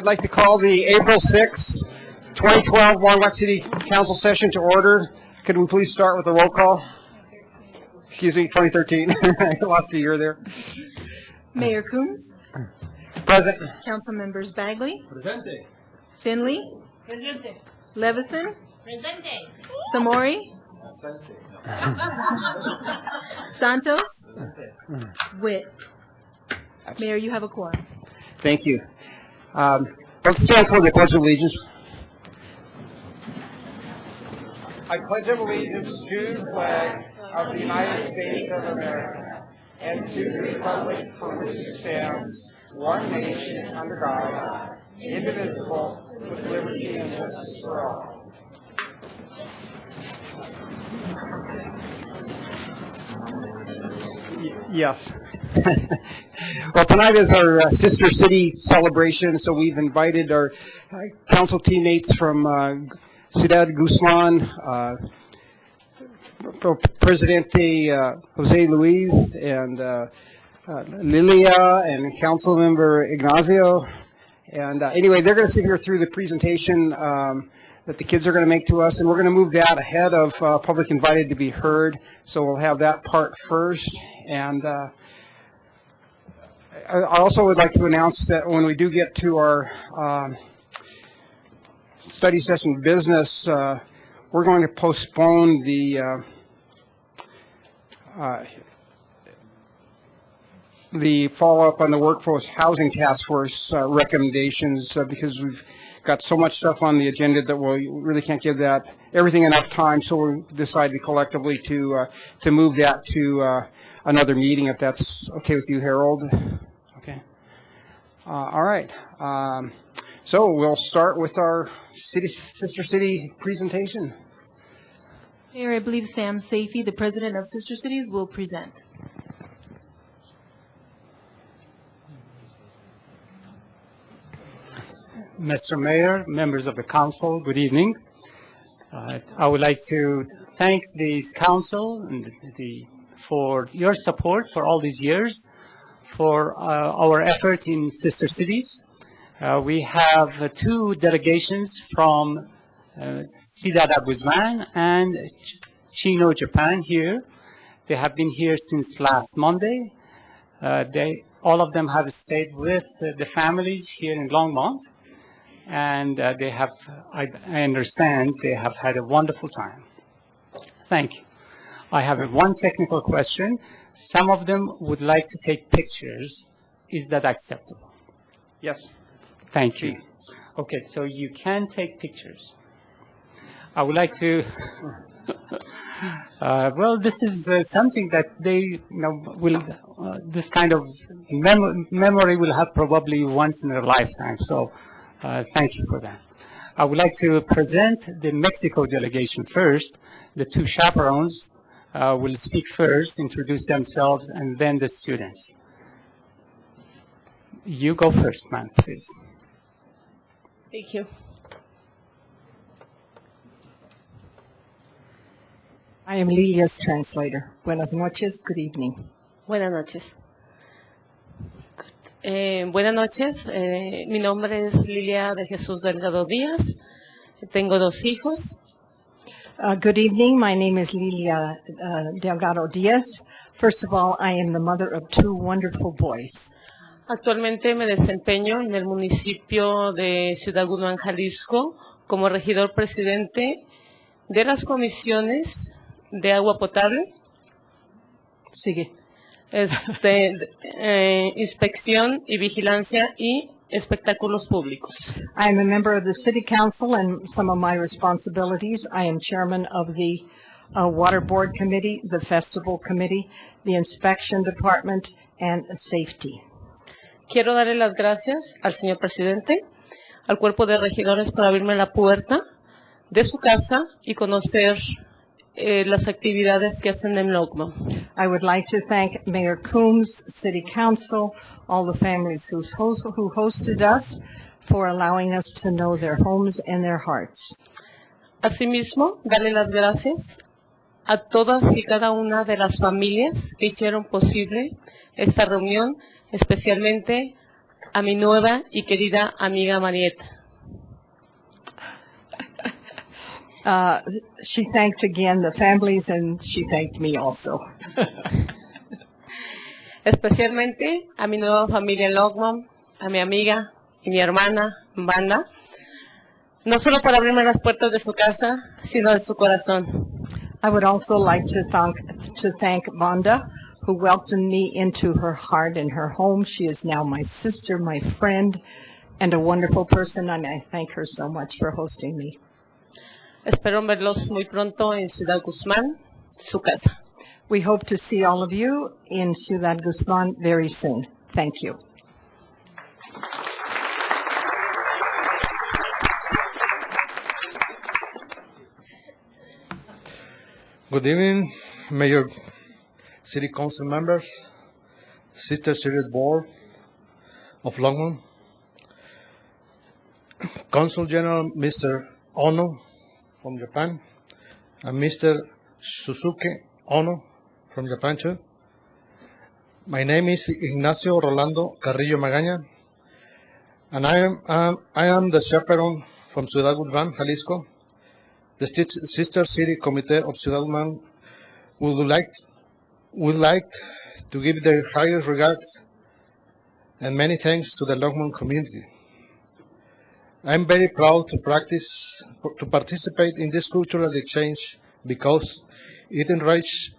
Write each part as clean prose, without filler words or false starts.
I'd like to call the April 6, 2012 Longmont City Council session to order. Could we please start with a roll call? Excuse me, 2013. I lost a year there. Mayor Coombs. Present. Council members Bagley. Presente. Finley. Presente. Levison. Presente. Samori. Santos. Witt. Mayor, you have a quorum. Thank you. Let's stand for the Pledge of Allegiance. I pledge allegiance to the flag of the United States of America and to the republic for which it stands, one nation under God, indivisible, with liberty and justice for all. Yes. Well, tonight is our Sister City celebration, so we've invited our council teammates from Ciudad Guzman, Presidente Jose Luis, and Lilia, and Council Member Ignacio. And anyway, they're going to sit here through the presentation that the kids are going to make to us, and we're going to move that ahead of public invited to be heard. So we'll have that part first. And I also would like to announce that when we do get to our study session business, we're going to postpone the follow-up on the Workforce Housing Task Force recommendations because we've got so much stuff on the agenda that we really can't give that everything enough time. So we decided collectively to move that to another meeting, if that's okay with you, Harold. Okay. All right. So we'll start with our Sister City presentation. Mayor, I believe Sam Safey, the president of Sister Cities, will present. Mr. Mayor, members of the council, good evening. I would like to thank this council and for your support for all these years, for our effort in Sister Cities. We have two delegations from Ciudad Guzman and Chino, Japan here. They have been here since last Monday. All of them have stayed with the families here in Longmont. And they have, I understand, they have had a wonderful time. Thank you. I have one technical question. Some of them would like to take pictures. Is that acceptable? Yes. Thank you. Okay, so you can take pictures. I would like to, well, this is something that they will, this kind of memory will have probably once in their lifetime. So thank you for that. I would like to present the Mexico delegation first. The two chaperones will speak first, introduce themselves, and then the students. You go first, ma'am, please. Thank you. I am Lilia's translator. Buenas noches, good evening. Buenas noches. Buenas noches, mi nombre es Lilia de Jesús Delgado Díaz, tengo dos hijos. Good evening, my name is Lilia Delgado Diaz. First of all, I am the mother of two wonderful boys. Actualmente me desempeño en el municipio de Ciudad Guzmán, Jalisco, como regidor presidente de las comisiones de agua potable. Sigue. Inspección y vigilancia y espectáculos públicos. I am a member of the City Council, and some of my responsibilities, I am chairman of the Water Board Committee, the Festival Committee, the Inspection Department, and Safety. Quiero darle las gracias al señor presidente, al cuerpo de regidores por abrirme la puerta de su casa y conocer las actividades que hacen en Longmont. I would like to thank Mayor Coombs, City Council, all the families who hosted us for allowing us to know their homes and their hearts. Asimismo, darle las gracias a todas y cada una de las familias que hicieron posible esta reunión, especialmente a mi nueva y querida amiga Marieta. She thanked again the families, and she thanked me also. Especialmente a mi nueva familia en Longmont, a mi amiga y mi hermana, Banda, no solo por abrirme las puertas de su casa, sino de su corazón. I would also like to thank Vonda, who welcomed me into her heart and her home. She is now my sister, my friend, and a wonderful person, and I thank her so much for hosting me. Espero verlos muy pronto en Ciudad Guzmán, su casa. We hope to see all of you in Ciudad Guzman very soon. Thank you. Good evening, Mayor, City Council members, Sister City Board of Longmont, Consul General Mr. Ono from Japan, and Mr. Suzuki Ono from Japan too. My name is Ignacio Rolando Carrillo Magaña, and I am the chaperone from Ciudad Guzman, Jalisco. The Sister City Committee of Ciudad Guzman would like to give their highest regards and many thanks to the Longmont community. I am very proud to participate in this cultural exchange because it enriches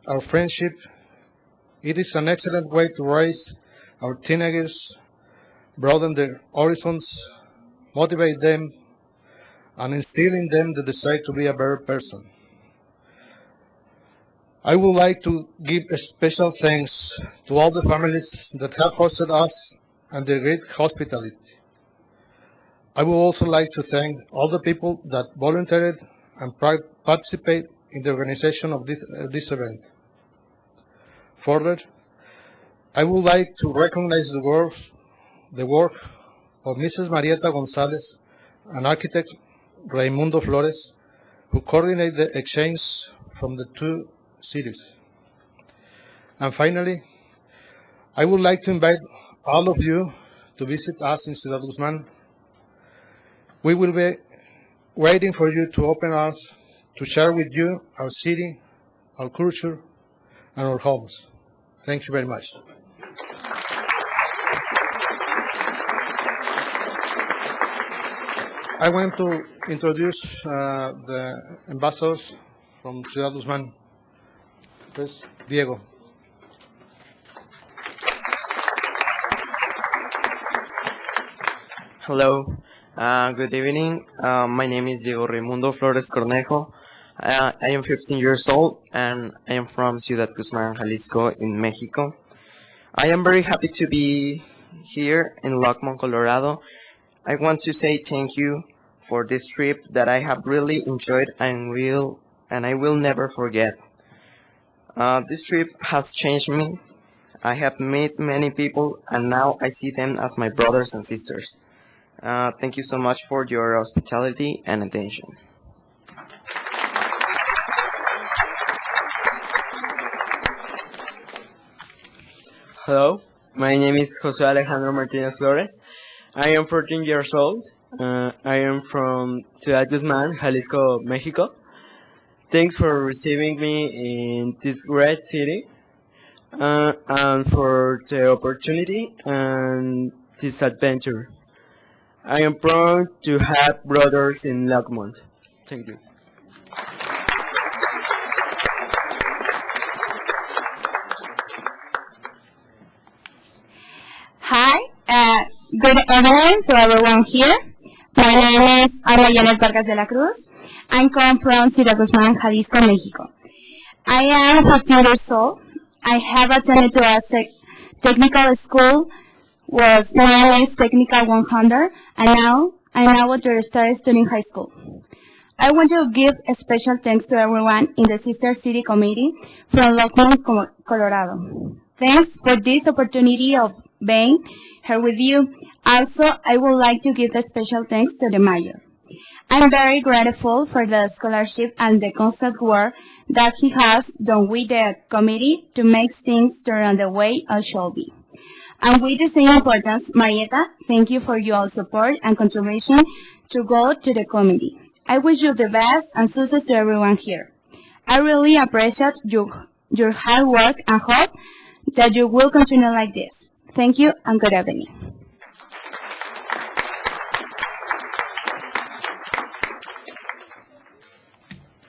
our friendship. It is an excellent way to raise our teenagers, broaden their horizons, motivate them, and instill in them the desire to be a better person. I would like to give a special thanks to all the families that have hosted us and their great hospitality. I would also like to thank all the people that volunteered and participate in the organization of this event. Further, I would like to recognize the work of Mrs. Marieta Gonzalez, an architect, Raimundo Flores, who coordinate the exchange from the two cities. And finally, I would like to invite all of you to visit us in Ciudad Guzman. We will be waiting for you to open us to share with you our city, our culture, and our homes. Thank you very much. I want to introduce the ambassadors from Ciudad Guzman. Please, Diego. Hello, good evening. My name is Diego Raimundo Flores Cornejo. I am 15 years old and I am from Ciudad Guzman, Jalisco in Mexico. I am very happy to be here in Longmont, Colorado. I want to say thank you for this trip that I have really enjoyed and I will never forget. This trip has changed me. I have met many people and now I see them as my brothers and sisters. Thank you so much for your hospitality and attention. Hello, my name is Jose Alejandro Martinez Flores. I am 14 years old. I am from Ciudad Guzman, Jalisco, Mexico. Thanks for receiving me in this great city and for the opportunity and this adventure. I am proud to have brothers in Longmont. Thank you. Hi, good evening to everyone here. My name is Ana Janet Vargas de la Cruz. I come from Ciudad Guzman, Jalisco, Mexico. I am 14 years old. I have attended to a technical school, was known as Technical 100, and now I'm about to start studying high school. I want to give a special thanks to everyone in the Sister City Committee from Longmont, Colorado. Thanks for this opportunity of being here with you. Also, I would like to give a special thanks to the mayor. I'm very grateful for the scholarship and the constant work that he has done with the committee to make things turn the way it should be. And with the same importance, Marieta, thank you for your support and contribution to go to the committee. I wish you the best and success to everyone here. I really appreciate your hard work and hope that you will continue like this. Thank you and good evening.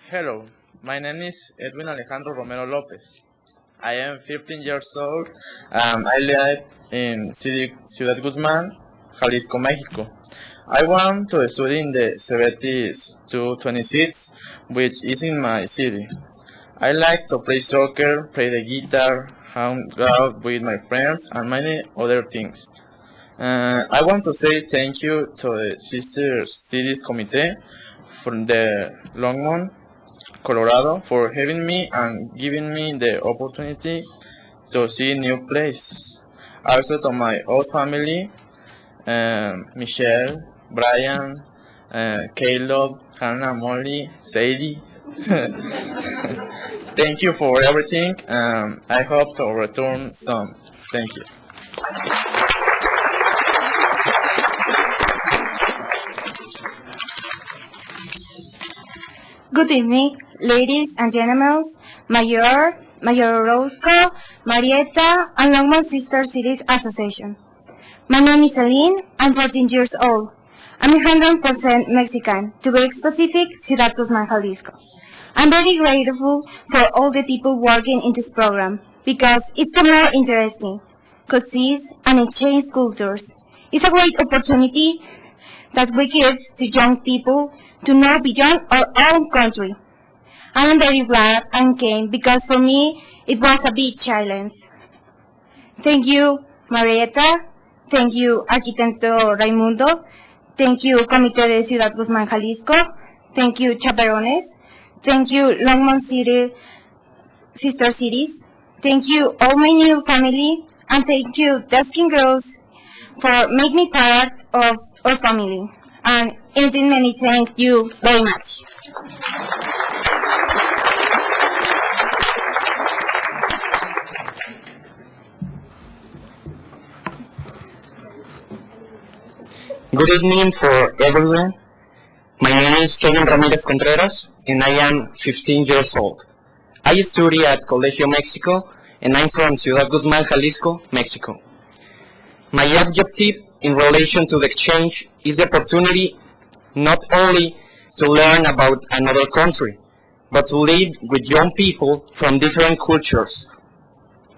Hello, my name is Edwin Alejandro Romero Lopez. I am 15 years old and I live in Ciudad Guzmán, Jalisco, Mexico. I want to study in the 7226, which is in my city. I like to play soccer, play the guitar, hang out with my friends, and many other things. I want to say thank you to the Sister Cities Committee from the Longmont, Colorado, for having me and giving me the opportunity to see new place. Also to my old family, Michelle, Brian, Caleb, Hannah, Molly, Sadie. Thank you for everything. I hope to return soon. Thank you. Good evening, ladies and gentlemen, Mayor Orozco, Marieta, and Longmont Sister Cities Association. My name is Aline. I'm 14 years old. I'm 100% Mexican, to be specific, Ciudad Guzmán, Jalisco. I'm very grateful for all the people working in this program, because it's more interesting, coexist and exchange cultures. It's a great opportunity that we give to young people to know beyond our own country. I am very glad I came because for me it was a big challenge. Thank you, Marieta. Thank you, Arquitecto Raimundo. Thank you, Comité de Ciudad Guzmán, Jalisco. Thank you, Chaperones. Thank you, Longmont City, Sister Cities. Thank you, all my new family. And thank you, Daskin Girls, for making me part of our family. And indeed, thank you very much. Good evening for everyone. My name is Kevin Ramirez Contreras and I am 15 years old. I study at Colegio Mexico and I'm from Ciudad Guzmán, Jalisco, Mexico. My objective in relation to the exchange is the opportunity not only to learn about another country, but to live with young people from different cultures,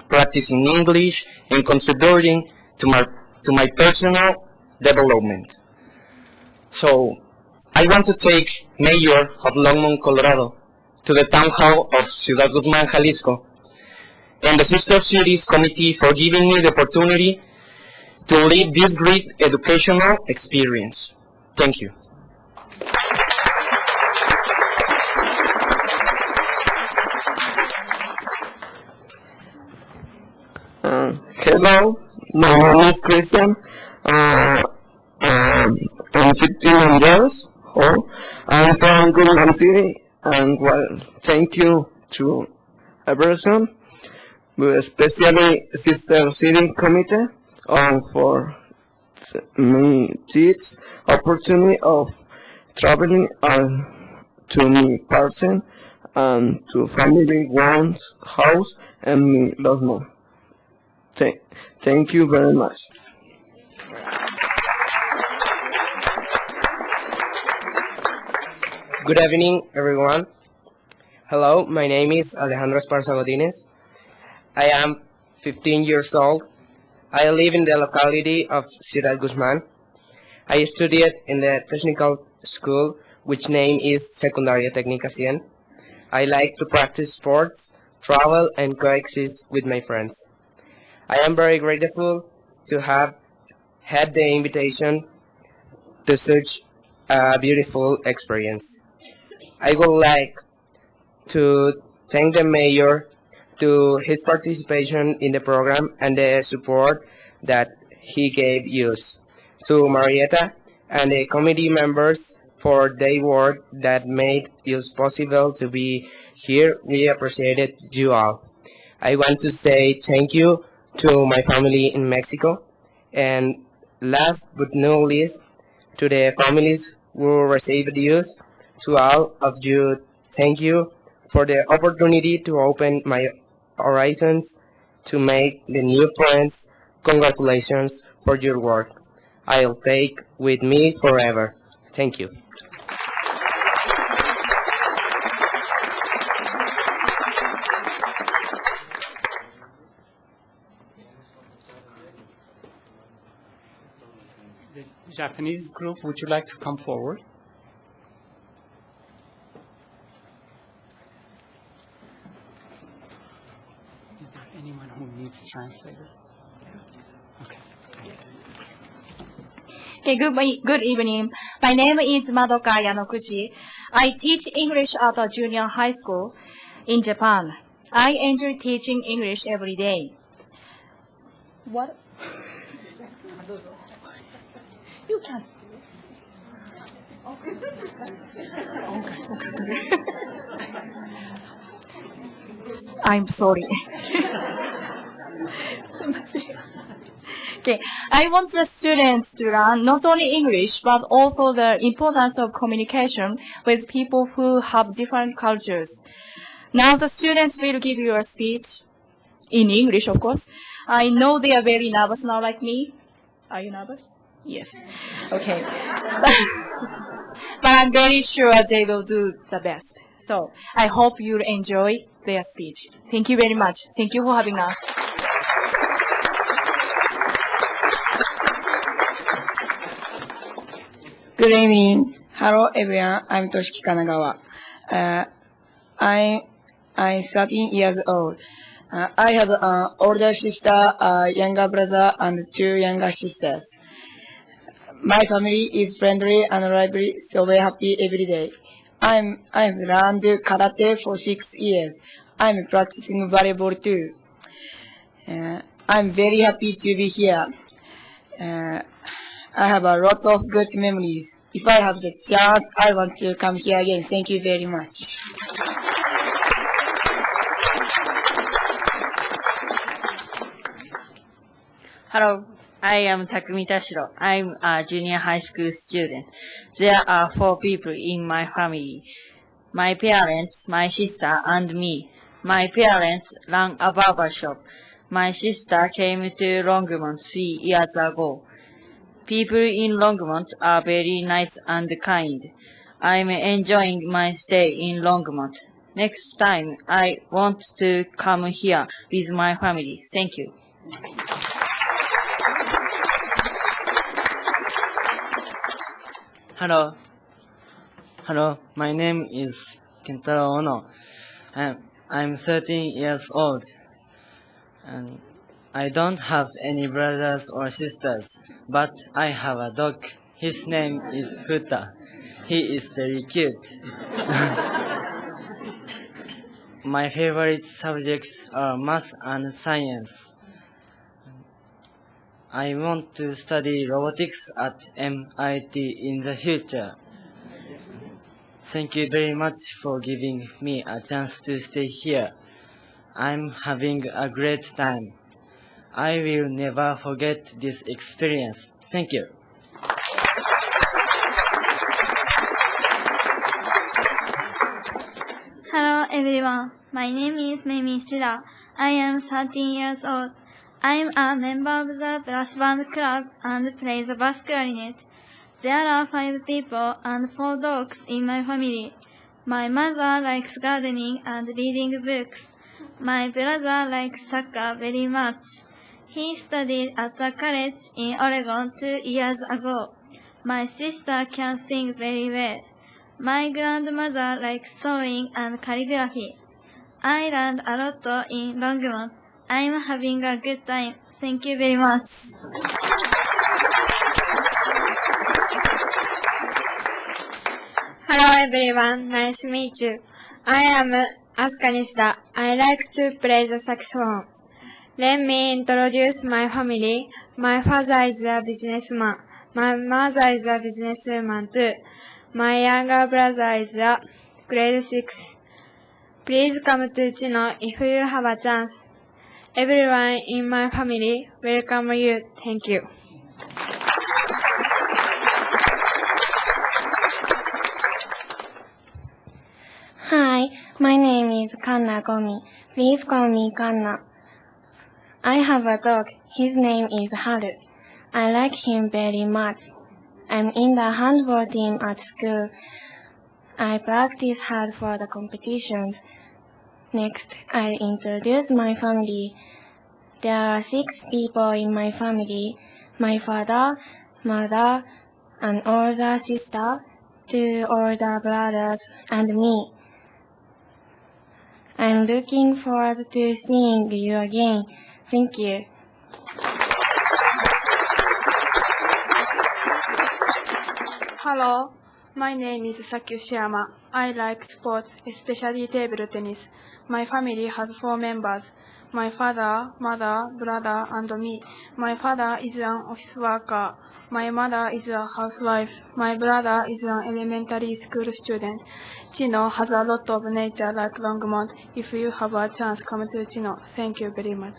practicing English and contributing to my personal development. So, I want to take Mayor of Longmont, Colorado, to the Town Hall of Ciudad Guzmán, Jalisco, and the Sister Cities Committee for giving me the opportunity to lead this great educational experience. Thank you. Hello, my name is Christian. I'm 15 years old. I'm from Guzman City, and well, thank you to everyone, especially Sister City Committee, for me this opportunity of traveling to me person and to family one's house and me love more. Thank you very much. Good evening, everyone. Hello, my name is Alejandro Esparza Godínez. I am 15 years old. I live in the locality of Ciudad Guzmán. I studied in the technical school, which name is Secundaria Técnica 100. I like to practice sports, travel, and coexist with my friends. I am very grateful to have had the invitation to such a beautiful experience. I would like to thank the mayor to his participation in the program and the support that he gave us, to Marieta and the committee members for their work that made it possible to be here. We appreciated you all. I want to say thank you to my family in Mexico. And last but not least, to the families who received news, to all of you, thank you for the opportunity to open my horizons, to make the new friends. Congratulations for your work. I'll take with me forever. Thank you. The Japanese group, would you like to come forward? Is there anyone who needs a translator? Okay. Okay, good evening. My name is Madoka Yanokuchi. I teach English at a junior high school in Japan. I enjoy teaching English every day. What? You can. I'm sorry. Okay, I want the students to learn not only English, but also the importance of communication with people who have different cultures. Now the students will give you a speech in English, of course. I know they are very nervous now, like me. Are you nervous? Yes. Okay. But I'm very sure they will do the best. So I hope you'll enjoy their speech. Thank you very much. Thank you for having us. Good evening. Hello everyone. I'm Toshiki Kanagawa. I'm 13 years old. I have an older sister, a younger brother, and 2 younger sisters. My family is friendly and lively, so we're happy every day. I've learned karate for 6 years. I'm practicing volleyball too. I'm very happy to be here. I have a lot of good memories. If I have the chance, I want to come here again. Thank you very much. Hello, I am Takumi Tashiro. I'm a junior high school student. There are 4 people in my family. My parents, my sister, and me. My parents run a barber shop. My sister came to Longmont 3 years ago. People in Longmont are very nice and kind. I'm enjoying my stay in Longmont. Next time, I want to come here with my family. Thank you. Hello. Hello, my name is Kentaro Ono. I'm 13 years old. And I don't have any brothers or sisters, but I have a dog. His name is Futa. He is very cute. My favorite subjects are math and science. I want to study robotics at MIT in the future. Thank you very much for giving me a chance to stay here. I'm having a great time. I will never forget this experience. Thank you. Hello everyone. My name is Meimi Shida. I am 13 years old. I'm a member of the brass band club and play the bass clarinet. There are 5 people and 4 dogs in my family. My mother likes gardening and reading books. My brother likes soccer very much. He studied at a college in Oregon 2 years ago. My sister can sing very well. My grandmother likes sewing and calligraphy. I learned a lot in Longmont. I'm having a good time. Thank you very much. Hello everyone, nice to meet you. I am Asuka Nishida. I like to play the saxophone. Let me introduce my family. My father is a businessman. My mother is a businesswoman too. My younger brother is a grade 6. Please come to Uchino if you have a chance. Everyone in my family welcome you. Thank you. Hi, my name is Kanna Gomi. Please call me Kanna. I have a dog. His name is Haru. I like him very much. I'm in the handball team at school. I practice hard for the competitions. Next, I'll introduce my family. There are 6 people in my family. My father, mother, an older sister, 2 older brothers, and me. I'm looking forward to seeing you again. Thank you. Hello, my name is Saki Ushiyama. I like sports, especially table tennis. My family has 4 members. My father, mother, brother, and me. My father is an office worker. My mother is a housewife. My brother is an elementary school student. Chino has a lot of nature like Longmont. If you have a chance, come to Chino. Thank you very much.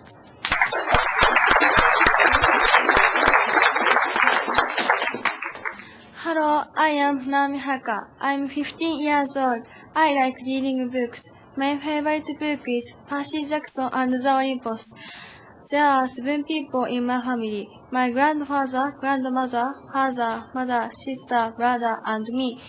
Hello, I am Naomi Haka. I'm 15 years old. I like reading books. My favorite book is Percy Jackson and the Olympus. There are 7 people in my family. My grandfather, grandmother, father, mother, sister, brother, and me.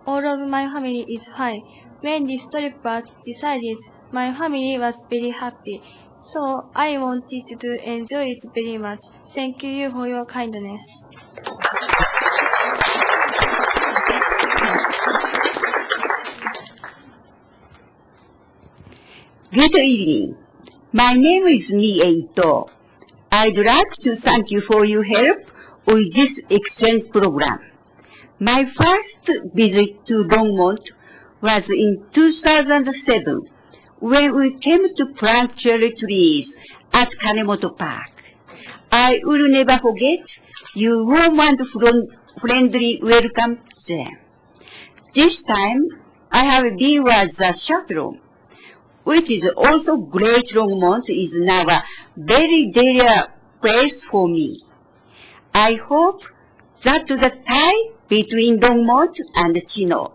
All of my family is fine. When this trip was decided, my family was very happy. So I wanted to enjoy it very much. Thank you for your kindness. Good evening. My name is Mieito. I'd like to thank you for your help with this exchange program. My first visit to Longmont was in 2007 when we came to plant cherry trees at Kanemoto Park. I will never forget your warm and friendly welcome there. This time, I have been as a chaperone, which is also great. Longmont is now a very dear place for me. I hope that the tie between Longmont and Chino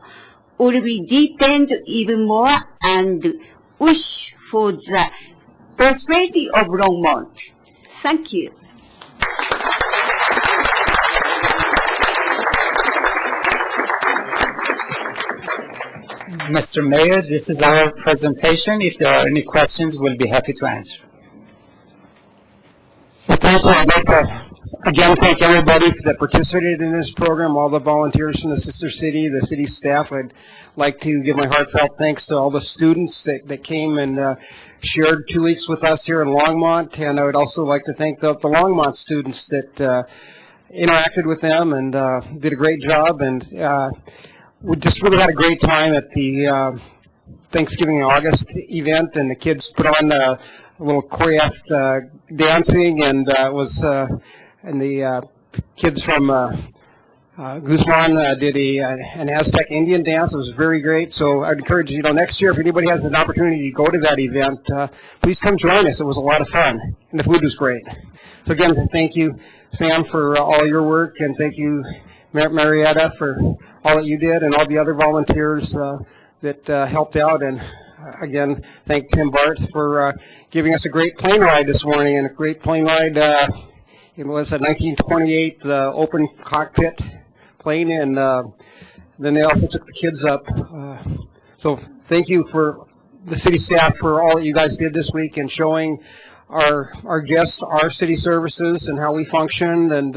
will be deepened even more and wish for the prosperity of Longmont. Thank you. Mr. Mayor, this is our presentation. If there are any questions, we'll be happy to answer. Thank you. I'd like to again thank everybody that participated in this program, all the volunteers from the sister city, the city staff. I'd like to give my heartfelt thanks to all the students that came and shared 2 weeks with us here in Longmont. And I would also like to thank the Longmont students that interacted with them and did a great job. And we just really had a great time at the Thanksgiving in August event, and the kids put on a little choreographed dancing, and it was and the kids from Guzman did an Aztec Indian dance. It was very great. So I'd encourage you, next year if anybody has an opportunity to go to that event, please come join us. It was a lot of fun, and the food was great. So again, thank you, Sam, for all your work, and thank you, Marietta, for all that you did, and all the other volunteers that helped out. And again, thank Tim Barth for giving us a great plane ride this morning, and a great plane ride. It was a 1928 open cockpit plane, and then they also took the kids up. So thank you for the city staff for all that you guys did this week and showing our guests our city services and how we function, and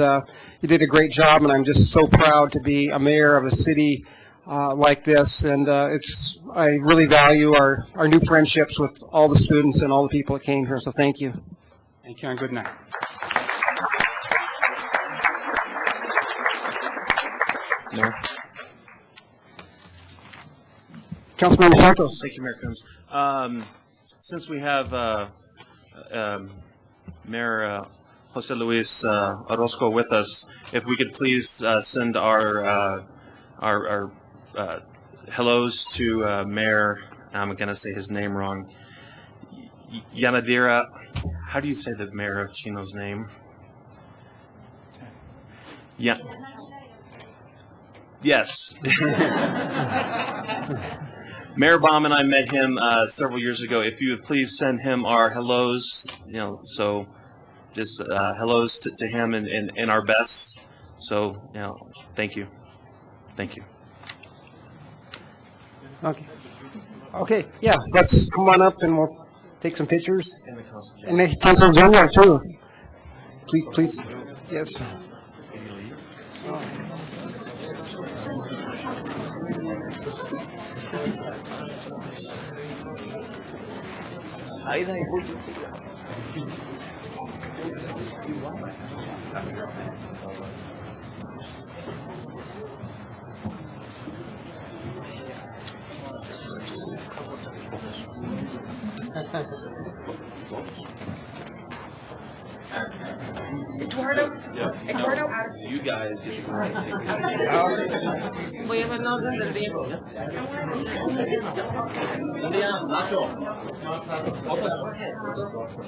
you did a great job, and I'm just so proud to be a mayor of a city like this, and I really value our new friendships with all the students and all the people that came here, so thank you. Thank you, and good night. No. Councilman Santos. Thank you, Mayor Coombs. Since we have Mayor Jose Luis Orozco with us, if we could please send our hellos to Mayor, I'm going to say his name wrong, Yanadira how do you say the mayor of Chino's name? Yeah. Yes. Mayor Baum and I met him several years ago. If you would please send him our hellos, so just hellos to him and our best. So, thank you. Thank you. Okay. Okay, yeah, let's come on up and we'll take some pictures. And the Council General too. Please, yes. Eduardo? Yeah. Eduardo? You guys get to Voy a ver los del tiempo. Nacho.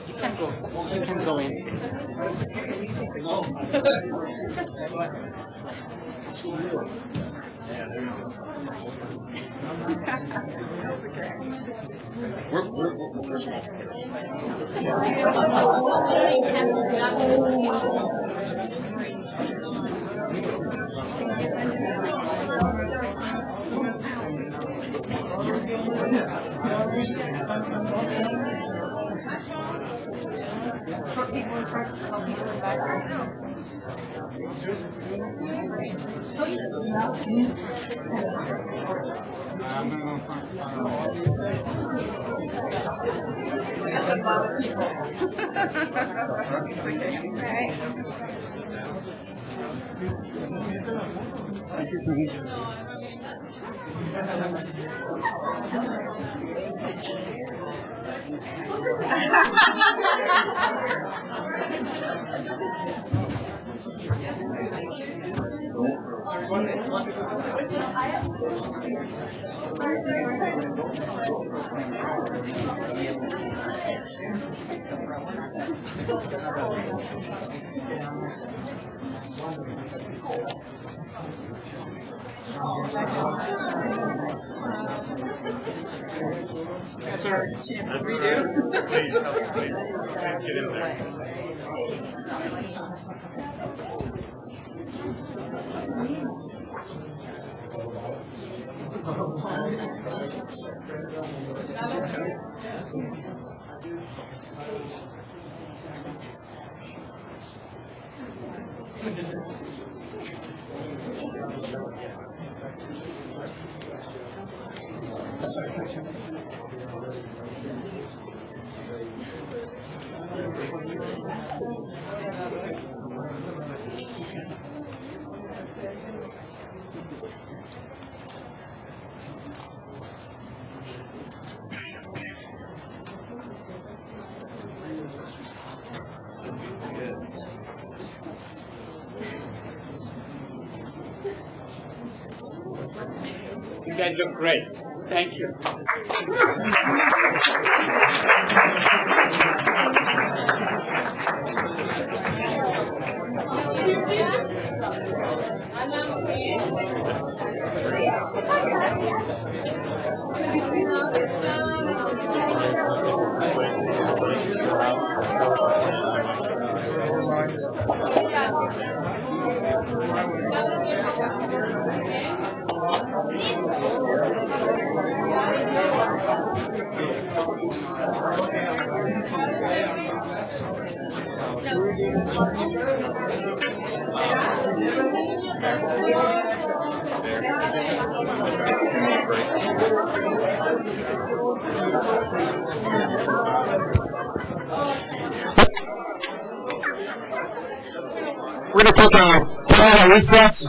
You can go. You can go in. That's our chance to redo. Please, get in there. You guys look great. Thank you. We're going to take a 10-minute recess.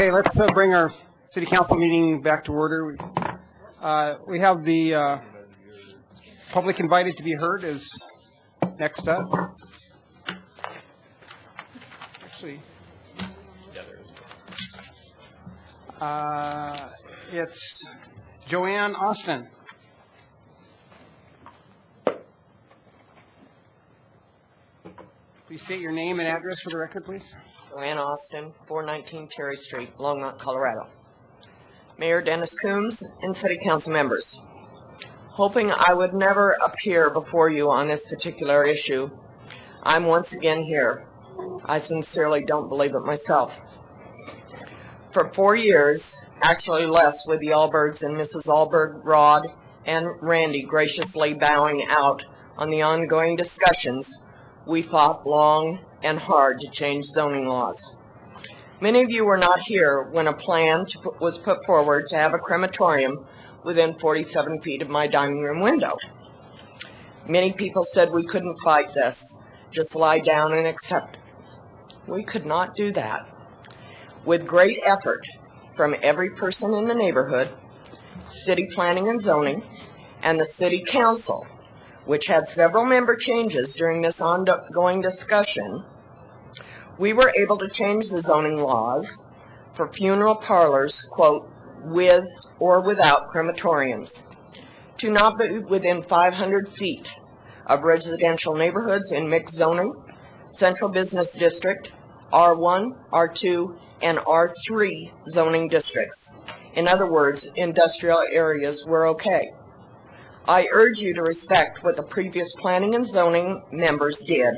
Okay, let's bring our city council meeting back to order. We have the public invited to be heard is next up. Actually, it's Joanne Austin. Please state your name and address for the record, please. Joanne Austin, 419 Terry Street, Longmont, Colorado. Mayor Dennis Coombs and City Council members, hoping I would never appear before you on this particular issue, I'm once again here. I sincerely don't believe it myself. For 4 years, actually less, with the Allbergs and Mrs. Allberg, Rod, and Randy graciously bowing out on the ongoing discussions, we fought long and hard to change zoning laws. Many of you were not here when a plan was put forward to have a crematorium within 47 feet of my dining room window. Many people said we couldn't fight this, just lie down and accept it. We could not do that. With great effort from every person in the neighborhood, city planning and zoning, and the city council, which had several member changes during this ongoing discussion, we were able to change the zoning laws for funeral parlors, quote, with or without crematoriums, to not be within 500 feet of residential neighborhoods in mixed zoning, central business district, R1, R2, and R3 zoning districts. In other words, industrial areas were okay. I urge you to respect what the previous planning and zoning members did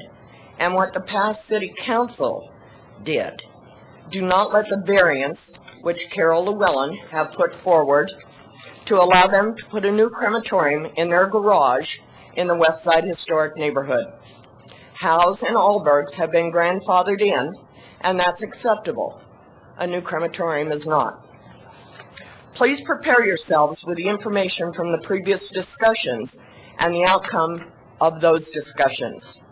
and what the past city council did. Do not let the variance, which Carol Llewellyn have put forward, to allow them to put a new crematorium in their garage in the West Side Historic Neighborhood. Howes and Allbergs have been grandfathered in, and that's acceptable. A new crematorium is not. Please prepare yourselves with the information from the previous discussions and the outcome of those discussions.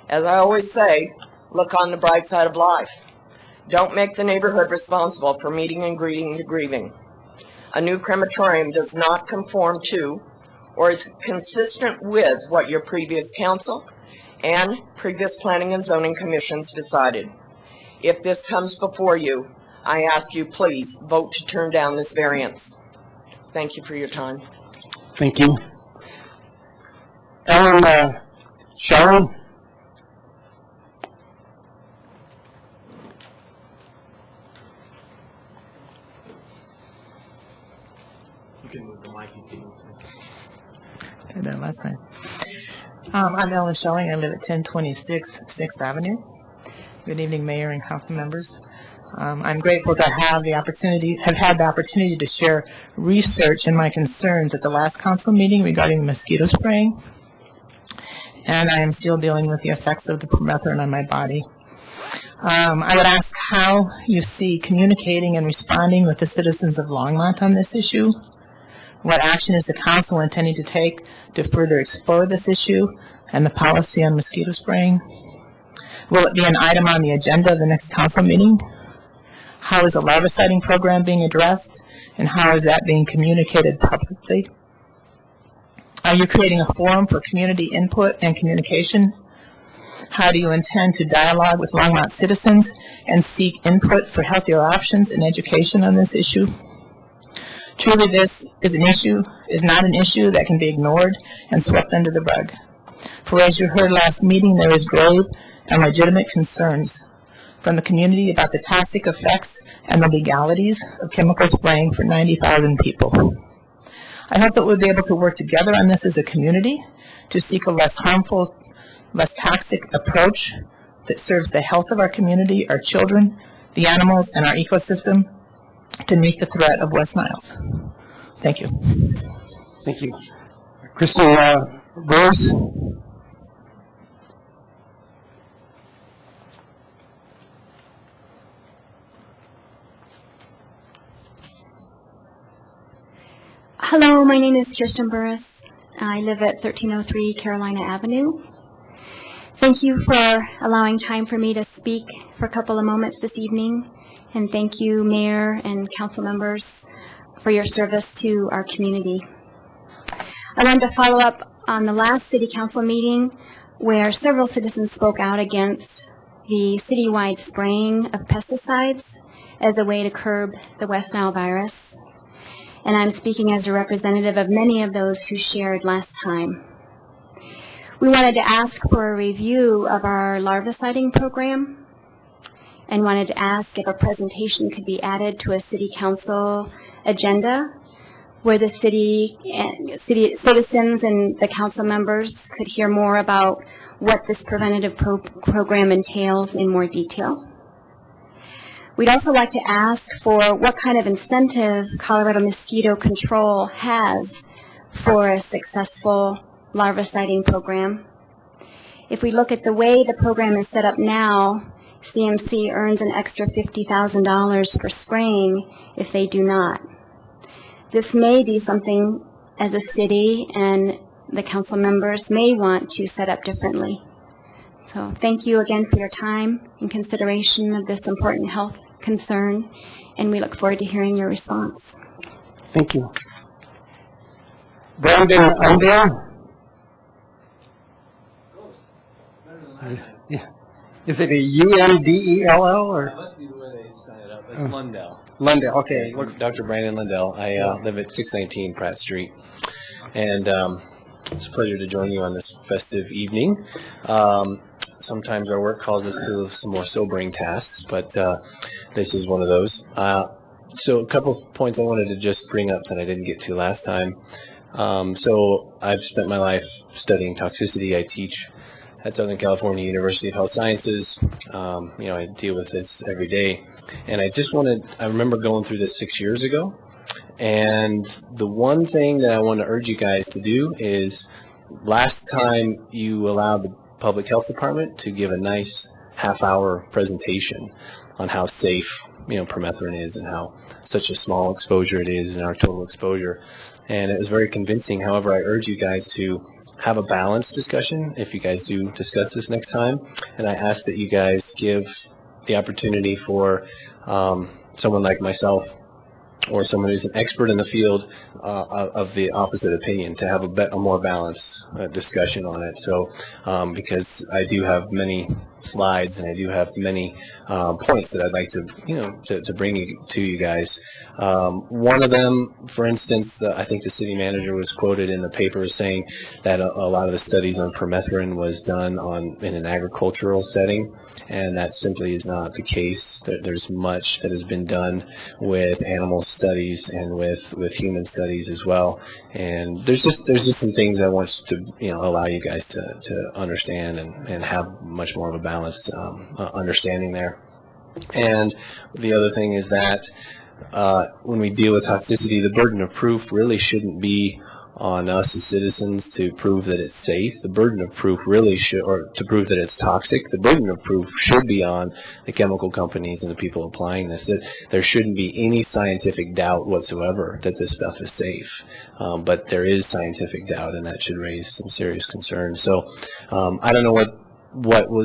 As I always say, look on the bright side of life. Don't make the neighborhood responsible for meeting and greeting the grieving. A new crematorium does not conform to or is consistent with what your previous council and previous planning and zoning commissions decided. If this comes before you, I ask you please vote to turn down this variance. Thank you for your time. Thank you. Ellen, Sharon? You can move the mic. Did that last time. I'm Ellen Shelling. I live at 1026 6th Avenue. Good evening, Mayor and council members. I'm grateful to have had the opportunity to share research and my concerns at the last council meeting regarding mosquito spraying. And I am still dealing with the effects of the permethrin on my body. I would ask how you see communicating and responding with the citizens of Longmont on this issue. What action is the council intending to take to further explore this issue and the policy on mosquito spraying? Will it be an item on the agenda of the next council meeting? How is the larviciding program being addressed, and how is that being communicated publicly? Are you creating a forum for community input and communication? How do you intend to dialogue with Longmont citizens and seek input for healthier options and education on this issue? Truly, this is not an issue that can be ignored and swept under the rug. For as you heard last meeting, there is grave and legitimate concerns from the community about the toxic effects and the legalities of chemical spraying for 90,000 people. I hope that we'll be able to work together on this as a community to seek a less harmful, less toxic approach that serves the health of our community, our children, the animals, and our ecosystem to meet the threat of West Niles. Thank you. Thank you. Crystal Rose? Hello, my name is Kirsten Burris. I live at 1303 Carolina Avenue. Thank you for allowing time for me to speak for a couple of moments this evening And thank you, Mayor and council members, for your service to our community. I wanted to follow up on the last city council meeting where several citizens spoke out against the citywide spraying of pesticides as a way to curb the West Nile virus. And I'm speaking as a representative of many of those who shared last time. We wanted to ask for a review of our larviciding program and wanted to ask if a presentation could be added to a city council agenda where the city citizens and the council members could hear more about what this preventative program entails in more detail. We'd also like to ask for what kind of incentive Colorado Mosquito Control has for a successful larviciding program. If we look at the way the program is set up now, CMC earns an extra $50,000 for spraying if they do not. This may be something as a city and the council members may want to set up differently. So thank you again for your time and consideration of this important health concern, and we look forward to hearing your response. Thank you. Brandon Undale? Yeah. Is it a UNDELL or? That must be where they sign it up. It's Lundell. Lundell, okay. Dr. Brandon Lundell. I live at 619 Pratt Street. And it's a pleasure to join you on this festive evening. Sometimes our work calls us to some more sobering tasks, but this is one of those. So a couple of points I wanted to just bring up that I didn't get to last time. So I've spent my life studying toxicity. I teach at Southern California University of Health Sciences. I deal with this every day. And I remember going through this 6 years ago. And the one thing that I want to urge you guys to do is, last time you allowed the Public Health Department to give a nice half-hour presentation on how safe, permethrin is and how such a small exposure it is in our total exposure. And it was very convincing. However, I urge you guys to have a balanced discussion if you guys do discuss this next time. And I ask that you guys give the opportunity for someone like myself or someone who's an expert in the field of the opposite opinion to have a more balanced discussion on it. So because I do have many slides and I do have many points that I'd like to bring to you guys. One of them, for instance, I think the city manager was quoted in the paper as saying that a lot of the studies on permethrin was done in an agricultural setting, and that simply is not the case. There's much that has been done with animal studies and with human studies as well. And there's just some things I want to allow you guys to understand and have much more of a balanced understanding there. And the other thing is that when we deal with toxicity, the burden of proof really shouldn't be on us as citizens to prove that it's safe. The burden of proof really should, or to prove that it's toxic, the burden of proof should be on the chemical companies and the people applying this, that there shouldn't be any scientific doubt whatsoever that this stuff is safe. But there is scientific doubt, and that should raise some serious concerns. So I don't know what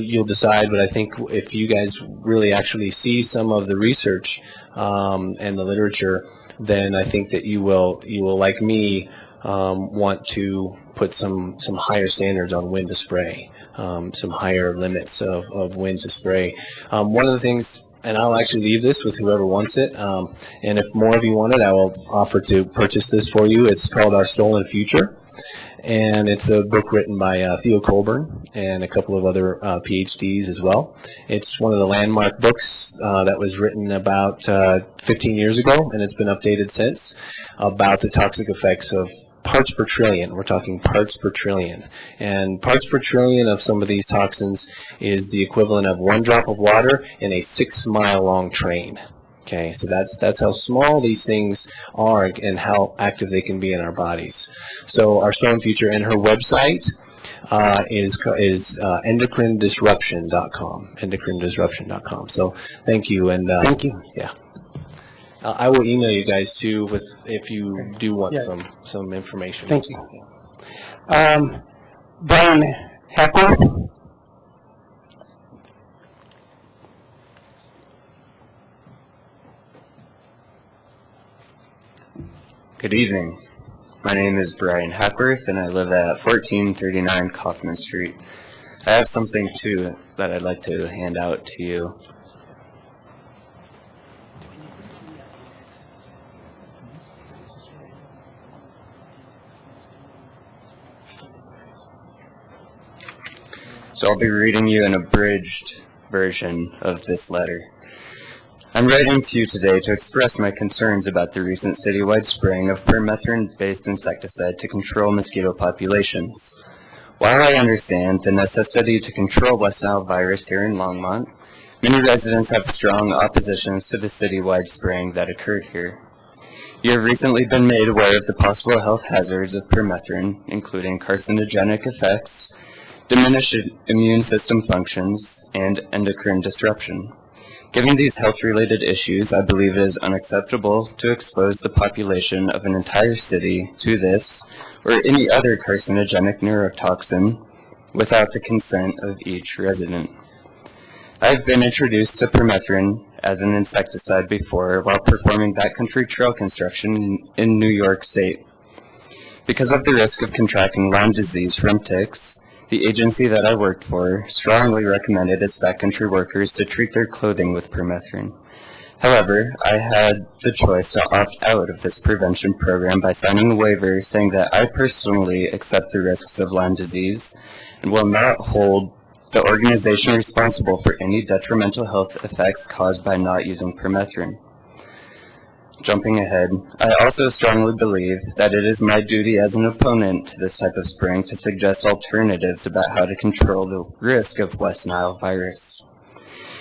you'll decide, but I think if you guys really actually see some of the research and the literature, then I think that you will like me want to put some higher standards on when to spray, some higher limits of when to spray. One of the things, and I'll actually leave this with whoever wants it, and if more of you want it, I will offer to purchase this for you. It's called Our Stolen Future. And it's a book written by Theo Colburn and a couple of other PhDs as well. It's one of the landmark books that was written about 15 years ago, and it's been updated since, about the toxic effects of parts per trillion. We're talking parts per trillion. And parts per trillion of some of these toxins is the equivalent of 1 drop of water in a 6-mile-long train. Okay, so that's how small these things are and how active they can be in our bodies. So Our Stolen Future, and her website is endocrinedisruption.com. Endocrinedisruption.com. So thank you, and thank you. Yeah, I will email you guys too if you do want some information. Thank you. Brian Heckler. Good evening. My name is Brian Hepworth, and I live at 1439 Kaufman Street. I have something, too, that I'd like to hand out to you. So I'll be reading you an abridged version of this letter. I'm writing to you today to express my concerns about the recent citywide spraying of permethrin-based insecticide to control mosquito populations. While I understand the necessity to control West Nile virus here in Longmont, many residents have strong oppositions to the citywide spraying that occurred here. You have recently been made aware of the possible health hazards of permethrin, including carcinogenic effects, diminished immune system functions, and endocrine disruption. Given these health-related issues, I believe it is unacceptable to expose the population of an entire city to this or any other carcinogenic neurotoxin without the consent of each resident. I have been introduced to permethrin as an insecticide before while performing backcountry trail construction in New York State. Because of the risk of contracting Lyme disease from ticks, the agency that I worked for strongly recommended its backcountry workers to treat their clothing with permethrin. However, I had the choice to opt out of this prevention program by signing a waiver saying that I personally accept the risks of Lyme disease and will not hold the organization responsible for any detrimental health effects caused by not using permethrin. Jumping ahead, I also strongly believe that it is my duty as an opponent to this type of spraying to suggest alternatives about how to control the risk of West Nile virus.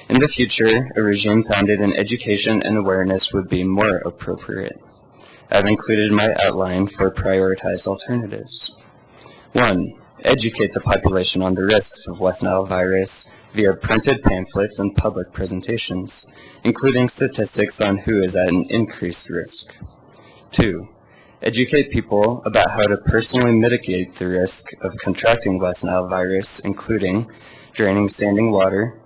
In the future, a regime founded in education and awareness would be more appropriate. I've included my outline for prioritized alternatives. 1. Educate the population on the risks of West Nile virus via printed pamphlets and public presentations, including statistics on who is at an increased risk. 2. Educate people about how to personally mitigate the risk of contracting West Nile virus, including draining standing water,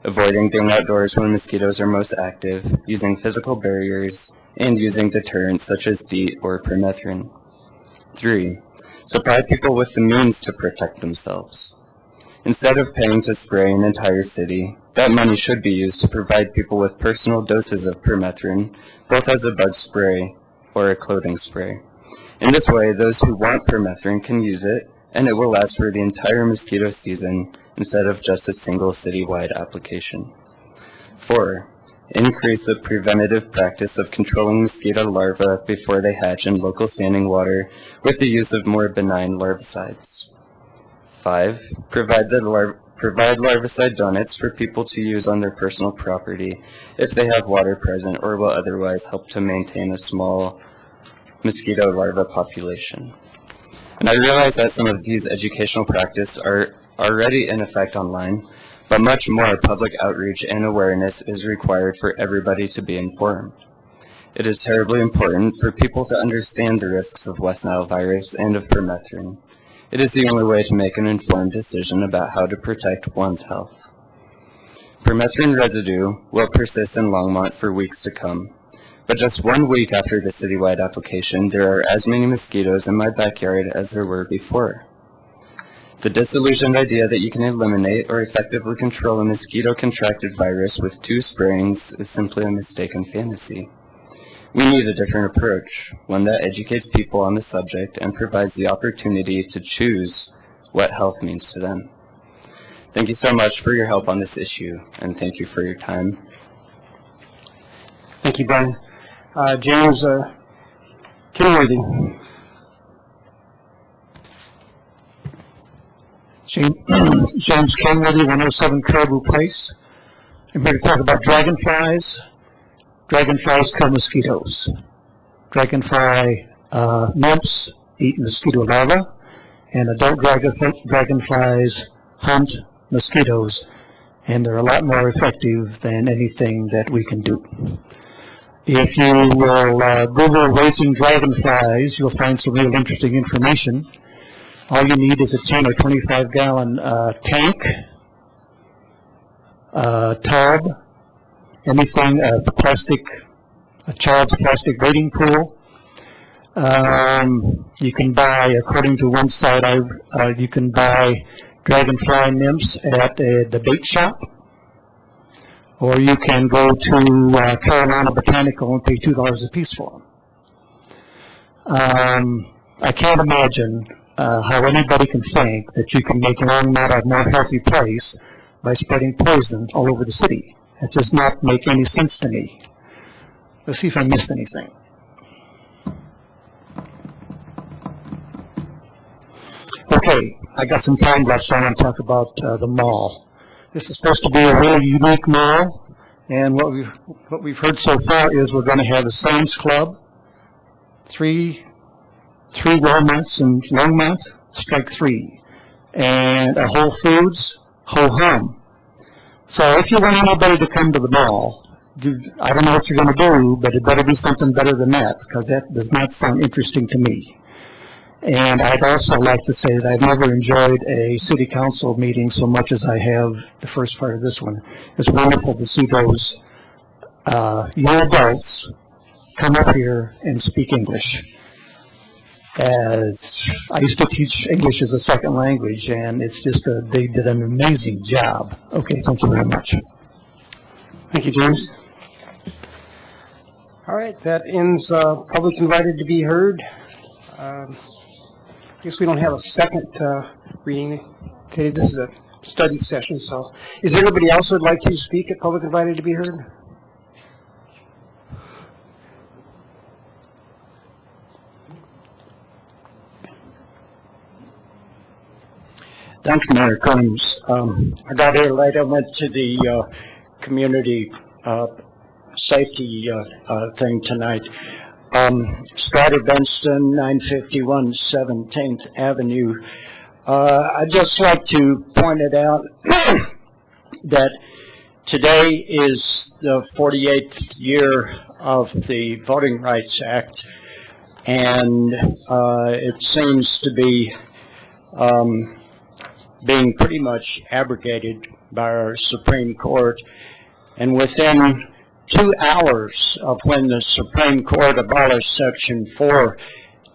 avoiding being outdoors when mosquitoes are most active, using physical barriers, and using deterrents such as DEET or permethrin. 3. Supply people with the means to protect themselves. Instead of paying to spray an entire city, that money should be used to provide people with personal doses of permethrin, both as a bug spray or a clothing spray. In this way, those who want permethrin can use it, and it will last for the entire mosquito season instead of just a single citywide application. 4. Increase the preventative practice of controlling mosquito larvae before they hatch in local standing water with the use of more benign larvicides. 5. Provide larvicide donuts for people to use on their personal property if they have water present or will otherwise help to maintain a small mosquito larva population. And I realize that some of these educational practices are already in effect online, but much more public outreach and awareness is required for everybody to be informed. It is terribly important for people to understand the risks of West Nile virus and of permethrin. It is the only way to make an informed decision about how to protect one's health. Permethrin residue will persist in Longmont for weeks to come, but just 1 week after the citywide application, there are as many mosquitoes in my backyard as there were before. The disillusioned idea that you can eliminate or effectively control a mosquito-contracted virus with 2 sprayings is simply a mistaken fantasy. We need a different approach, one that educates people on the subject and provides the opportunity to choose what health means to them. Thank you so much for your help on this issue, and thank you for your time. Thank you, Brian. James Kenworthy. James Kenworthy, 107 Caribou Place. I'm here to talk about dragonflies. Dragonflies kill mosquitoes. Dragonfly nymphs eat mosquito larvae, and adult dragonflies hunt mosquitoes, and they're a lot more effective than anything that we can do. If you will Google raising dragonflies, you'll find some real interesting information. All you need is a 10 or 25 gallon tank, tub, anything, a child's plastic wading pool, You can buy, according to one site, you can buy dragonfly nymphs at the bait shop, or you can go to Carolina Botanical and pay $2 a piece for them. I can't imagine how anybody can think that you can make Longmont a more healthy place by spreading poison all over the city. It does not make any sense to me. Let's see if I missed anything. Okay, I got some time left, so I want to talk about the mall. This is supposed to be a really unique mall, and what we've heard so far is we're going to have a Sam's Club, three Walmarts in Longmont, strike 3, and a Whole Foods, ho-hum. So if you want anybody to come to the mall, I don't know what you're going to do, but it better be something better than that, because that does not sound interesting to me. And I'd also like to say that I've never enjoyed a city council meeting so much as I have the first part of this one. It's wonderful to see those young adults come up here and speak English. As I used to teach English as a second language, and it's just they did an amazing job. Okay, thank you very much. Thank you, James. All right, that ends public invited to be heard. I guess we don't have a second reading today. This is a study session, so is there anybody else who would like to speak at public invited to be heard? Thank you, Mayor Combs. I got here late. I went to the community safety thing tonight. Strider Benston, 951 17th Avenue. I'd just like to point it out that today is the 48th year of the Voting Rights Act, and it seems to be being pretty much abrogated by our Supreme Court. And within 2 hours of when the Supreme Court abolished Section 4,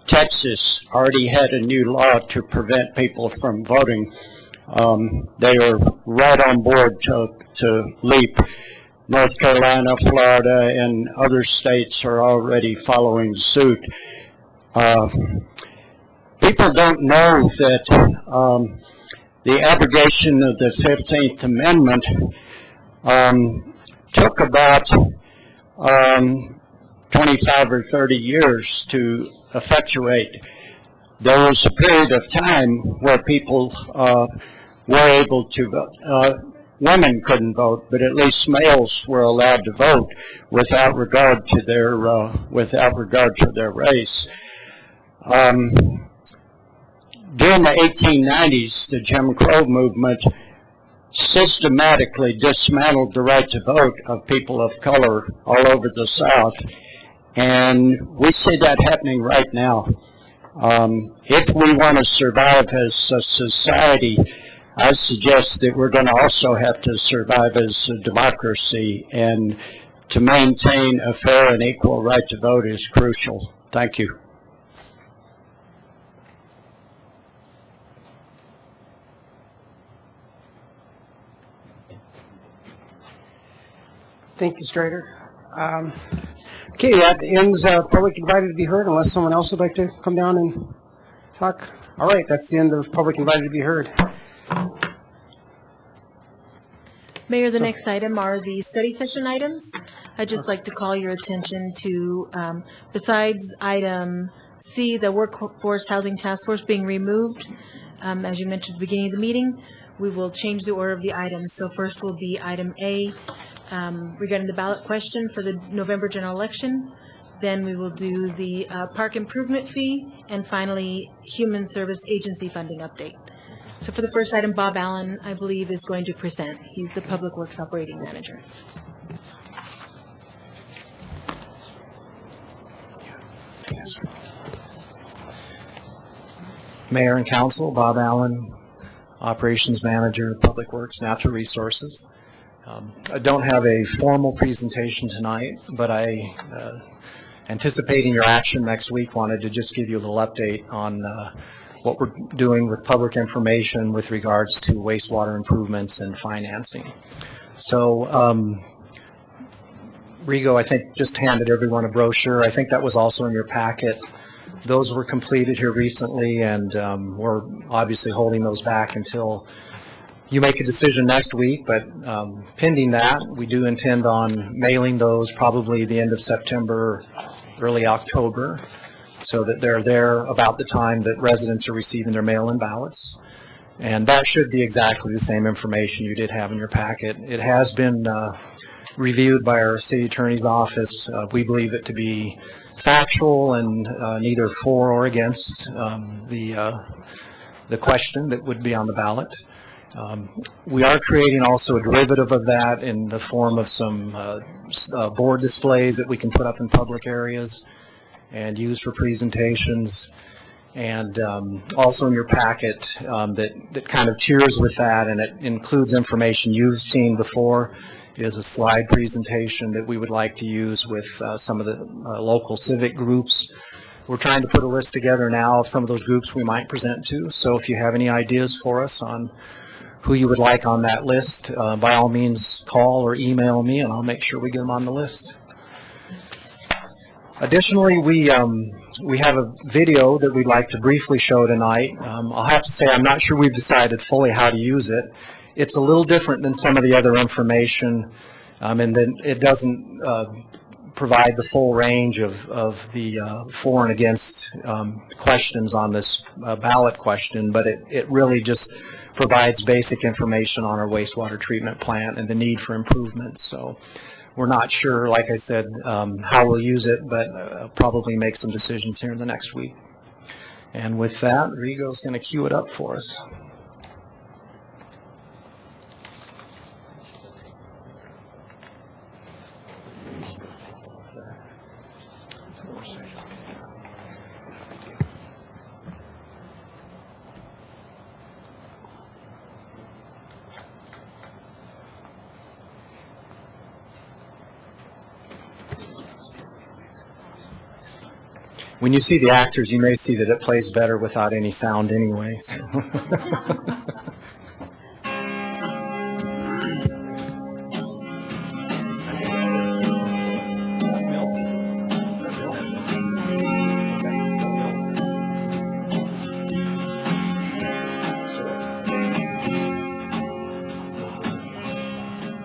Texas already had a new law to prevent people from voting. They are right on board to leap. North Carolina, Florida, and other states are already following suit. People don't know that the abrogation of the 15th Amendment took about 25 or 30 years to effectuate. There was a period of time where people were able to vote. Women couldn't vote, but at least males were allowed to vote without regard to their race. During the 1890s, the Jim Crow movement systematically dismantled the right to vote of people of color all over the South, and we see that happening right now. If we want to survive as a society, I suggest that we're going to also have to survive as a democracy, and to maintain a fair and equal right to vote is crucial. Thank you. Thank you, Strader. Okay, that ends public invited to be heard, unless someone else would like to come down and talk. All right, that's the end of public invited to be heard. Mayor, the next item are the study session items. I'd just like to call your attention to, besides item C, the Workforce Housing Task Force being removed, as you mentioned at the beginning of the meeting, we will change the order of the items. So first will be item A, regarding the ballot question for the November general election. Then we will do the park improvement fee, and finally, human service agency funding update. So for the first item, Bob Allen, I believe, is going to present. He's the Public Works Operating Manager. Mayor and Council, Bob Allen, Operations Manager, Public Works, Natural Resources. I don't have a formal presentation tonight, but I anticipating your action next week, wanted to just give you a little update on what we're doing with public information with regards to wastewater improvements and financing. So Rigo, I think, just handed everyone a brochure. I think that was also in your packet. Those were completed here recently, and we're obviously holding those back until you make a decision next week. But pending that, we do intend on mailing those probably the end of September, early October, so that they're there about the time that residents are receiving their mail-in ballots. And that should be exactly the same information you did have in your packet. It has been reviewed by our city attorney's office. We believe it to be factual and neither for or against the question that would be on the ballot. We are creating also a derivative of that in the form of some board displays that we can put up in public areas and use for presentations. And also in your packet that kind of tiers with that, and it includes information you've seen before, is a slide presentation that we would like to use with some of the local civic groups. We're trying to put a list together now of some of those groups we might present to. So if you have any ideas for us on who you would like on that list, by all means call or email me and I'll make sure we get them on the list. Additionally, we have a video that we'd like to briefly show tonight. I'll have to say I'm not sure we've decided fully how to use it. It's a little different than some of the other information, and then it doesn't provide the full range of the for and against questions on this ballot question, but it really just provides basic information on our wastewater treatment plant and the need for improvements. So we're not sure, like I said, how we'll use it, but probably make some decisions here in the next week. And with that, Rigo's going to cue it up for us. When you see the actors, you may see that it plays better without any sound anyway. So.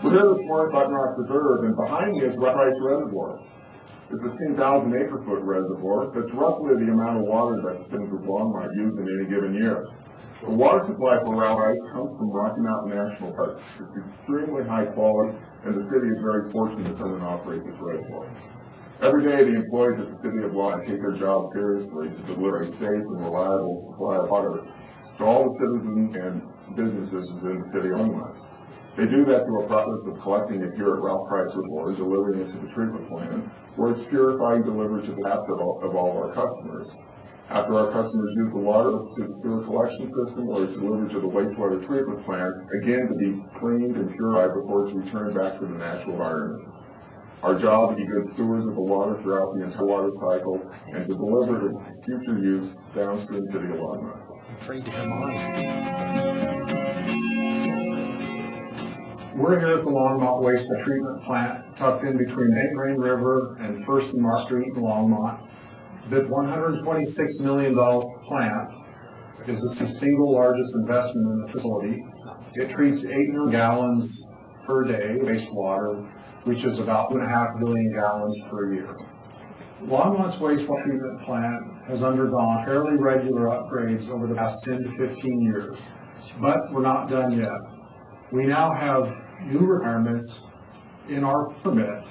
We're here this morning talking about Preserve, and behind me is Rice Reservoir. It's a 16,000 acre-foot reservoir that's roughly the amount of water that the citizens of Longmont use in any given year. The water supply for Rice comes from Rocky Mountain National Park. It's extremely high quality, and the city is very fortunate to come and operate this reservoir. Every day, the employees at the city of Longmont take their job seriously to deliver a safe and reliable supply of water to all the citizens and businesses within the city of Longmont. They do that through a process of collecting it here at Ralph Price Reservoir, delivering it to the treatment plant, where it's purified and delivered to the taps of all of our customers. After our customers use the water to the sewer collection system, or it's delivered to the wastewater treatment plant, again to be cleaned and purified before it's returned back to the natural environment. Our job is to be good stewards of the water throughout the entire water cycle and to deliver it to future use downstream city of Longmont. I'm afraid to hear mine. We're here at the Longmont Wastewater Treatment Plant, tucked in between St. Rain River and 1st and Mark Street in Longmont. The $126 million plant is the single largest investment in the facility. It treats 8 million gallons per day of wastewater, which is about 2.5 billion gallons per year. Longmont's wastewater treatment plant has undergone fairly regular upgrades over the past 10 to 15 years, but we're not done yet. We now have new requirements in our permit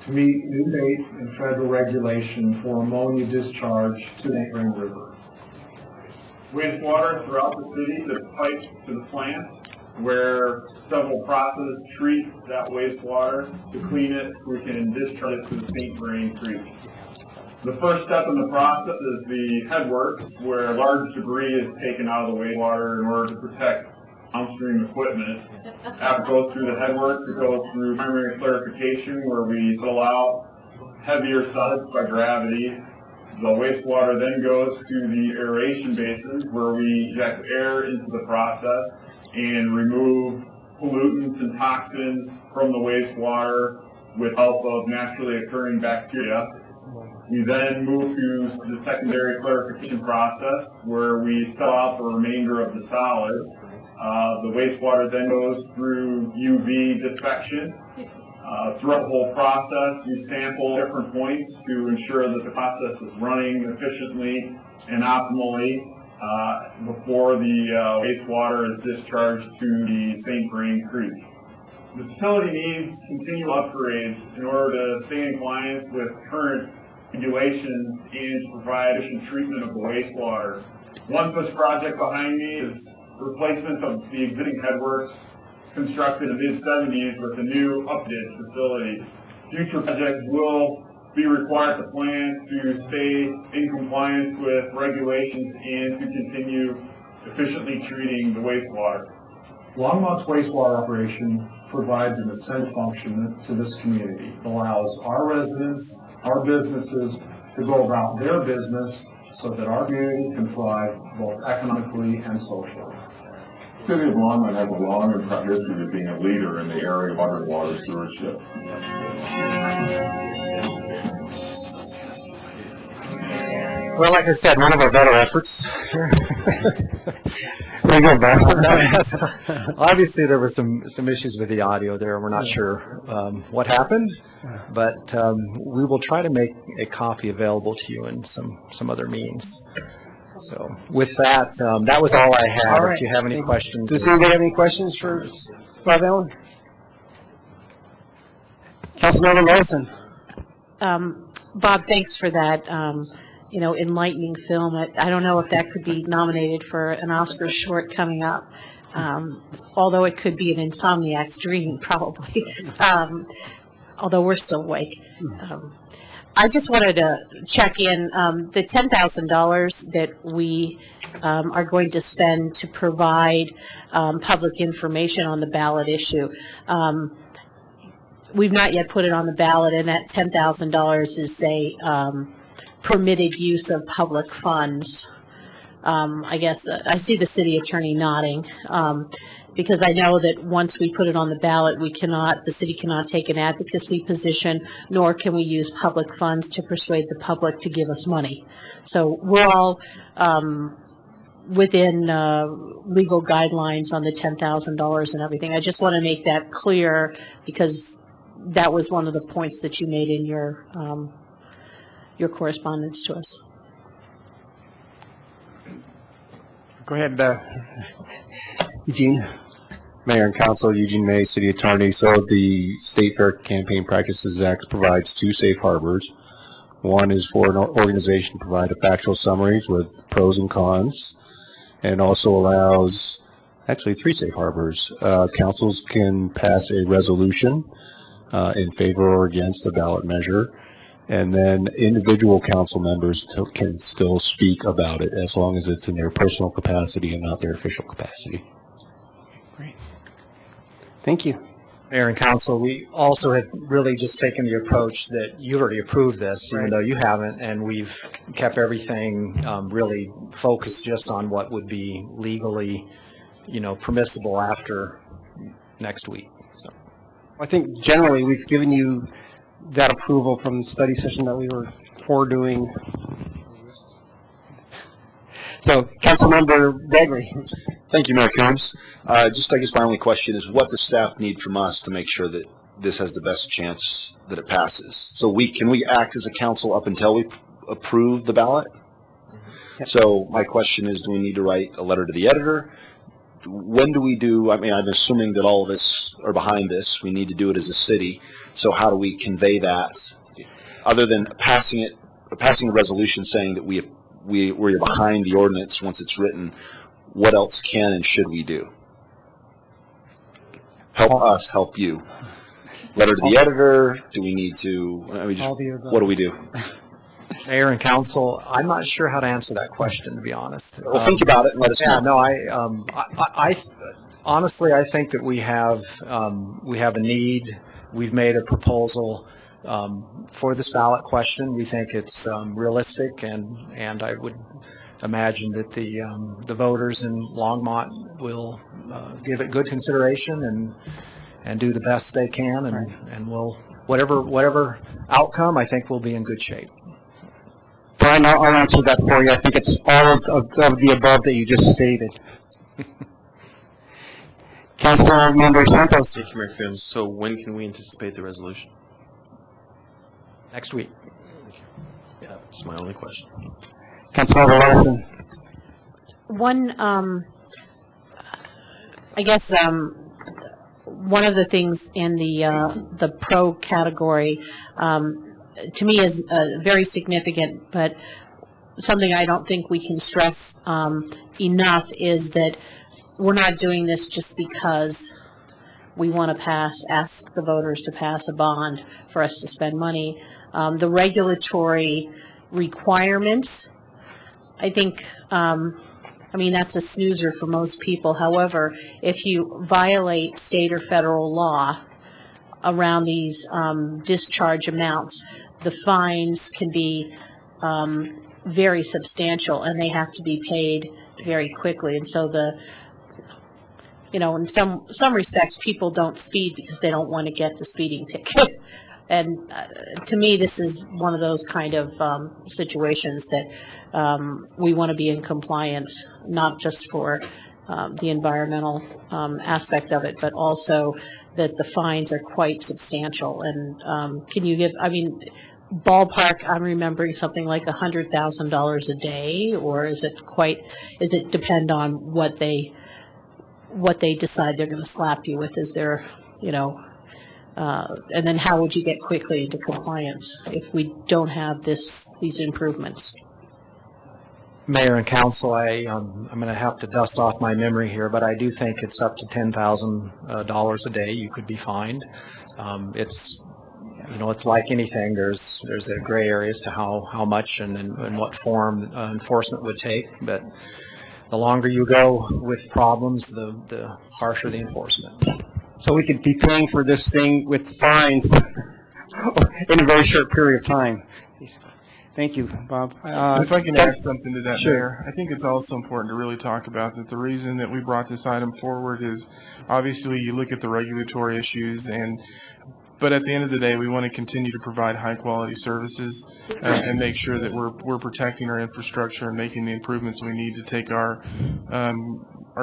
to meet new state and federal regulation for ammonia discharge to the St. Rain River. Wastewater throughout the city that's piped to the plant, where several processes treat that wastewater to clean it so we can discharge it to the St. Rain Creek. The first step in the process is the headworks, where large debris is taken out of the wastewater in order to protect downstream equipment. After it goes through the headworks, it goes through primary clarification, where we fill out heavier solids by gravity. The wastewater then goes to the aeration basins where we inject air into the process and remove pollutants and toxins from the wastewater with help of naturally occurring bacteria. We then move to the secondary clarification process where we sell out the remainder of the solids. The wastewater then goes through UV disinfection. Throughout the whole process, we sample different points to ensure that the process is running efficiently and optimally before the wastewater is discharged to the St. Vrain Creek. The facility needs continual upgrades in order to stay in compliance with current regulations and to provide efficient treatment of the wastewater. One such project behind me is replacement of the existing headworks constructed in the mid-70s with a new updated facility. Future projects will be required the plant to stay in compliance with regulations and to continue efficiently treating the wastewater. Longmont's wastewater operation provides an essential function to this community. It allows our residents, our businesses to go about their business so that our community can thrive both economically and socially. The City of Longmont has a long and proud history of being a leader in the area of water stewardship. Well, like I said, one of our better efforts. Very good, Bob. Obviously, there were some issues with the audio there. We're not sure what happened, but we will try to make a copy available to you in some other means. So with that, that was all I had. All right. If you have any questions. Does anybody have any questions for Bob Allen? Councilmember Nelson. Bob, thanks for that, enlightening film. I don't know if that could be nominated for an Oscar short coming up, although it could be an insomniac's dream, probably, although we're still awake. I just wanted to check in, the $10,000 that we are going to spend to provide public information on the ballot issue. We've not yet put it on the ballot, and that $10,000 is permitted use of public funds. I guess I see the city attorney nodding, because I know that once we put it on the ballot, the city cannot take an advocacy position, nor can we use public funds to persuade the public to give us money. So we're all within legal guidelines on the $10,000 and everything. I just want to make that clear, because that was one of the points that you made in your correspondence to us. Go ahead, Eugene. Mayor and Council, Eugene May, City Attorney. So the State Fair Campaign Practices Act provides two safe harbors. One is for an organization to provide a factual summaries with pros and cons, and also allows actually three safe harbors. Councils can pass a resolution in favor or against a ballot measure, and then individual council members can still speak about it as long as it's in their personal capacity and not their official capacity. Great. Thank you. Mayor and Council, we also had really just taken the approach that you've already approved this, even though you haven't, and we've kept everything really focused just on what would be legally, permissible after next week. So. I think generally we've given you that approval from the study session that we were doing. So, Councilmember Bagley. Thank you, Mayor Combs. I guess my only question is, what does staff need from us to make sure that this has the best chance that it passes? So can we act as a council up until we approve the ballot? Yep. So my question is, do we need to write a letter to the editor? When do we do, I'm assuming that all of us are behind this. We need to do it as a city. So how do we convey that? Other than passing a resolution saying that we're behind the ordinance once it's written, what else can and should we do? Help us help you. Letter to the editor? Do we need to? What do we do? Mayor and Council, I'm not sure how to answer that question, to be honest. Well, think about it and let us know. No, I honestly, I think that we have a need. We've made a proposal. for this ballot question. We think it's realistic, and I would imagine that the voters in Longmont will give it good consideration and do the best they can, and will whatever outcome, I think we'll be in good shape. Brian, I'll answer that for you. I think it's all of the above that you just stated. Councilmember Santos. Thank you, Mayor Films. So when can we anticipate the resolution? Next week. Yeah, that's my only question. Councilmember Larson. One, I guess, one of the things in the pro category, to me is very significant, but something I don't think we can stress enough is that we're not doing this just because we want to ask the voters to pass a bond for us to spend money. The regulatory requirements, I think, I mean, that's a snoozer for most people. However, if you violate state or federal law around these discharge amounts, the fines can be very substantial, and they have to be paid very quickly. And so in some respects, people don't speed because they don't want to get the speeding ticket. And to me, this is one of those kind of situations that we want to be in compliance, not just for the environmental aspect of it, but also that the fines are quite substantial. And can you give, I mean, ballpark, I'm remembering something like $100,000 a day, or is it depend on what they decide they're going to slap you with? Is there, and then how would you get quickly into compliance if we don't have these improvements? Mayor and Council, I'm going to have to dust off my memory here, but I do think it's up to $10,000 a day you could be fined. It's like anything. There's a gray area as to how much and what form enforcement would take, but the longer you go with problems, the harsher the enforcement. So we could be paying for this thing with fines in a very short period of time. Thank you, Bob. If I can add something to that, sure. Mayor, I think it's also important to really talk about that the reason that we brought this item forward is obviously you look at the regulatory issues, but at the end of the day, we want to continue to provide high-quality services and make sure that we're protecting our infrastructure and making the improvements we need to take our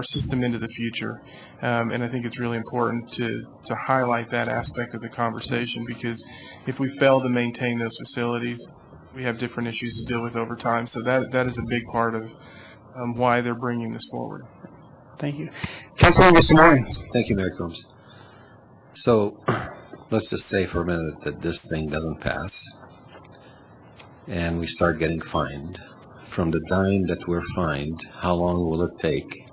system into the future. And I think it's really important to highlight that aspect of the conversation, because if we fail to maintain those facilities, we have different issues to deal with over time. So that is a big part of why they're bringing this forward. Thank you. Councilmember Simone. Thank you, Mayor Combs. So let's just say for a minute that this thing doesn't pass and we start getting fined. From the dime that we're fined, how long will it take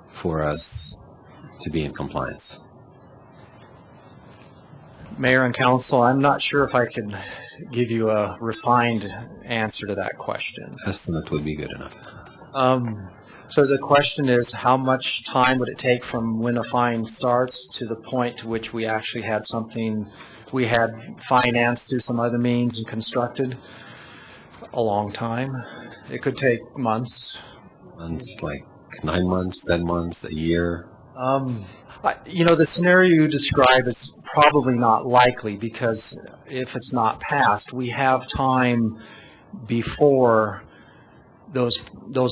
for us to be in compliance? Mayor and Council, I'm not sure if I can give you a refined answer to that question. Estimate would be good enough. So the question is, how much time would it take from when a fine starts to the point to which we actually had something we had financed through some other means and constructed? A long time. It could take months. Months, like 9 months, 10 months, a year? The scenario you describe is probably not likely, because if it's not passed, we have time before those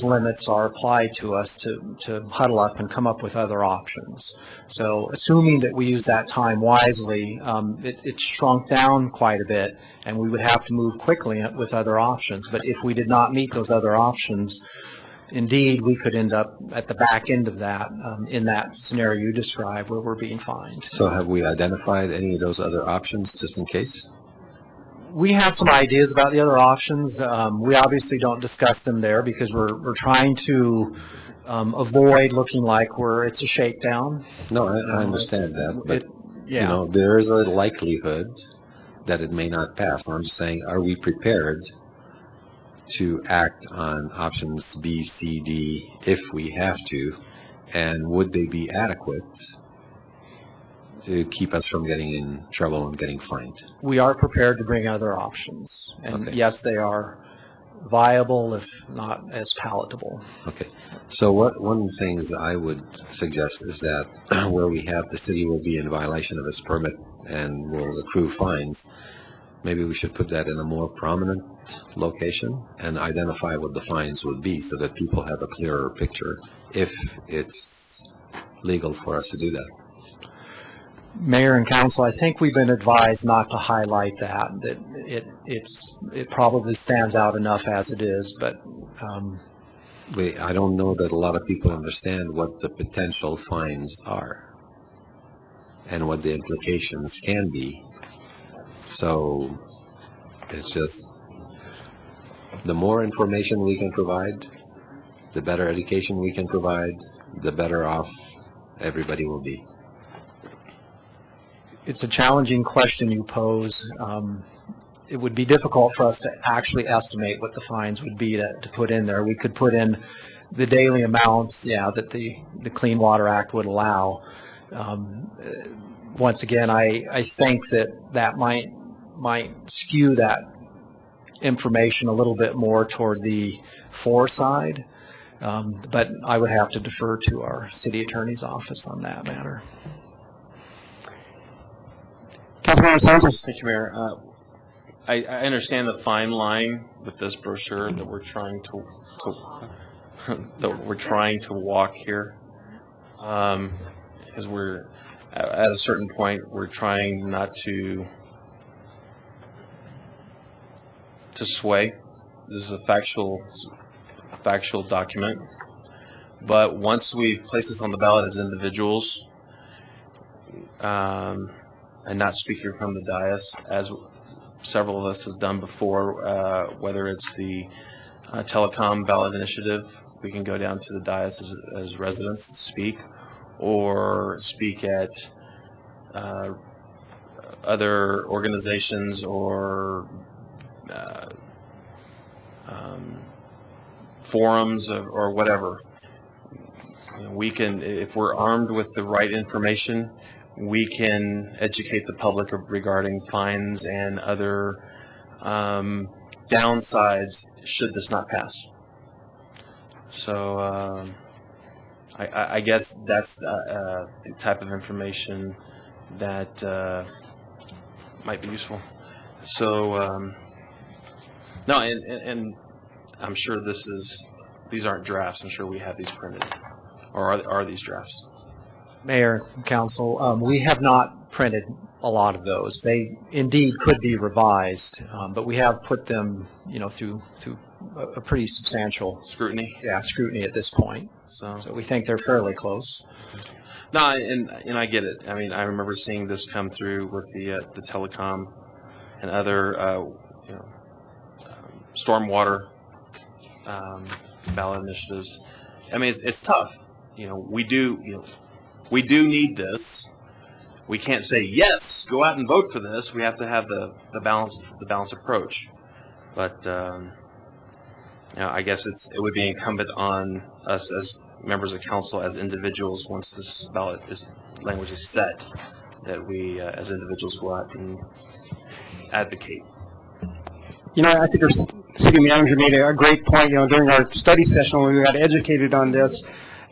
limits are applied to us to huddle up and come up with other options. So assuming that we use that time wisely, it's shrunk down quite a bit, and we would have to move quickly with other options. But if we did not meet those other options, indeed, we could end up at the back end of that, in that scenario you described, where we're being fined. So have we identified any of those other options just in case? We have some ideas about the other options. We obviously don't discuss them there because we're trying to avoid looking like it's a shakedown. No, I understand that, but there is a likelihood that it may not pass. And I'm just saying, are we prepared to act on options B, C, D if we have to, and would they be adequate to keep us from getting in trouble and getting fined? We are prepared to bring other options. And Okay. yes, they are viable, if not as palatable. Okay. So one of the things I would suggest is that where we have the city will be in violation of its permit and will accrue fines, maybe we should put that in a more prominent location and identify what the fines would be so that people have a clearer picture if it's legal for us to do that. Mayor and council, I think we've been advised not to highlight that it probably stands out enough as it is, but I don't know that a lot of people understand what the potential fines are and what the implications can be. So it's just the more information we can provide, the better education we can provide, the better off everybody will be. it's a challenging question you pose. It would be difficult for us to actually estimate what the fines would be to put in there. We could put in the daily amounts, that the Clean Water Act would allow. Once again, I think that might skew that information a little bit more toward the for side, but I would have to defer to our city attorney's office on that matter. Thank you, Mayor. I understand the fine line with this brochure that we're trying to walk here, because we're at a certain point we're trying not to sway. This is a factual document, but once we place this on the ballot as individuals, and not speaking from the dais, as several of us have done before, whether it's the telecom ballot initiative, we can go down to the dais as residents to speak, or speak at other organizations or forums or whatever. We can, if we're armed with the right information, we can educate the public regarding fines and other downsides should this not pass. So I guess that's the type of information that might be useful. So no, and I'm sure these aren't drafts. I'm sure we have these printed, or are these drafts? Mayor and Council, we have not printed a lot of those. They indeed could be revised, but we have put them, through a pretty substantial scrutiny. Yeah, scrutiny at this point. So we think they're fairly close. No, and I get it. I mean, I remember seeing this come through with the telecom and other stormwater ballot initiatives. I mean, it's tough. We do need this. We can't say yes, go out and vote for this. We have to have the balanced approach. But I guess it would be incumbent on us as members of council, as individuals, once this language is set, that we as individuals go out and advocate. I think our city manager made a great point. During our study session when we got educated on this,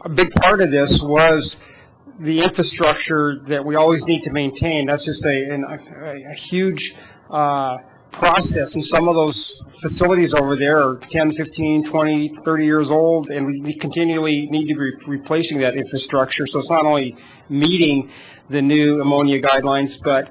a big part of this was the infrastructure that we always need to maintain. That's just a huge process, and some of those facilities over there are 10, 15, 20, 30 years old, and we continually need to be replacing that infrastructure. So it's not only meeting the new ammonia guidelines, but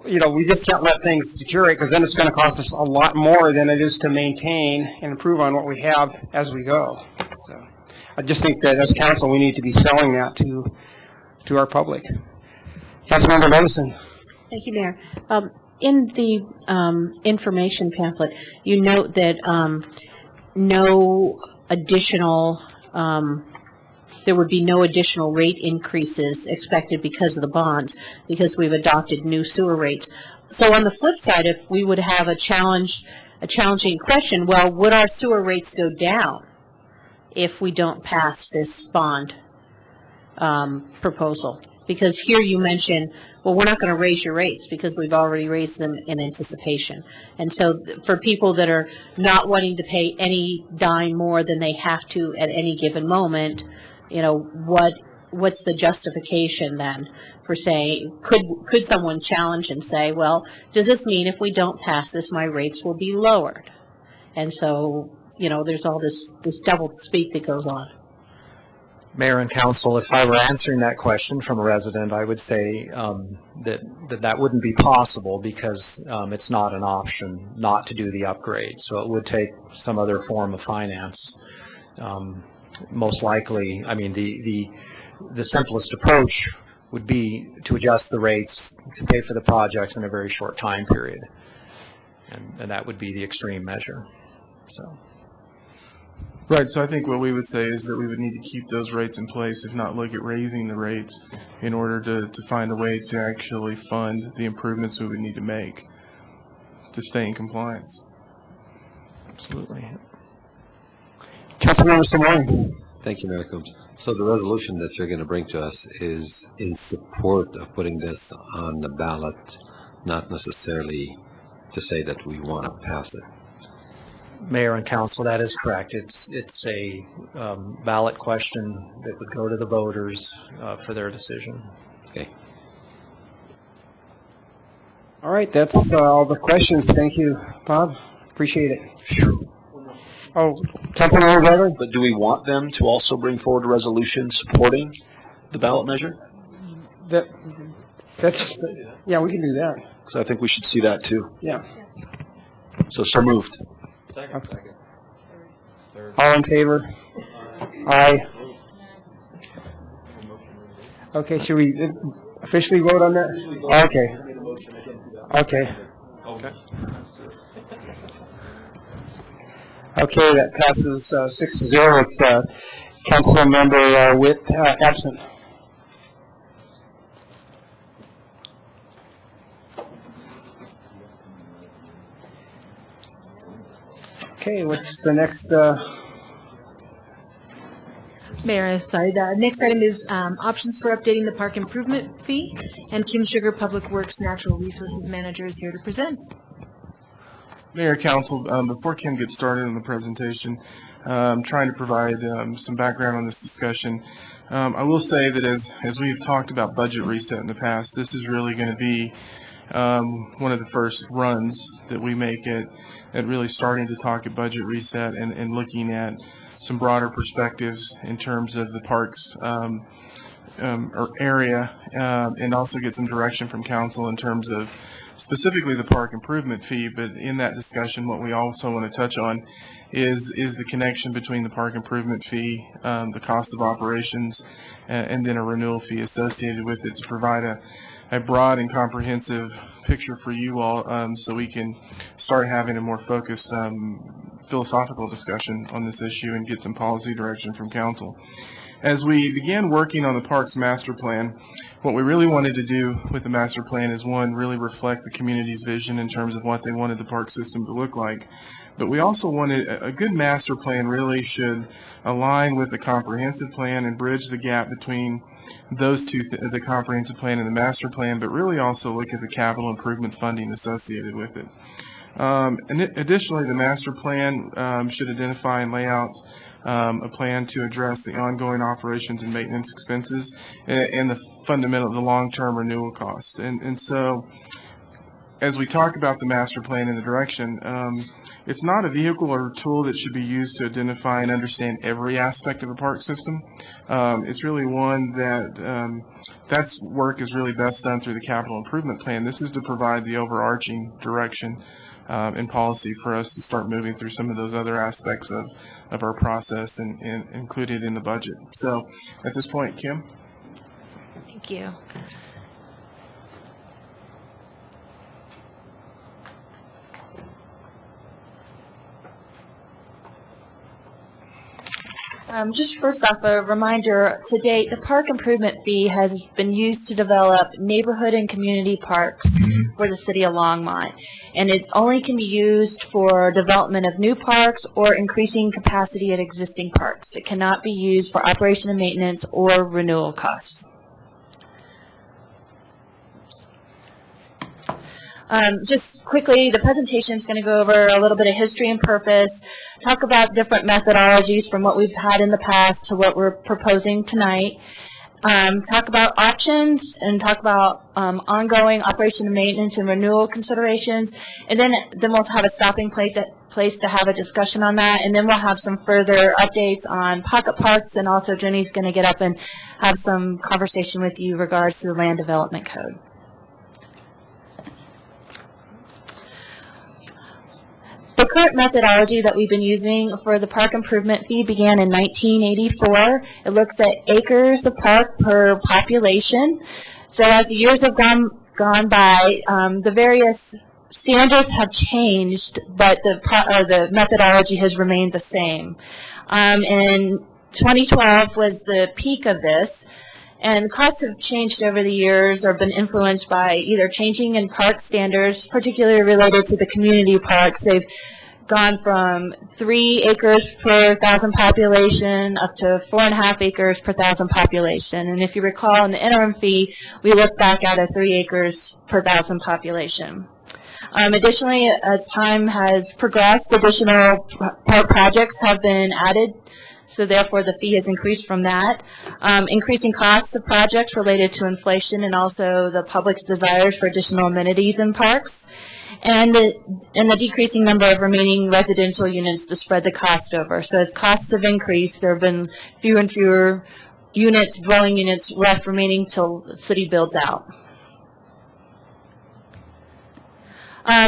we just can't let things deteriorate, because then it's going to cost us a lot more than it is to maintain and improve on what we have as we go. So I just think that as council, we need to be selling that to our public. Councilmember Levison. Thank you, Mayor. In the information pamphlet, you note that there would be no additional rate increases expected because of the bonds, because we've adopted new sewer rates. So on the flip side, if we would have a challenging question, well, would our sewer rates go down if we don't pass this bond proposal? Because here you mentioned, well, we're not going to raise your rates because we've already raised them in anticipation. And so for people that are not wanting to pay any dime more than they have to at any given moment, you know, what's the justification then for saying, could someone challenge and say, well, does this mean if we don't pass this, my rates will be lowered? And so, you know, there's all this double speak that goes on. Mayor and council, if I were answering that question from a resident, I would say that wouldn't be possible because it's not an option not to do the upgrade. So it would take some other form of finance. Most likely, I mean, the simplest approach would be to adjust the rates to pay for the projects in a very short time period. And that would be the extreme measure. So. Right, so I think what we would say is that we would need to keep those rates in place, if not look at raising the rates in order to find a way to actually fund the improvements we would need to make to stay in compliance. Absolutely. Councilmember Simone. Thank you, Mayor Coombs. So the resolution that you're going to bring to us is in support of putting this on the ballot, not necessarily to say that we want to pass it. Mayor and council, that is correct. It's a ballot question that would go to the voters for their decision. Okay. All right, that's all the questions. Thank you, Bob. Appreciate it. Sure. Oh, Councilmember Bradley? But do we want them to also bring forward a resolution supporting the ballot measure? That's yeah, we can do that. Because I think we should see that too. Yeah. So moved. Second. All in favor? Aye. Okay, should we officially vote on that? Okay. Okay. Okay, that passes 6-0 with Council Member Witt absent. Okay, what's the next? Mayor, sorry. The next item is options for updating the park improvement fee, and Kim Sugar, Public Works Natural Resources Manager, is here to present. Mayor, council, before Kim gets started on the presentation, I'm trying to provide some background on this discussion. I will say that as we've talked about budget reset in the past, this is really going to be one of the first runs that we make at really starting to talk at budget reset and looking at some broader perspectives in terms of the parks area, and also get some direction from council in terms of specifically the park improvement fee. But in that discussion, what we also want to touch on is the connection between the park improvement fee, the cost of operations, and then a renewal fee associated with it to provide a broad and comprehensive picture for you all, so we can start having a more focused philosophical discussion on this issue and get some policy direction from council. As we began working on the parks master plan, what we really wanted to do with the master plan is, one, really reflect the community's vision in terms of what they wanted the park system to look like. But we also wanted a good master plan really should align with the comprehensive plan and bridge the gap between those two, the comprehensive plan and the master plan, but really also look at the capital improvement funding associated with it. And additionally, the master plan should identify and lay out a plan to address the ongoing operations and maintenance expenses and the long-term renewal cost. And so, as we talk about the master plan and the direction, it's not a vehicle or a tool that should be used to identify and understand every aspect of a park system. It's really one that's work is really best done through the capital improvement plan. This is to provide the overarching direction and policy for us to start moving through some of those other aspects of our process and included in the budget. So at this point, Kim? Thank you. Just first off, a reminder, to date, the park improvement fee has been used to develop neighborhood and community parks for the city of Longmont. And it only can be used for development of new parks or increasing capacity at existing parks. It cannot be used for operation and maintenance or renewal costs. Just quickly, the presentation is going to go over a little bit of history and purpose, talk about different methodologies from what we've had in the past to what we're proposing tonight, talk about options, and talk about ongoing operation and maintenance and renewal considerations, and then we'll have a stopping place to have a discussion on that, and then we'll have some further updates on pocket parks, and also Jenny's going to get up and have some conversation with you regards to the land development code. The current methodology that we've been using for the park improvement fee began in 1984. It looks at acres of park per population. So as the years have gone by, the various standards have changed, but the methodology has remained the same. In 2012 was the peak of this. And costs have changed over the years or been influenced by either changing in park standards, particularly related to the community parks. They've gone from 3 acres per 1,000 population up to 4.5 acres per 1,000 population. And if you recall, in the interim fee, we look back at a 3 acres per 1,000 population. Additionally, as time has progressed, additional park projects have been added. So therefore, the fee has increased from that. Increasing costs of projects related to inflation and also the public's desires for additional amenities in parks. And the decreasing number of remaining residential units to spread the cost over. So as costs have increased, there have been fewer and fewer units, dwelling units left remaining till the city builds out.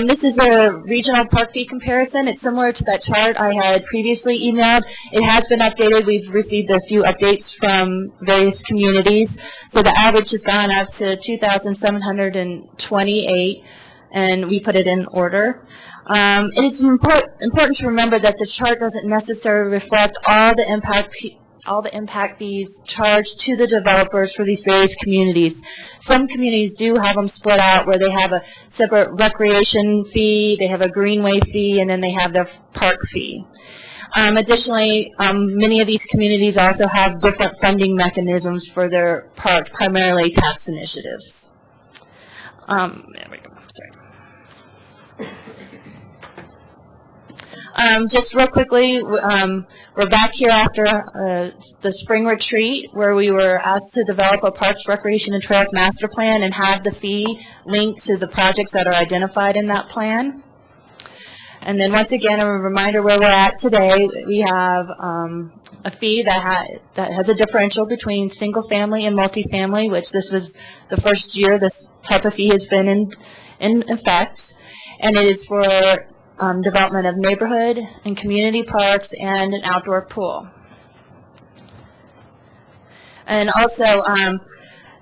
This is a regional park fee comparison. It's similar to that chart I had previously emailed. It has been updated. We've received a few updates from various communities. So the average has gone up to $2,728, and we put it in order. And it's important to remember that the chart doesn't necessarily reflect all the impact fees charged to the developers for these various communities. Some communities do have them split out where they have a separate recreation fee, they have a greenway fee, and then they have their park fee. Additionally, many of these communities also have different funding mechanisms for their parks, primarily tax initiatives. There we go. Sorry. Just real quickly, we're back here after the spring retreat where we were asked to develop a Parks, Recreation, and Trails Master Plan and have the fee linked to the projects that are identified in that plan. And then once again, a reminder where we're at today. We have a fee that has a differential between single family and multifamily, which this was the first year this type of fee has been in effect. And it is for development of neighborhood and community parks and an outdoor pool. And also,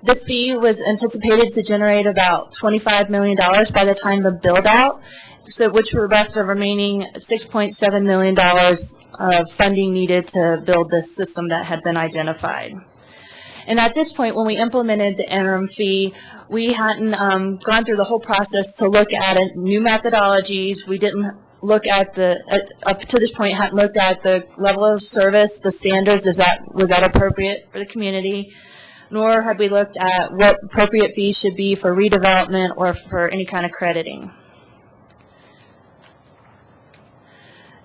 this fee was anticipated to generate about $25 million by the time of build out, so which were left the remaining $6.7 million of funding needed to build this system that had been identified. And at this point, when we implemented the interim fee, we hadn't gone through the whole process to look at new methodologies. We didn't look at up to this point, hadn't looked at the level of service, the standards, was that appropriate for the community, nor had we looked at what appropriate fees should be for redevelopment or for any kind of crediting.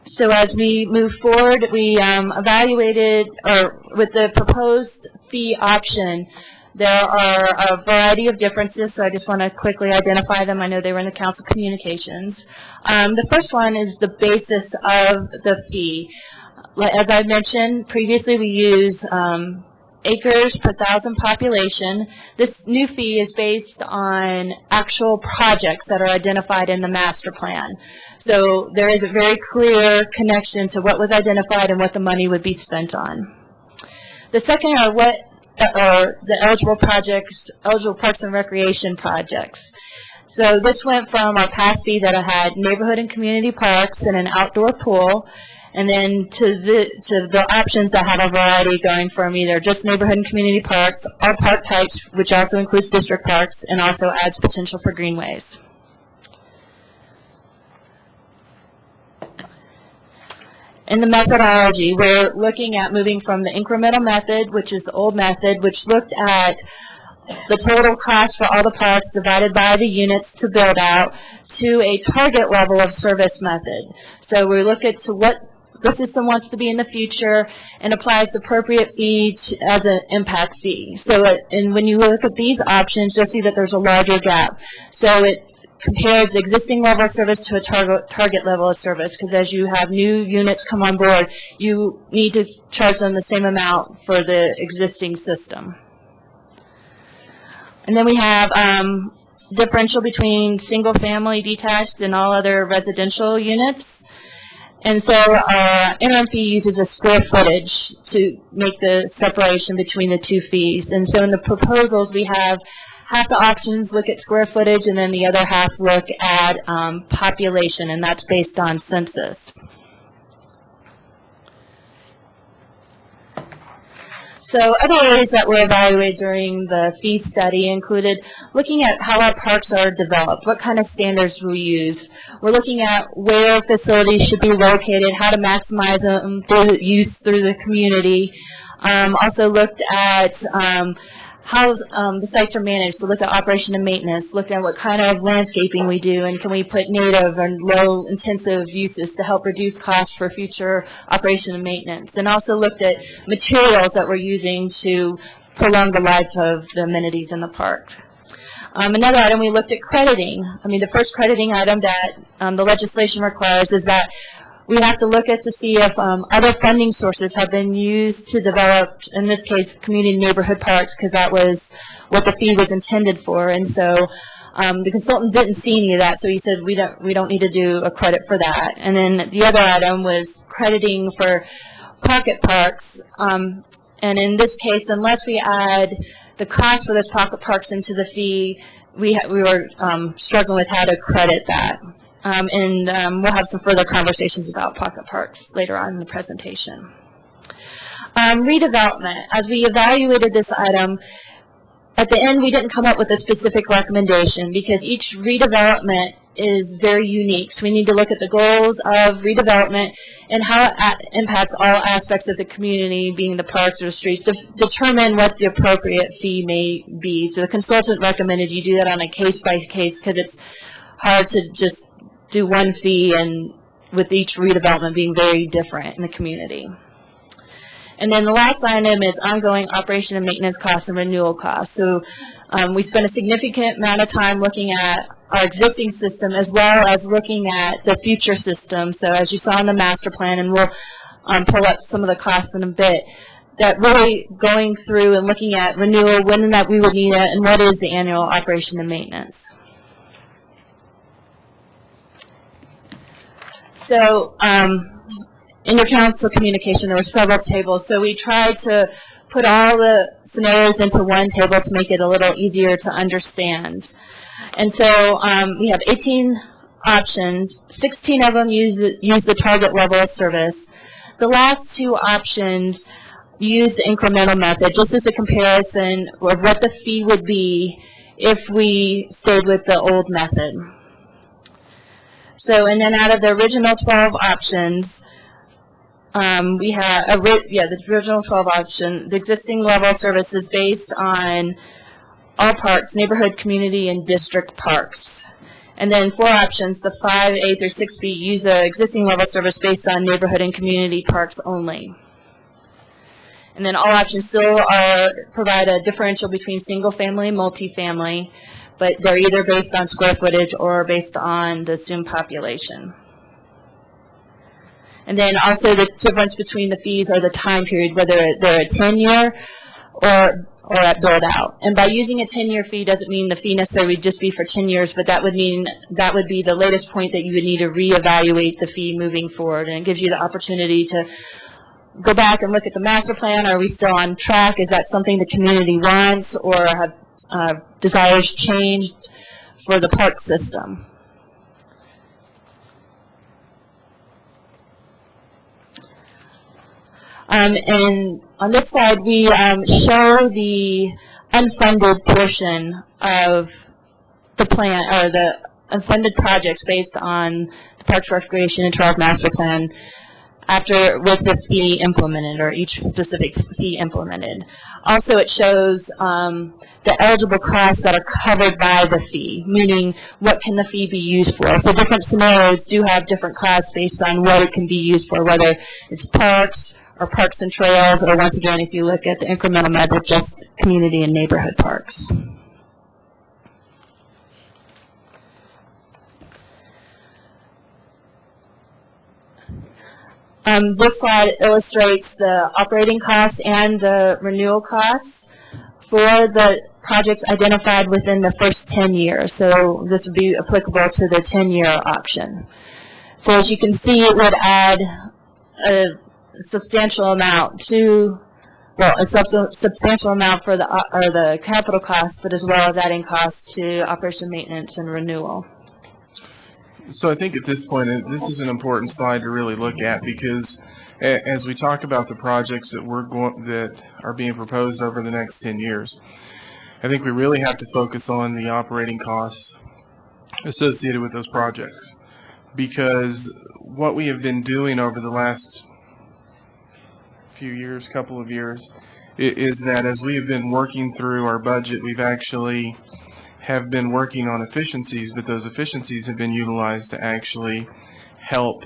So as we move forward, we evaluated, or with the proposed fee option, there are a variety of differences, so I just want to quickly identify them. I know they were in the council communications. The first one is the basis of the fee. As I mentioned previously, we use acres per 1,000 population. This new fee is based on actual projects that are identified in the master plan. So there is a very clear connection to what was identified and what the money would be spent on. The second are the eligible parks and recreation projects. So this went from our past fee that I had neighborhood and community parks and an outdoor pool, and then to the options that have a variety going from either just neighborhood and community parks, or park types, which also includes district parks, and also adds potential for greenways. In the methodology, we're looking at moving from the incremental method, which is the old method, which looked at the total cost for all the parks divided by the units to build out to a target level of service method. So we look at what the system wants to be in the future and applies the appropriate fee as an impact fee. So, and when you look at these options, you'll see that there's a larger gap. So it compares the existing level of service to a target level of service, because as you have new units come on board, you need to charge them the same amount for the existing system. And then we have differential between single-family, detached, and all other residential units. And so interim fee uses a square footage to make the separation between the two fees. And so in the proposals, we have half the options look at square footage, and then the other half look at population, and that's based on census. So other areas that were evaluated during the fee study included looking at how our parks are developed, what kind of standards we use. We're looking at where facilities should be located, how to maximize them through use through the community. Also looked at how the sites are managed, to look at operation and maintenance, look at what kind of landscaping we do, and can we put native and low intensive uses to help reduce costs for future operation and maintenance. And also looked at materials that we're using to prolong the life of the amenities in the park. Another item, we looked at crediting. I mean, the first crediting item that the legislation requires is that we have to look at to see if other funding sources have been used to develop, in this case, community neighborhood parks, because that was what the fee was intended for. And so the consultant didn't see any of that, so he said we don't need to do a credit for that. And then the other item was crediting for pocket parks. And in this case, unless we add the cost for those pocket parks into the fee, we were struggling with how to credit that. We'll have some further conversations about pocket parks later on in the presentation. Redevelopment. As we evaluated this item, at the end we didn't come up with a specific recommendation because each redevelopment is very unique. So we need to look at the goals of redevelopment and how it impacts all aspects of the community, being the parks or the streets, to determine what the appropriate fee may be. So the consultant recommended you do that on a case-by-case because it's hard to just do one fee, and with each redevelopment being very different in the community. And then the last item is ongoing operation and maintenance costs and renewal costs. So we spent a significant amount of time looking at our existing system as well as looking at the future system. So as you saw in the master plan, and we'll pull up some of the costs in a bit, that really going through and looking at renewal, when that we would need it, and what is the annual operation and maintenance. So inter-council communication, there were several tables. So we tried to put all the scenarios into one table to make it a little easier to understand. And so we have 18 options. 16 of them use the target level of service. The last two options use the incremental method, just as a comparison of what the fee would be if we stayed with the old method. So, and then out of the original 12 options, we have, the original 12 option, the existing level of service is based on all parks, neighborhood, community, and district parks. And then 4 options, the 5A through 6B, use the existing level of service based on neighborhood and community parks only. And then all options still provide a differential between single family and multifamily, but they're either based on square footage or based on the assumed population. And then also the difference between the fees are the time period, whether they're a 10-year or at build out. And by using a 10-year fee doesn't mean the fee necessarily would just be for 10 years, but that would mean that would be the latest point that you would need to reevaluate the fee moving forward. And it gives you the opportunity to go back and look at the master plan. Are we still on track? Is that something the community wants, or have desires changed for the park system? And on this slide, we show the unfunded portion of the plan, or the unfunded projects based on the Parks Recreation and Trails Master Plan with the fee implemented, or each specific fee implemented. Also, it shows the eligible costs that are covered by the fee, meaning what can the fee be used for. So different scenarios do have different costs based on what it can be used for, whether it's parks or parks and trails, or once again, if you look at the incremental method, just community and neighborhood parks. This slide illustrates the operating costs and the renewal costs for the projects identified within the first 10 years. So this would be applicable to the 10-year option. So as you can see, it would add a substantial amount to, well, a substantial amount for the capital costs, but as well as adding costs to operation, maintenance, and renewal. So I think at this point, this is an important slide to really look at, because as we talk about the projects that are being proposed over the next 10 years, I think we really have to focus on the operating costs associated with those projects, because what we have been doing over the last couple of years, is that as we have been working through our budget, we've actually have been working on efficiencies, but those efficiencies have been utilized to actually help.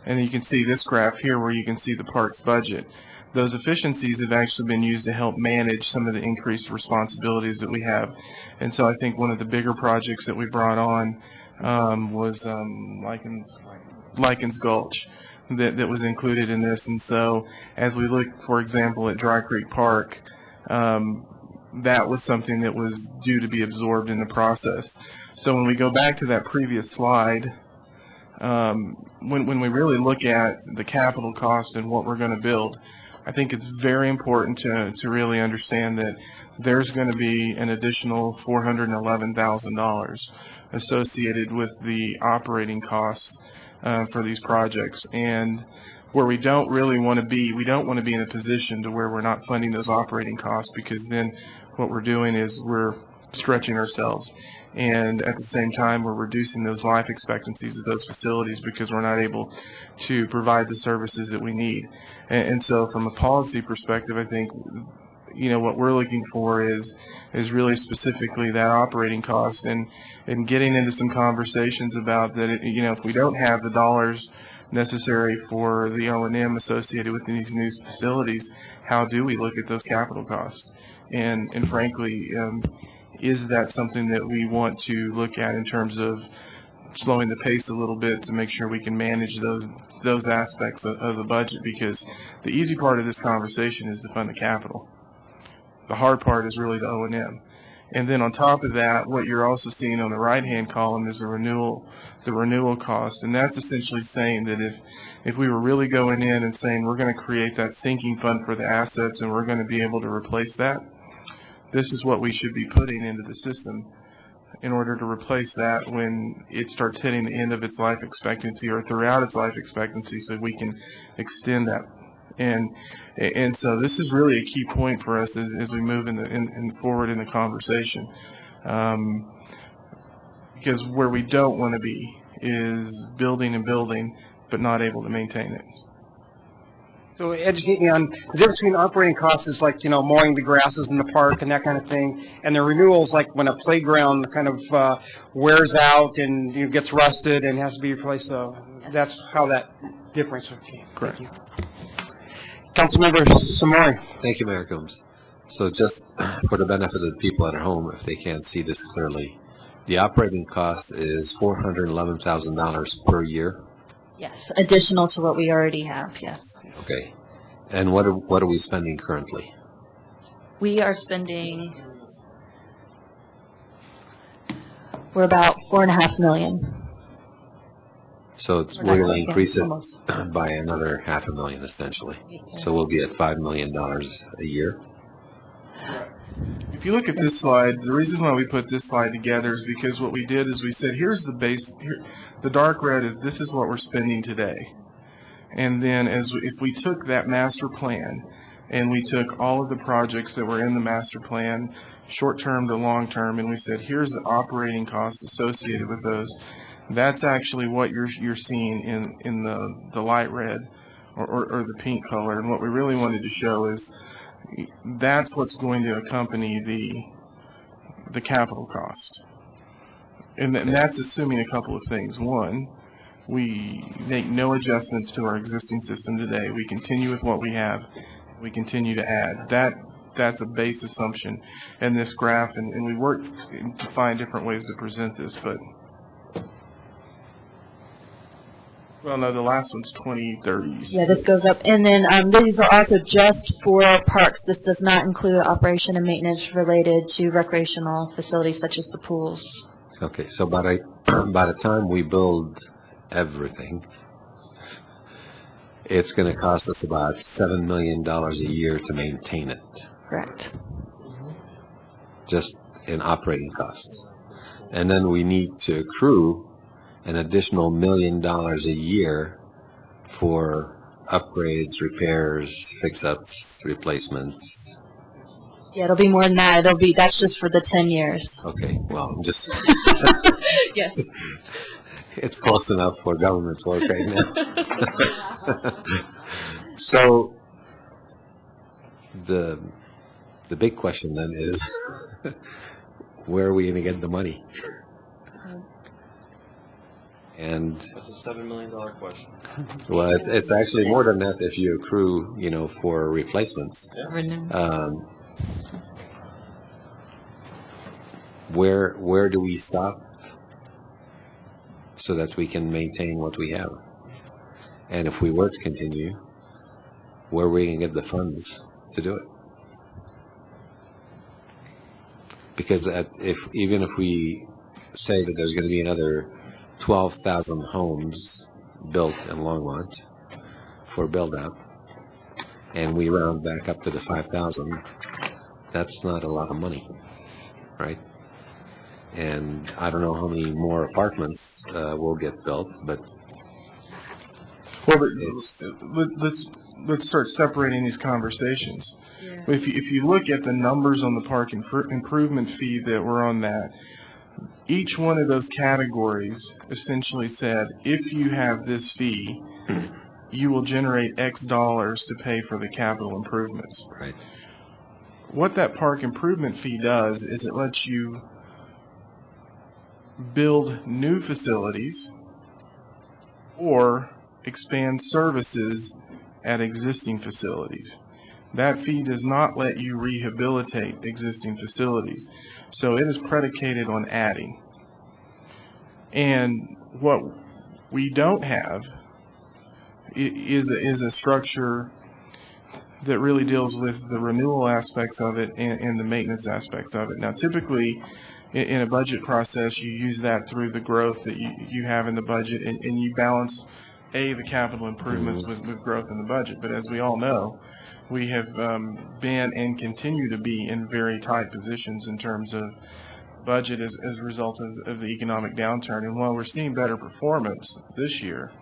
And you can see this graph here where you can see the parks budget. Those efficiencies have actually been used to help manage some of the increased responsibilities that we have. And so I think one of the bigger projects that we brought on was Likens Gulch that was included in this. And so as we look, for example, at Dry Creek Park, that was something that was due to be absorbed in the process. So when we go back to that previous slide, when we really look at the capital cost and what we're going to build, I think it's very important to really understand that there's going to be an additional $411,000 associated with the operating costs for these projects. And where we don't really want to be, we don't want to be in a position to where we're not funding those operating costs, because then what we're doing is we're stretching ourselves. And at the same time, we're reducing those life expectancies of those facilities because we're not able to provide the services that we need. And so from a policy perspective, I think, what we're looking for is really specifically that operating cost, and getting into some conversations about that, if we don't have the dollars necessary for the O&M associated with these new facilities, how do we look at those capital costs? And frankly, is that something that we want to look at in terms of slowing the pace a little bit to make sure we can manage those aspects of the budget? Because the easy part of this conversation is to fund the capital. The hard part is really the O&M. And then on top of that, what you're also seeing on the right-hand column is the renewal cost. And that's essentially saying that if we were really going in and saying we're going to create that sinking fund for the assets and we're going to be able to replace that, this is what we should be putting into the system in order to replace that when it starts hitting the end of its life expectancy or throughout its life expectancy, so we can extend that. And so this is really a key point for us as we move forward in the conversation, because where we don't want to be is building and building but not able to maintain it. So educate me on the difference between operating costs is like, mowing the grasses in the park and that kind of thing, and the renewals, like when a playground kind of wears out and gets rusted and has to be replaced. So that's how that difference would be. Correct. Thank you. Councilmember Samori. Thank you, Mayor Coombs. So just for the benefit of the people at home, if they can't see this clearly, the operating cost is $411,000 per year. Yes, additional to what we already have, yes. Okay. And what are we spending currently? We are spending, we're about $4.5 million. So we're going to increase it by another $500,000 essentially. So we'll be at $5 million a year. If you look at this slide, the reason why we put this slide together is because what we did is we said, here's the base. The dark red is this is what we're spending today. And then if we took that master plan and we took all of the projects that were in the master plan, short-term to long-term, and we said, here's the operating costs associated with those, that's actually what you're seeing in the light red or the pink color. And what we really wanted to show is that's what's going to accompany the capital cost. And that's assuming a couple of things. One, we make no adjustments to our existing system today. We continue with what we have. We continue to add. That's a base assumption in this graph, and we work to find different ways to present this, but well, no, the last one's 2030s. Yeah, this goes up. And then these are also just for parks. This does not include operation and maintenance related to recreational facilities such as the pools. Okay, so by the time we build everything, it's going to cost us about $7 million a year to maintain it. Correct. Just in operating costs. And then we need to accrue an additional $1 million a year for upgrades, repairs, fix-ups, replacements. Yeah, it'll be more than that. That's just for the 10 years. Okay, well, I'm just... Yes. It's close enough for government work right now. So, the big question then is, where are we going to get the money? And That's a $7 million question. well, it's actually more than that if you accrue, for replacements. Yeah. Where do we stop so that we can maintain what we have? And if we were to continue, where are we going to get the funds to do it? Because even if we say that there's going to be another 12,000 homes built in Longmont for build-out, and we round back up to the 5,000, that's not a lot of money, right? And I don't know how many more apartments will get built, but let's start separating these conversations. Yeah. If you look at the numbers on the park improvement fee that were on that, each one of those categories essentially said, if you have this fee, you will generate X dollars to pay for the capital improvements. Right. What that park improvement fee does is it lets you build new facilities or expand services at existing facilities. That fee does not let you rehabilitate existing facilities. So it is predicated on adding. And what we don't have is a structure that really deals with the renewal aspects of it and the maintenance aspects of it. Now, typically, in a budget process, you use that through the growth that you have in the budget, and you balance, the capital improvements with growth in the budget. But as we all know, we have been and continue to be in very tight positions in terms of budget as a result of the economic downturn. And while we're seeing better performance this year,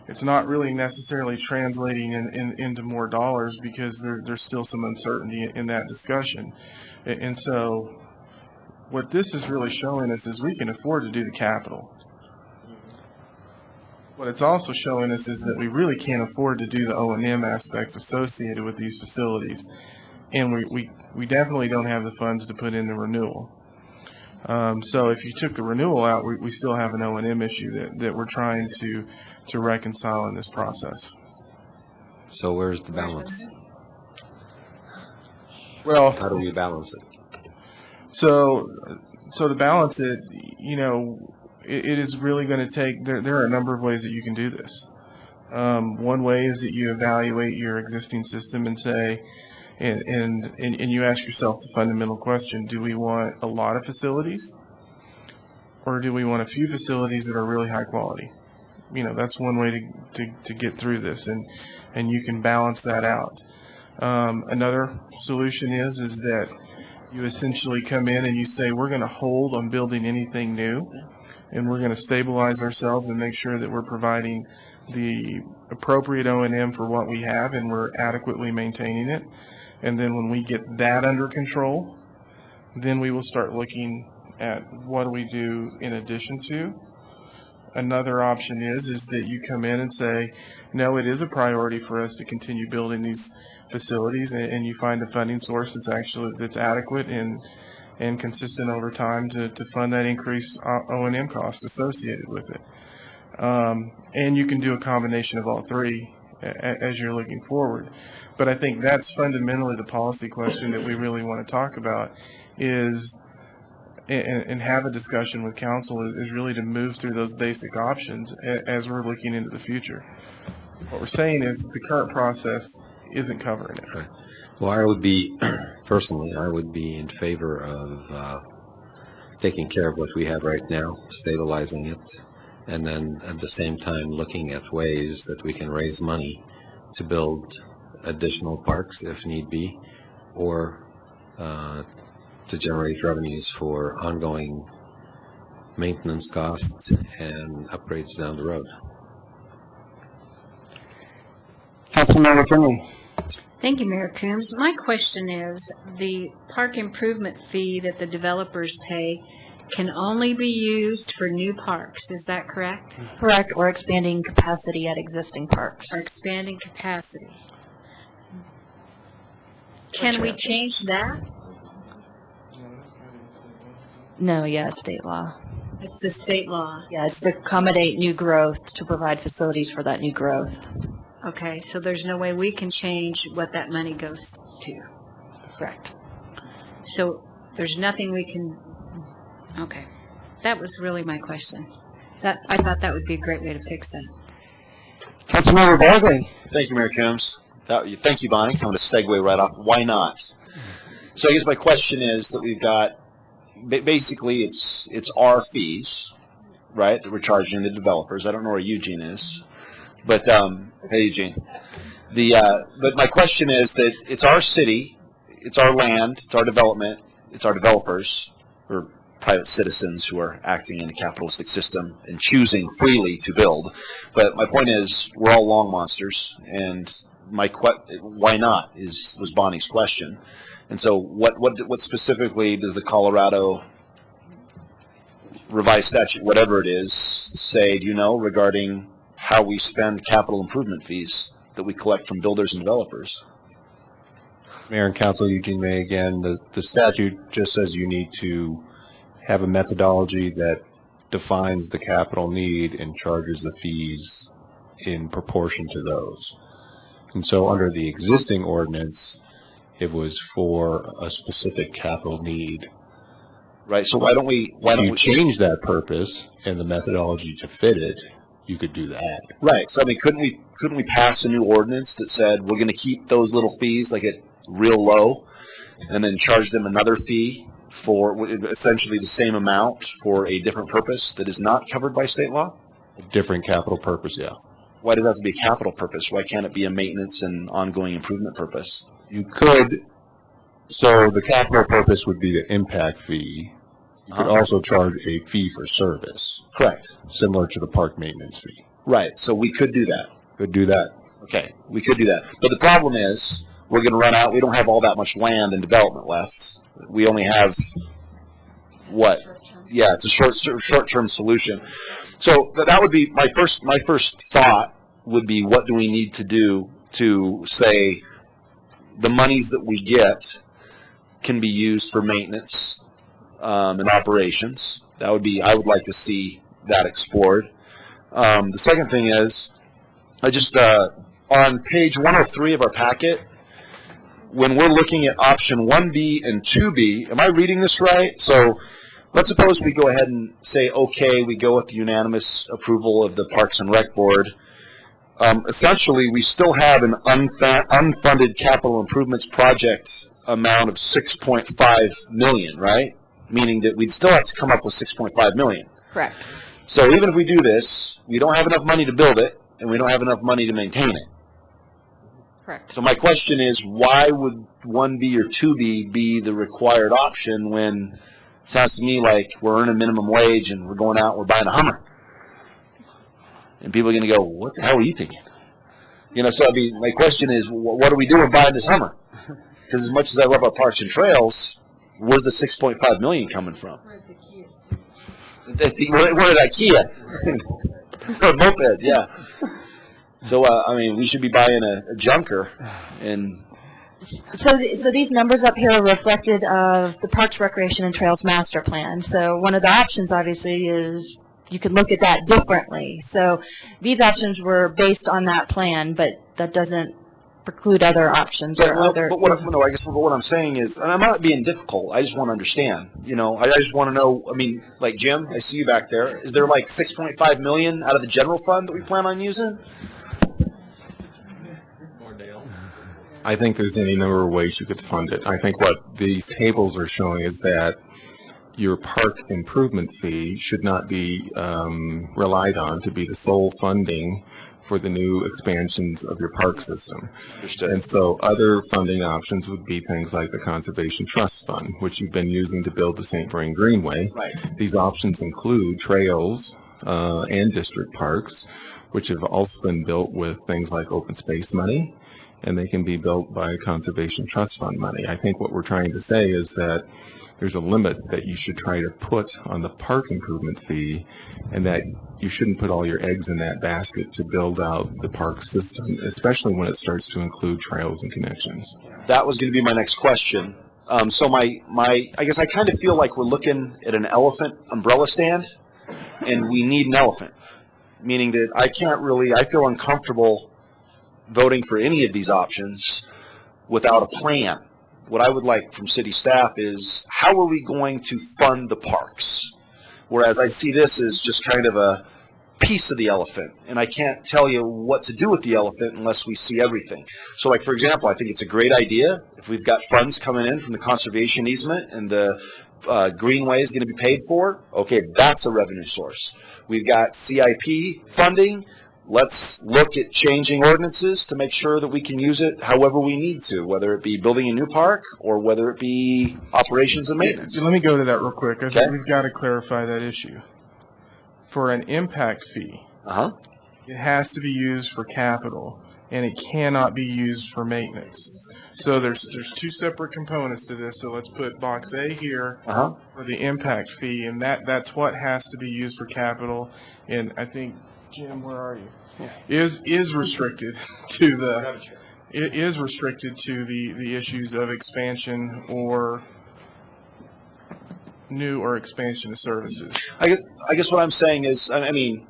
it's not really necessarily translating into more dollars because there's still some uncertainty in that discussion. And so what this is really showing us is we can afford to do the capital. What it's also showing us is that we really can't afford to do the O&M aspects associated with these facilities. And we definitely don't have the funds to put in the renewal. So if you took the renewal out, we still have an O&M issue that we're trying to reconcile in this process. So where's the balance? Well, how do we balance it? So to balance it, it is really going to take, there are a number of ways that you can do this. One way is that you evaluate your existing system and say, and you ask yourself the fundamental question, do we want a lot of facilities or do we want a few facilities that are really high quality? That's one way to get through this, and you can balance that out. Another solution is that you essentially come in and you say, we're going to hold on building anything new, and we're going to stabilize ourselves and make sure that we're providing the appropriate O&M for what we have and we're adequately maintaining it. And then when we get that under control, then we will start looking at what do we do in addition to. Another option is that you come in and say, no, it is a priority for us to continue building these facilities, and you find a funding source that's adequate and consistent over time to fund that increased O&M cost associated with it. And you can do a combination of all three as you're looking forward. But I think that's fundamentally the policy question that we really want to talk about is, and have a discussion with council, is really to move through those basic options as we're looking into the future. What we're saying is the current process isn't covering it. Right. Well, I would be, personally, I would be in favor of taking care of what we have right now, stabilizing it, and then at the same time looking at ways that we can raise money to build additional parks if need be, or to generate revenues for ongoing maintenance costs and upgrades down the road. Councilmember Finley. Thank you, Mayor Coombs. My question is, the park improvement fee that the developers pay can only be used for new parks, is that correct? Correct, or expanding capacity at existing parks. Or expanding capacity. Can we change that? No, yeah, state law. It's the state law. Yeah, it's to accommodate new growth, to provide facilities for that new growth. Okay, so there's no way we can change what that money goes to. Correct. So there's nothing we can, okay. That was really my question. I thought that would be a great way to fix that. Councilmember Barkley. Thank you, Mayor Coombs. Thank you, Bonnie. I'm going to segue right off. Why not? So I guess my question is that we've got, basically it's our fees, right, that we're charging the developers. I don't know where Eugene is, but hey, Eugene. But my question is that it's our city, it's our land, it's our development, it's our developers, or private citizens who are acting in a capitalistic system and choosing freely to build. But my point is, we're all long monsters, and why not was Bonnie's question. And so what specifically does the Colorado revised statute, whatever it is, say, do you know, regarding how we spend capital improvement fees that we collect from builders and developers? Mayor and Council, Eugene May again. The statute just says you need to have a methodology that defines the capital need and charges the fees in proportion to those. And so under the existing ordinance, it was for a specific capital need. Right. So why don't we change that purpose and the methodology to fit it? You could do that. Right. So I mean, couldn't we pass a new ordinance that said we're going to keep those little fees like at real low, and then charge them another fee for essentially the same amount for a different purpose that is not covered by state law? A different capital purpose, yeah. Why does that have to be a capital purpose? Why can't it be a maintenance and ongoing improvement purpose? You could. So the capital purpose would be the impact fee. You could also charge a fee for service. Correct. Similar to the park maintenance fee. Right. So we could do that. Could do that. Okay. We could do that. But the problem is we're going to run out. We don't have all that much land and development left. We only have what? Yeah, it's a short-term solution. So that would be my first thought would be, what do we need to do to say the monies that we get can be used for maintenance and operations. I would like to see that explored. The second thing is, I just on page 103 of our packet, when we're looking at option 1B and 2B, am I reading this right? So let's suppose we go ahead and say, okay, we go with the unanimous approval of the Parks and Rec Board. Essentially, we still have an unfunded capital improvements project amount of $6.5 million, right? Meaning that we'd still have to come up with $6.5 million. Correct. So even if we do this, we don't have enough money to build it, and we don't have enough money to maintain it. Correct. So my question is, why would 1B or 2B be the required option when it sounds to me like we're earning minimum wage and we're going out and we're buying a Hummer? And people are going to go, what the hell are you thinking? So I mean, my question is, what are we doing buying this Hummer? Because as much as I love our parks and trails, where's the $6.5 million coming from? We're at IKEA. Mopeds, yeah. So, I mean, we should be buying a junker and. So these numbers up here are reflected of the Parks, Recreation, and Trails Master Plan. So one of the options, obviously, is you could look at that differently. So these options were based on that plan, but that doesn't preclude other options or other. But I guess what I'm saying is, and I'm not being difficult. I just want to understand. I just want to know. I mean, like Jim, I see you back there. Is there like $6.5 million out of the general fund that we plan on using? I think there's any number of ways you could fund it. I think what these tables are showing is that your park improvement fee should not be relied on to be the sole funding for the new expansions of your park system. Understood. And so other funding options would be things like the Conservation Trust Fund, which you've been using to build the St. Vrain Greenway. Right. These options include trails and district parks, which have also been built with things like open space money, and they can be built by Conservation Trust Fund money. I think what we're trying to say is that there's a limit that you should try to put on the park improvement fee, and that you shouldn't put all your eggs in that basket to build out the park system, especially when it starts to include trails and connections. That was going to be my next question. So I guess I kind of feel like we're looking at an elephant umbrella stand, and we need an elephant, meaning that I feel uncomfortable voting for any of these options without a plan. What I would like from city staff is, how are we going to fund the parks? Whereas I see this as just kind of a piece of the elephant, and I can't tell you what to do with the elephant unless we see everything. So, like, for example, I think it's a great idea if we've got funds coming in from the conservation easement and the greenway is going to be paid for. Okay, that's a revenue source. We've got CIP funding. Let's look at changing ordinances to make sure that we can use it however we need to, whether it be building a new park or whether it be operations and maintenance. Let me go to that real quick. I Okay. think we've got to clarify that issue. For an impact fee, it has to be used for capital, and it cannot be used for maintenance. So there's two separate components to this. So let's put box A here for the impact fee, and that's what has to be used for capital. And I think, Jim, where are you? Is restricted to the issues of expansion or new or expansion of services. I guess what I'm saying is, I mean,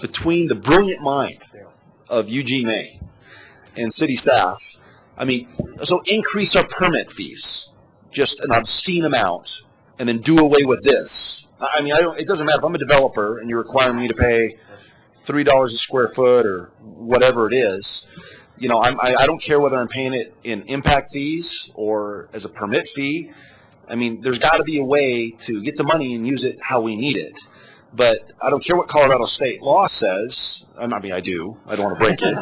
between the brilliant mind of Eugene May and city staff, I mean, so increase our permit fees, just an obscene amount, and then do away with this. I mean, it doesn't matter if I'm a developer and you're requiring me to pay $3 a square foot or whatever it is. I don't care whether I'm paying it in impact fees or as a permit fee. I mean, there's got to be a way to get the money and use it how we need it. But I don't care what Colorado state law says. I mean, I do. I don't want to break it.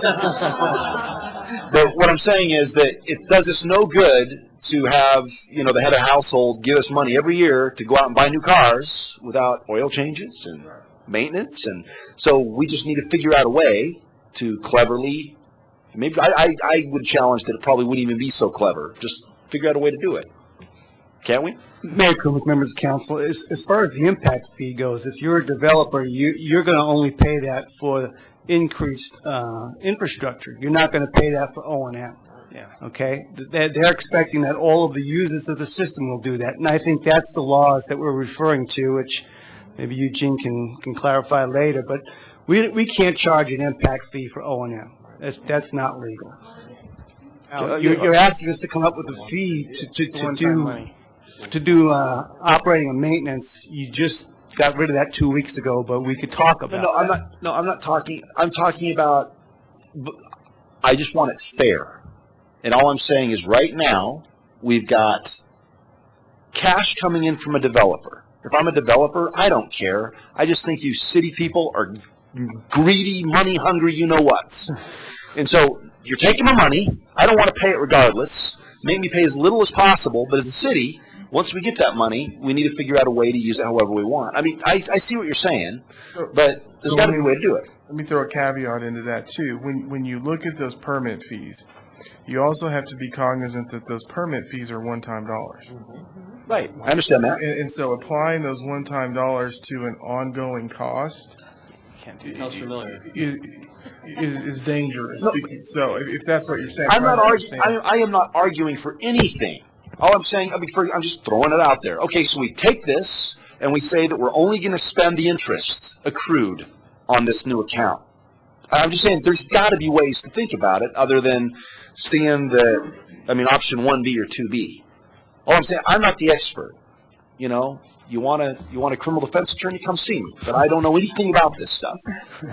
But what I'm saying is that it does us no good to have, the head of household give us money every year to go out and buy new cars without oil changes and maintenance. And so we just need to figure out a way to cleverly, maybe I would challenge that it probably wouldn't even be so clever. Just figure out a way to do it. Can't we? Mayor Coombs, members of council, as far as the impact fee goes, if you're a developer, you're going to only pay that for increased infrastructure. You're not going to pay that for O&M. Yeah. Okay? They're expecting that all of the users of the system will do that. And I think that's the laws that we're referring to, which maybe Eugene can clarify later. But we can't charge an impact fee for O&M. That's not legal. You're asking us to come up with a fee to do operating and maintenance. You just got rid of that 2 weeks ago, but we could talk about I'm not talking. I'm talking about. I just want it fair, and all I'm saying is, right now we've got cash coming in from a developer. If I'm a developer, I don't care. I just think you city people are greedy, money hungry. You know what? And so you're taking my money. I don't want to pay it regardless. Make me pay as little as possible. But as a city, once we get that money, we need to figure out a way to use it however we want. I mean, I see what you're saying, but there's got to be a way to do it. Let me throw a caveat into that, too. When you look at those permit fees, you also have to be cognizant that those permit fees are one-time dollars. Right. I understand that. And so applying those one-time dollars to an ongoing cost Sounds familiar. is dangerous. So if that's what you're saying. I'm not arguing. I am not arguing for anything. All I'm saying, I'm just throwing it out there. Okay, so we take this and we say that we're only going to spend the interest accrued on this new account. I'm just saying there's got to be ways to think about it other than seeing option 1B or 2B. All I'm saying, I'm not the expert. You know, you want a criminal defense attorney, come see me. But I don't know anything about this stuff.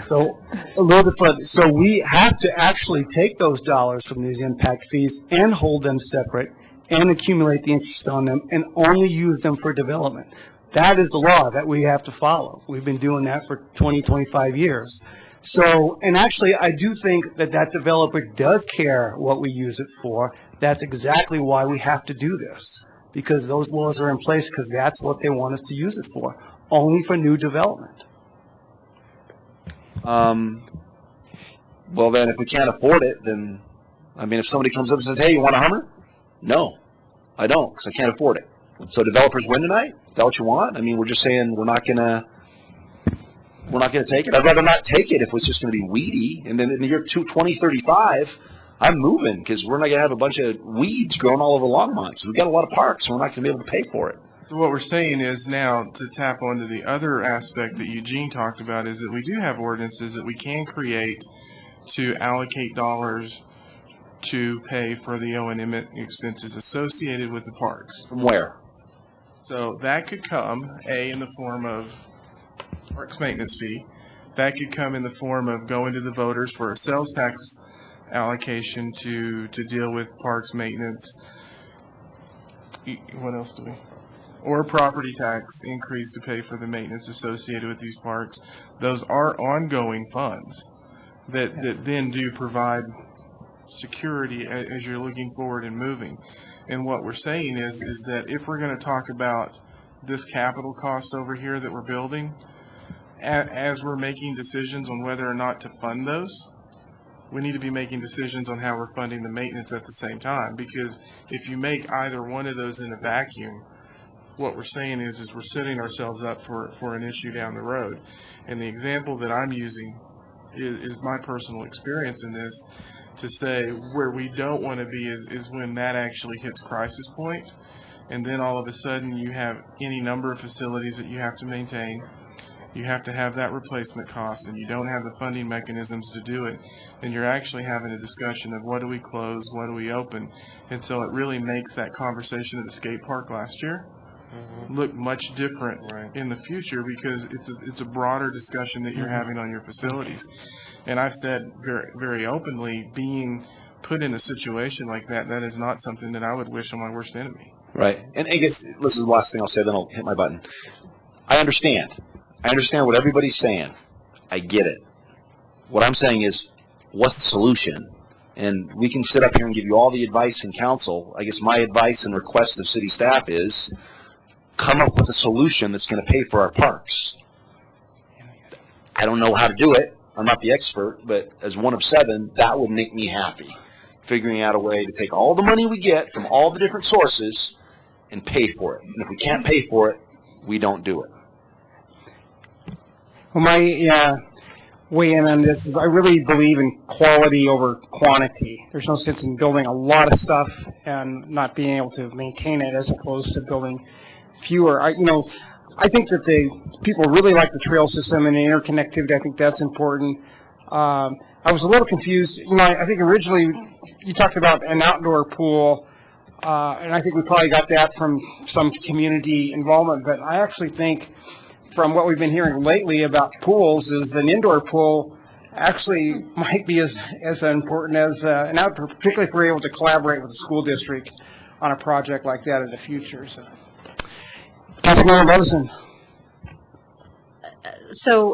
So a little bit further. So we have to actually take those dollars from these impact fees and hold them separate and accumulate the interest on them and only use them for development. That is the law that we have to follow. We've been doing that for 20, 25 years. So, and actually, I do think that developer does care what we use it for. That's exactly why we have to do this, because those laws are in place because that's what they want us to use it for, only for new development. Well, then, if we can't afford it, then, if somebody comes up and says, hey, you want a Hummer? No, I don't, because I can't afford it. So developers win tonight? Is that what you want? We're just saying we're not going to take it. I'd rather not take it if it's just going to be weedy. And then in the year 2035, I'm moving because we're not going to have a bunch of weeds growing all over Longmont. So we've got a lot of parks, and we're not going to be able to pay for it. So what we're saying is now, to tap onto the other aspect that Eugene talked about, is that we do have ordinances that we can create to allocate dollars to pay for the O&M expenses associated with the parks. From where? So that could come, in the form of parks maintenance fee. That could come in the form of going to the voters for a sales tax allocation to deal with parks maintenance. What else do we? Or property tax increase to pay for the maintenance associated with these parks. Those are ongoing funds that then do provide security as you're looking forward and moving. And what we're saying is that if we're going to talk about this capital cost over here that we're building, as we're making decisions on whether or not to fund those, we need to be making decisions on how we're funding the maintenance at the same time. Because if you make either one of those in a vacuum, what we're saying is we're setting ourselves up for an issue down the road. And the example that I'm using is my personal experience in this, to say where we don't want to be is when that actually hits crisis point, and then all of a sudden you have any number of facilities that you have to maintain. You have to have that replacement cost, and you don't have the funding mechanisms to do it. And you're actually having a discussion of what do we close, what do we open. And so it really makes that conversation at the skate park last year look much different in the future, because it's a broader discussion that you're having on your facilities. And I've said very, very openly, being put in a situation like that is not something that I would wish on my worst enemy. Right. And I guess this is the last thing I'll say, then I'll hit my button. I understand what everybody's saying. I get it. What I'm saying is, what's the solution? And we can sit up here and give you all the advice and counsel. I guess my advice and request of city staff is come up with a solution that's going to pay for our parks. I don't know how to do it. I'm not the expert, but as one of 7, that would make me happy. Figuring out a way to take all the money we get from all the different sources and pay for it. And if we can't pay for it, we don't do it. Well, my weigh in on this is I really believe in quality over quantity. There's no sense in building a lot of stuff and not being able to maintain it, as opposed to building fewer. I think that people really like the trail system and the interconnectivity. I think that's important. I was a little confused. I think originally you talked about an outdoor pool, and I think we probably got that from some community involvement. But I actually think, from what we've been hearing lately about pools, is an indoor pool actually might be as important as an outdoor, particularly if we're able to collaborate with the school district on a project like that in the future. So, Councilmember Levinson. So,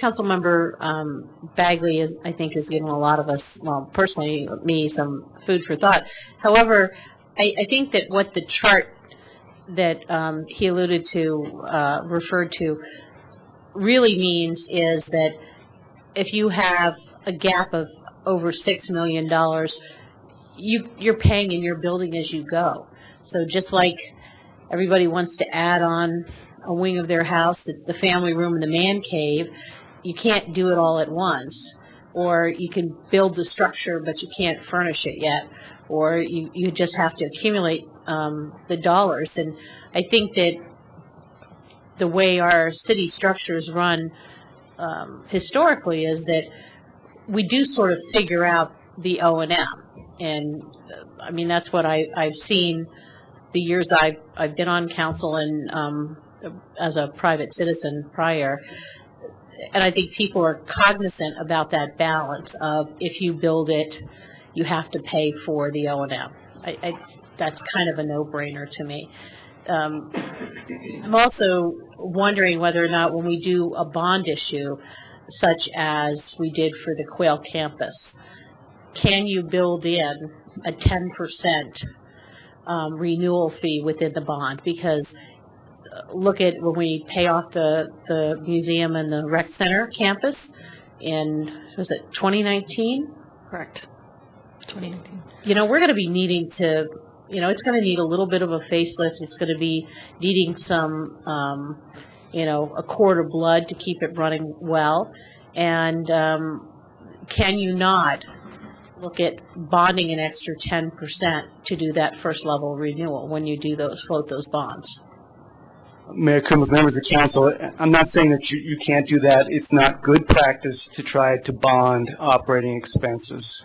Councilmember Bagley is giving a lot of us, well, personally, me, some food for thought. However, I think that what the chart that he alluded to, referred to, really means is that if you have a gap of over $6 million, you're paying in your building as you go. So just like everybody wants to add on a wing of their house that's the family room and the man cave, you can't do it all at once, or you can build the structure but you can't furnish it yet, or you just have to accumulate the dollars. And I think that the way our city structures run historically is that we do sort of figure out the O&M. And I mean, that's what I've seen the years I've been on council and as a private citizen prior. And I think people are cognizant about that balance of, if you build it, you have to pay for the O&M. That's kind of a no-brainer to me. I'm also wondering whether or not, when we do a bond issue, such as we did for the Quail campus, can you build in a 10% renewal fee within the bond? Because look at when we pay off the museum and the rec center campus in, was it 2019? Correct. 2019. You know, we're going to be needing to, you know, it's going to need a little bit of a facelift. It's going to be needing some, you know, a quart of blood to keep it running well. And can you not look at bonding an extra 10% to do that first level renewal when you do float those bonds? Mayor Coombs, members of council, I'm not saying that you can't do that. It's not good practice to try to bond operating expenses.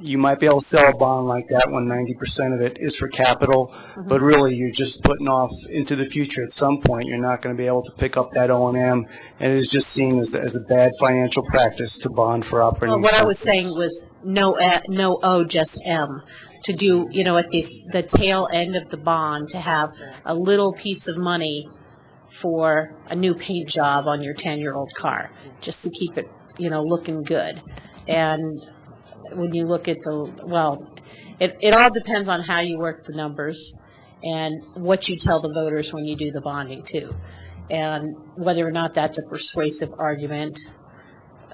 You might be able to sell a bond like that when 90% of it is for capital, but really you're just putting off into the future. At some point, you're not going to be able to pick up that O&M, and it is just seen as a bad financial practice to bond for operating What expenses. I was saying was no O, just M. To do, you know, at the tail end of the bond, to have a little piece of money for a new paint job on your 10-year-old car, just to keep it, you know, looking good. And when you look at it all depends on how you work the numbers and what you tell the voters when you do the bonding too, and whether or not that's a persuasive argument.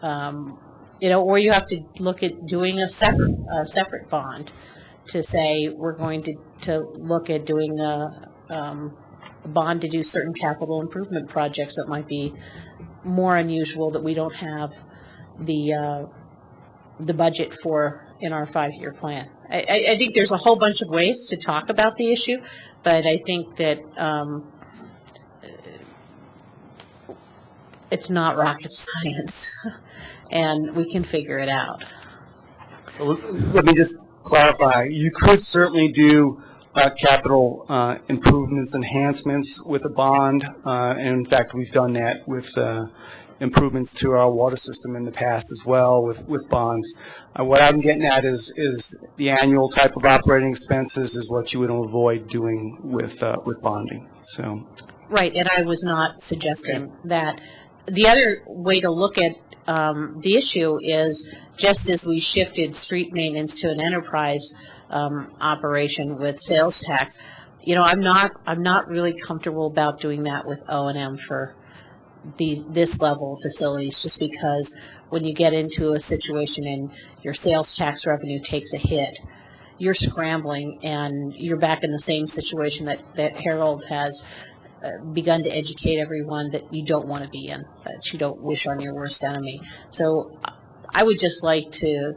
You know, or you have to look at doing a separate bond to say we're going to look at doing a bond to do certain capital improvement projects that might be more unusual, that we don't have the budget for in our 5-year plan. I think there's a whole bunch of ways to talk about the issue, but I think that it's not rocket science, and we can figure it out. Let me just clarify. You could certainly do capital improvements, enhancements with a bond, and in fact, we've done that with improvements to our water system in the past as well with bonds. What I'm getting at is the annual type of operating expenses is what you would avoid doing with bonding. So. Right, and I was not suggesting that. The other way to look at the issue is, just as we shifted street maintenance to an enterprise operation with sales tax, you know, I'm not really comfortable about doing that with O&M for this level of facilities, just because when you get into a situation and your sales tax revenue takes a hit, you're scrambling and you're back in the same situation that Harold has begun to educate everyone that you don't want to be in, that you don't wish on your worst enemy. So I would just like to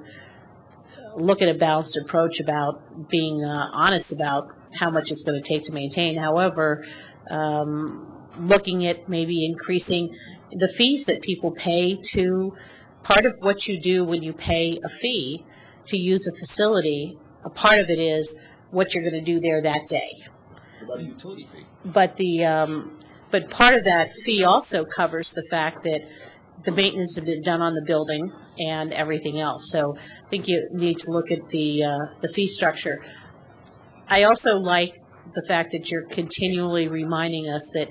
look at a balanced approach about being honest about how much it's going to take to maintain. However, looking at maybe increasing the fees that people pay to, part of what you do when you pay a fee to use a facility, a part of it is what you're going to do there that day. What about a utility fee? But part of that fee also covers the fact that the maintenance has been done on the building and everything else. So I think you need to look at the fee structure. I also like the fact that you're continually reminding us that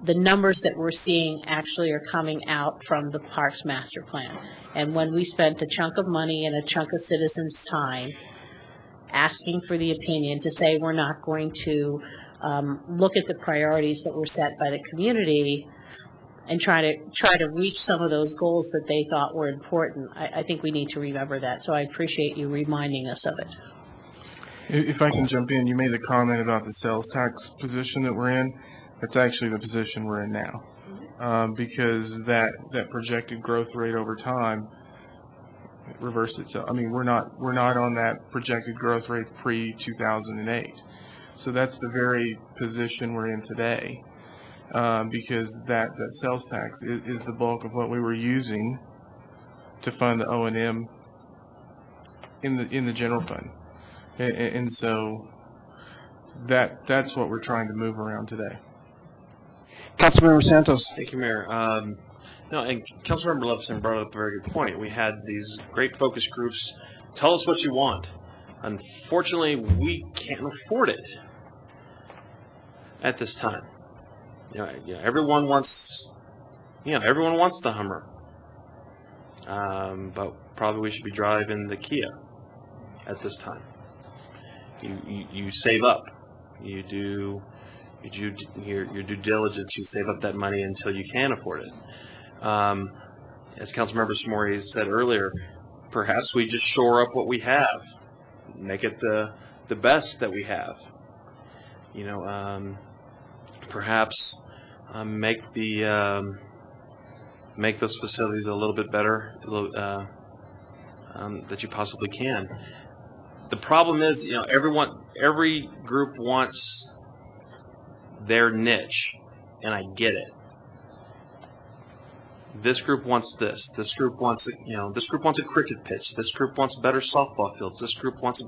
the numbers that we're seeing actually are coming out from the Parks Master Plan. And when we spent a chunk of money and a chunk of citizens' time asking for the opinion to say we're not going to look at the priorities that were set by the community and try to reach some of those goals that they thought were important, I think we need to remember that. So I appreciate you reminding us of it. If I can jump in, you made the comment about the sales tax position that we're in. That's actually the position we're in now. because that projected growth rate over time reversed itself. I mean, we're not on that projected growth rate pre-2008. So that's the very position we're in today, because that sales tax is the bulk of what we were using to fund the O&M in the general fund, and so that's what we're trying to move around today. Councilmember Santos. Thank you, Mayor. No, and Councilmember Levinson brought up a very good point. We had these great focus groups. Tell us what you want. Unfortunately, we can't afford it at this time. Everyone wants the Hummer, but probably we should be driving the Kia at this time. You save up. You do your due diligence. You save up that money until you can afford it. As Councilmember Samori said earlier, perhaps we just shore up what we have, make it the best that we have. Perhaps make those facilities a little bit better that you possibly can. The problem is, every group wants their niche, and I get it. This group wants this. This group wants a cricket pitch. This group wants better softball fields. This group wants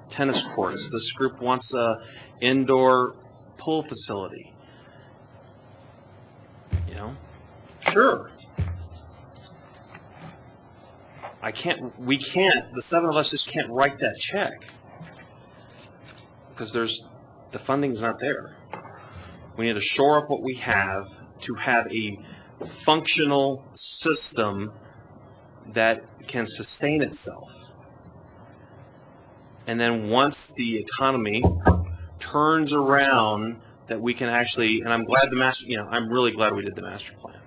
tennis courts. This group wants a indoor pool facility. Sure. The seven of us just can't write that check because the funding's not there. We need to shore up what we have to have a functional system that can sustain itself. And then once the economy turns around, that we can actually, and I'm really glad we did the master plan.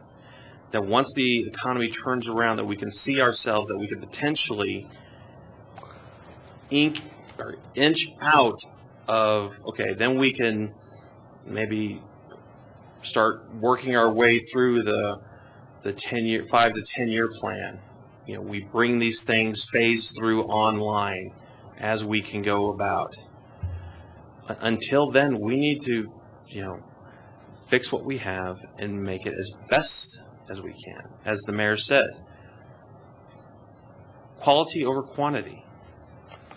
That once the economy turns around, that we can see ourselves, that we could potentially inch out of, okay, then we can maybe start working our way through the 5 to 10 year plan. We bring these things phased through online as we can go about. Until then, we need to, fix what we have and make it as best as we can. As the mayor said, quality over quantity.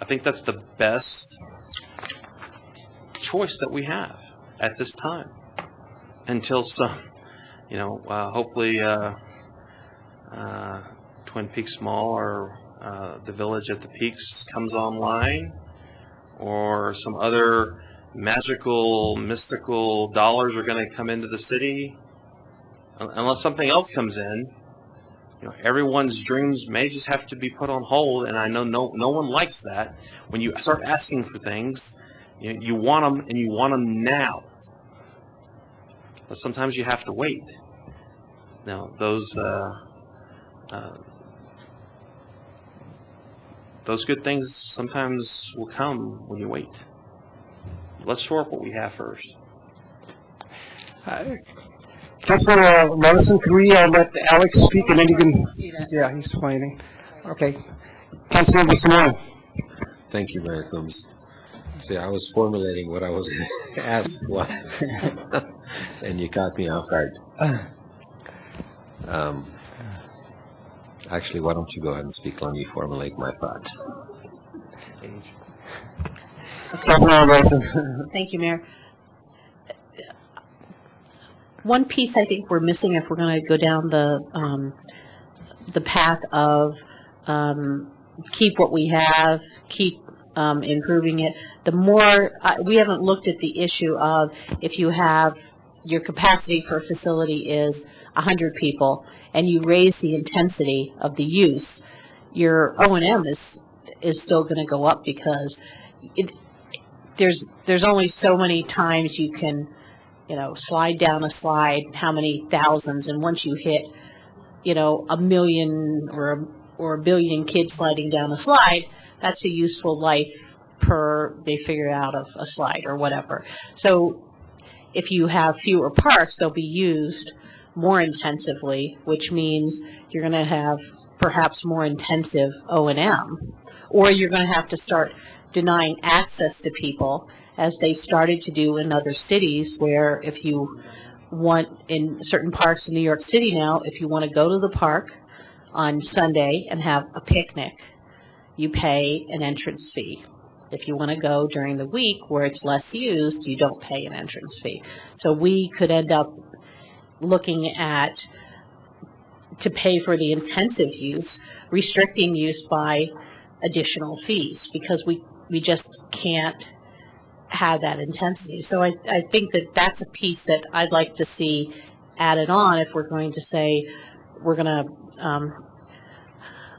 I think that's the best choice that we have at this time. Until some, hopefully Twin Peaks Mall or the Village at the Peaks comes online, or some other magical, mystical dollars are going to come into the city. Unless something else comes in, everyone's dreams may just have to be put on hold, and I know no one likes that. When you start asking for things, you want them, and you want them now. But sometimes you have to wait. Now, those good things sometimes will come when you wait. Let's shore up what we have first. Councilman Levinson, could we let Alex speak, and then you can... Yeah, he's explaining. Okay. Councilman Samori. Thank you, Mayor Coombs. See, I was formulating what I was asked, and you caught me off guard. Actually, why don't you go ahead and speak? Let me formulate my thoughts. Thank you, Mayor. One piece I think we're missing if we're going to go down the path of keep what we have, keep improving it. The more we haven't looked at the issue of if you have your capacity for a facility is 100 people and you raise the intensity of the use, your O&M is still going to go up because there's only so many times you can slide down a slide, how many thousands, and once you hit a million or a billion kids sliding down a slide, that's a useful life per they figure out of a slide or whatever. So if you have fewer parks, they'll be used more intensively, which means you're going to have perhaps more intensive O&M, or you're going to have to start denying access to people, as they started to do in other cities, where if you want, in certain parks in New York City now, if you want to go to the park on Sunday and have a picnic, you pay an entrance fee. If you want to go during the week where it's less used, you don't pay an entrance fee. So we could end up looking at, to pay for the intensive use, restricting use by additional fees, because we just can't have that intensity. So I think that that's a piece that I'd like to see added on if we're going to say we're going to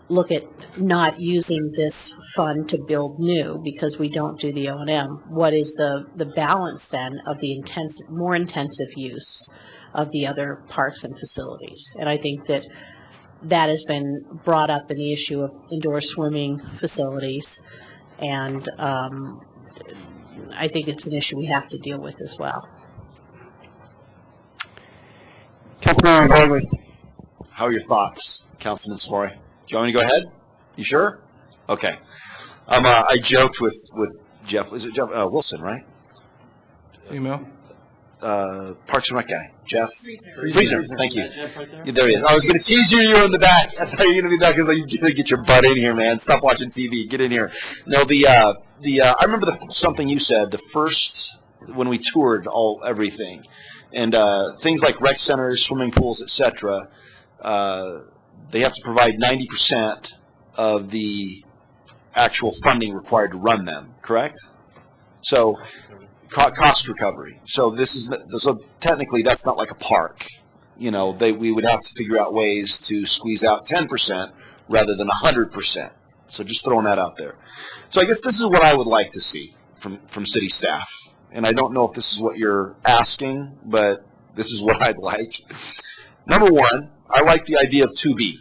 look at not using this fund to build new because we don't do the O&M. What is the balance then of the more intensive use of the other parks and facilities? And I think that that has been brought up in the issue of indoor swimming facilities, and I think it's an issue we have to deal with as well. Councilman Bailey. How are your thoughts, Councilman Spori? Do you want me to go ahead? You sure? Okay. I joked with Jeff. Is it Jeff Wilson, right? Email. Parks and Rec guy, Jeff. Friesner. Thank you. Yeah, there he is. I was going to tease you. You're in the back. I thought you were going to be back because you got to get your butt in here, man. Stop watching TV. Get in here. No, I remember something you said the first when we toured everything, and things like rec centers, swimming pools, etc. They have to provide 90% of the actual funding required to run them. Correct? So. Cost recovery. So technically that's not like a park. You know, we would have to figure out ways to squeeze out 10% rather than 100%. So just throwing that out there. So I guess this is what I would like to see from city staff. And I don't know if this is what you're asking, but this is what I'd like. Number one, I like the idea of 2B.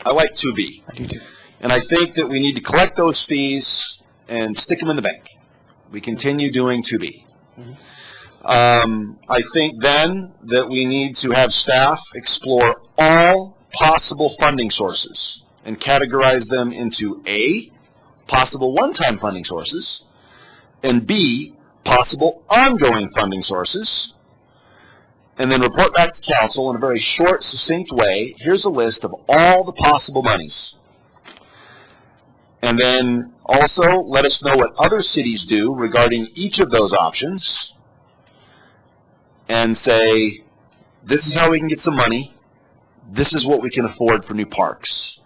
I like 2B. I do too. And I think that we need to collect those fees and stick them in the bank. We continue doing 2B. I think then that we need to have staff explore all possible funding sources and categorize them into A, possible one-time funding sources, and B, possible ongoing funding sources, and then report back to council in a very short, succinct way. Here's a list of all the possible monies. And then also let us know what other cities do regarding each of those options and say, this is how we can get some money. This is what we can afford for new parks.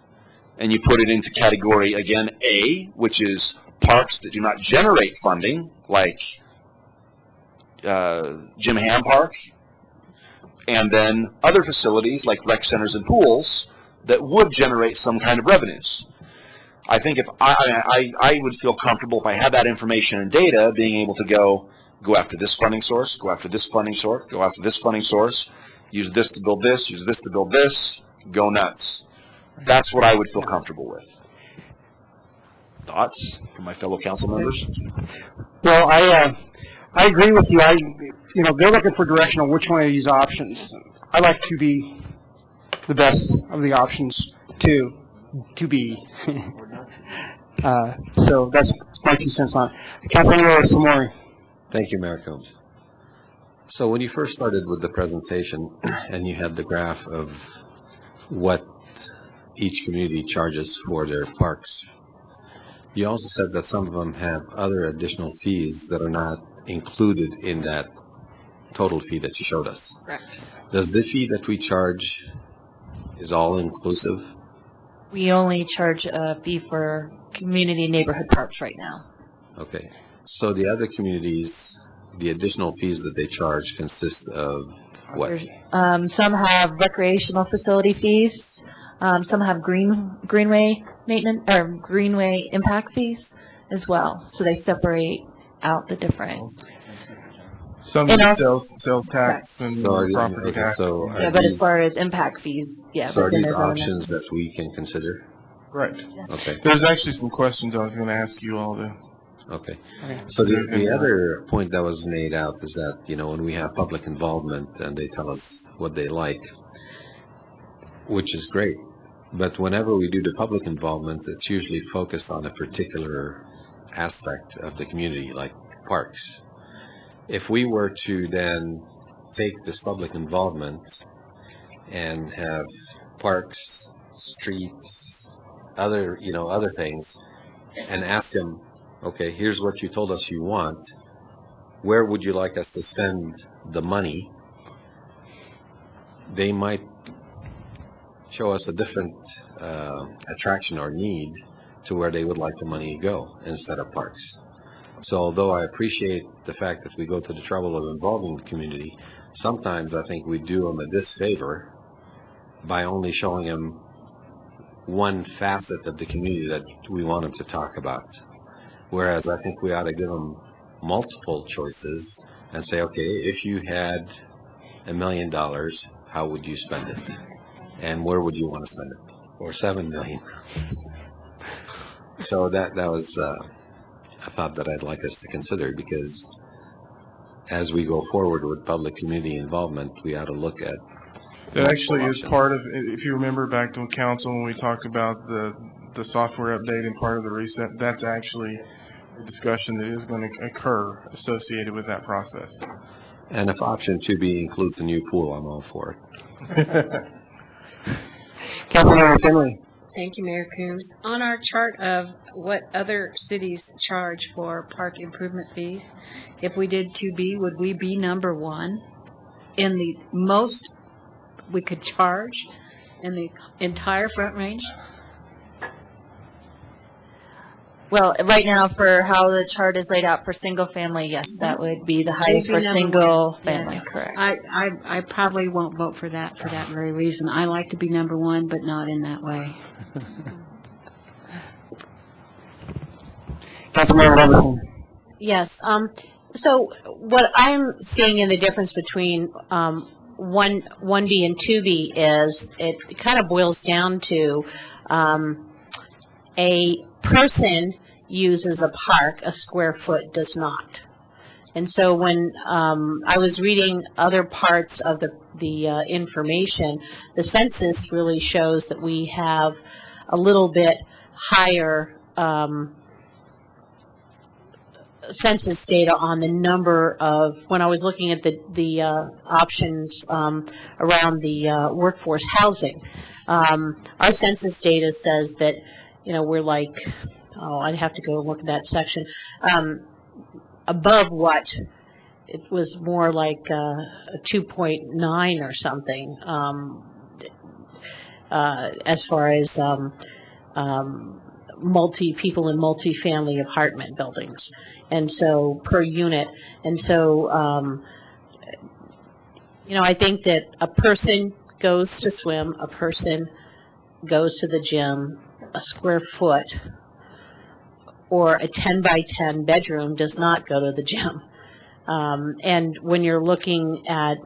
And you put it into category, again, A, which is parks that do not generate funding, like Jim Ham Park, and then other facilities like rec centers and pools that would generate some kind of revenues. I think if I would feel comfortable if I had that information and data, being able to go after this funding source, go after this funding source, go after this funding source, use this to build this, use this to build this, go nuts. That's what I would feel comfortable with. Thoughts from my fellow council members? Well, I agree with you. They're looking for direction on which one of these options. I like to be the best of the options too. To be. So that's my 2 cents on it. Councilman Samori. Thank you, Mayor Combs. So when you first started with the presentation and you had the graph of what each community charges for their parks, you also said that some of them have other additional fees that are not included in that total fee that you showed us. Correct. Does the fee that we charge is all inclusive? We only charge a fee for community neighborhood parks right now. Okay. So the other communities, the additional fees that they charge consist of what? Some have recreational facility fees. Some have greenway maintenance or greenway impact fees as well. So they separate out the different. Some sales tax and property tax. Yeah, but as far as impact fees, yeah. So are these options that we can consider? Right. Yes. Okay. There's actually some questions I was going to ask you all to Okay. Okay. So the other point that was made out is that, when we have public involvement and they tell us what they like, which is great, but whenever we do the public involvement, it's usually focused on a particular aspect of the community, like parks. If we were to then take this public involvement and have parks, streets, other things, and ask them, okay, here's what you told us you want. Where would you like us to spend the money? They might show us a different attraction or need to where they would like the money to go instead of parks. So although I appreciate the fact that we go to the trouble of involving the community, sometimes I think we do them a disfavor by only showing them one facet of the community that we want them to talk about. Whereas I think we ought to give them multiple choices and say, okay, if you had $1 million, how would you spend it? And where would you want to spend it? Or 7 million. So that was a thought that I'd like us to consider, because as we go forward with public community involvement, we ought to look at that. Actually is part of, if you remember back to council when we talked about the software update and part of the reset, that's actually a discussion that is going to occur associated with that process. And if option 2B includes a new pool, I'm all for it. Councilmember Finley. Thank you, Mayor Coombs. On our chart of what other cities charge for park improvement fees, if we did 2B, would we be number one in the most we could charge in the entire Front Range? Well, right now, for how the chart is laid out for single family, yes, that would be the highest for single family, Yeah. correct. I probably won't vote for that very reason. I like to be number one, but not in that way. Councilmember Robinson. Yes. So what I'm seeing in the difference between 1B and 2B is it kind of boils down to a person uses a park, a square foot does not. And so when I was reading other parts of the information, the census really shows that we have a little bit higher census data on the number of, when I was looking at the options around the workforce housing, our census data says that, we're like, I'd have to go look at that section, above what it was more like a 2.9 or something, as far as people in multi-family apartment buildings, and so per unit. And so, I think that a person goes to swim, a person goes to the gym, a square foot or a 10 by 10 bedroom does not go to the gym. And when you're looking at,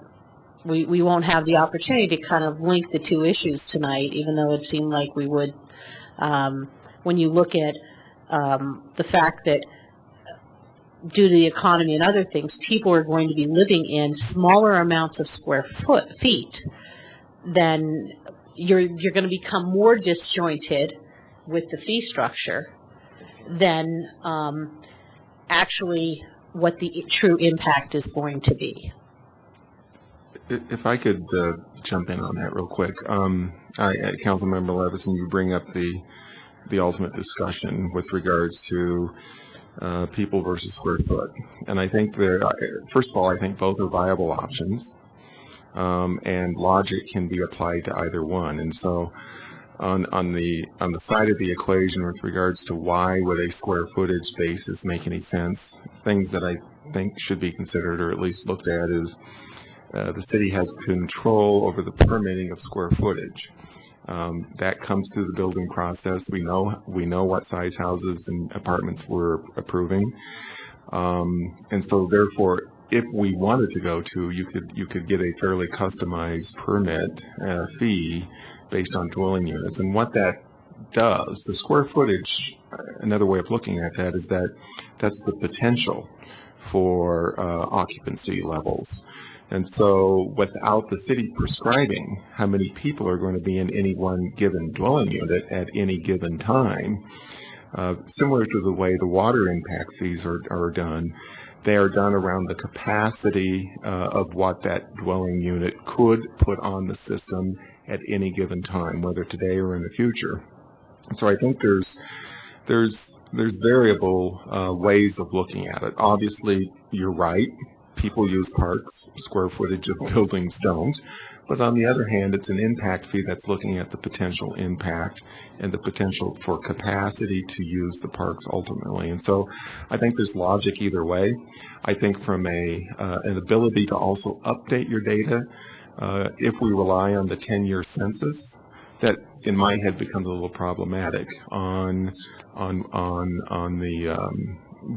we won't have the opportunity to kind of link the two issues tonight, even though it seemed like we would. When you look at the fact that due to the economy and other things, people are going to be living in smaller amounts of feet, then you're going to become more disjointed with the fee structure than actually what the true impact is going to be. If I could jump in on that real quick. Councilmember Levison, you bring up the ultimate discussion with regards to people versus square foot. And I think first of all, I think both are viable options, and logic can be applied to either one. And so on the side of the equation with regards to why would a square footage basis make any sense, things that I think should be considered or at least looked at is the city has control over the permitting of square footage. That comes through the building process. We know what size houses and apartments we're approving, and so therefore, if we wanted to go to, you could get a fairly customized permit fee based on dwelling units. And what that does, the square footage another way of looking at that is that that's the potential for occupancy levels. And so without the city prescribing how many people are going to be in any one given dwelling unit at any given time, similar to the way the water impact fees are done, they are done around the capacity of what that dwelling unit could put on the system at any given time, whether today or in the future. And so I think there's variable ways of looking at it. Obviously, you're right. People use parks, square footage of buildings don't. But on the other hand, it's an impact fee that's looking at the potential impact and the potential for capacity to use the parks ultimately. And so I think there's logic either way. I think from an ability to also update your data, if we rely on the 10-year census, that in my head becomes a little problematic on the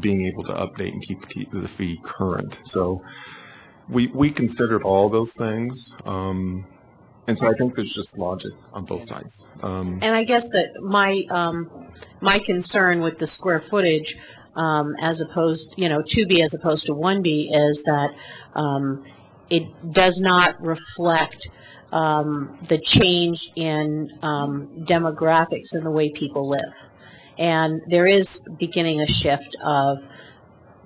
being able to update and keep the fee current. So we considered all those things, and so I think there's just logic on both sides. And I guess that my concern with the square footage, as opposed, 2B as opposed to 1B, is that it does not reflect the change in demographics and the way people live. And there is beginning a shift of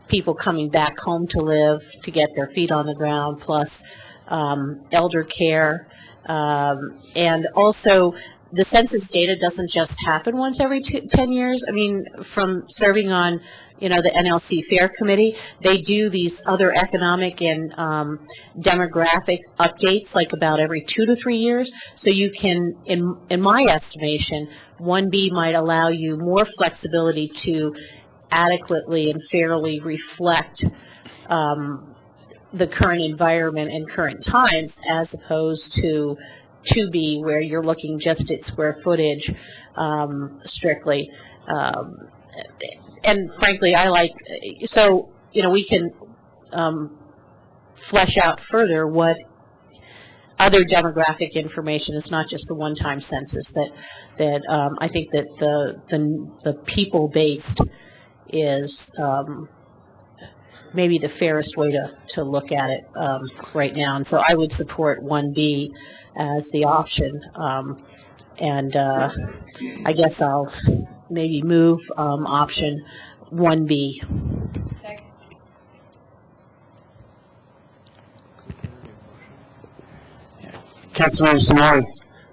people coming back home to live, to get their feet on the ground, plus elder care. And also, the census data doesn't just happen once every 10 years. I mean, from serving on, the NLC Fair Committee, they do these other economic and demographic updates like about every 2 to 3 years. So you can, in my estimation, 1B might allow you more flexibility to adequately and fairly reflect the current environment and current times, as opposed to 2B, where you're looking just at square footage strictly. And frankly, I like, so, we can flesh out further what other demographic information is, not just the one-time census, that I think that the people-based is maybe the fairest way to look at it right now. And so I would support 1B as the option. And I guess I'll maybe move option 1B. Councilman Samari.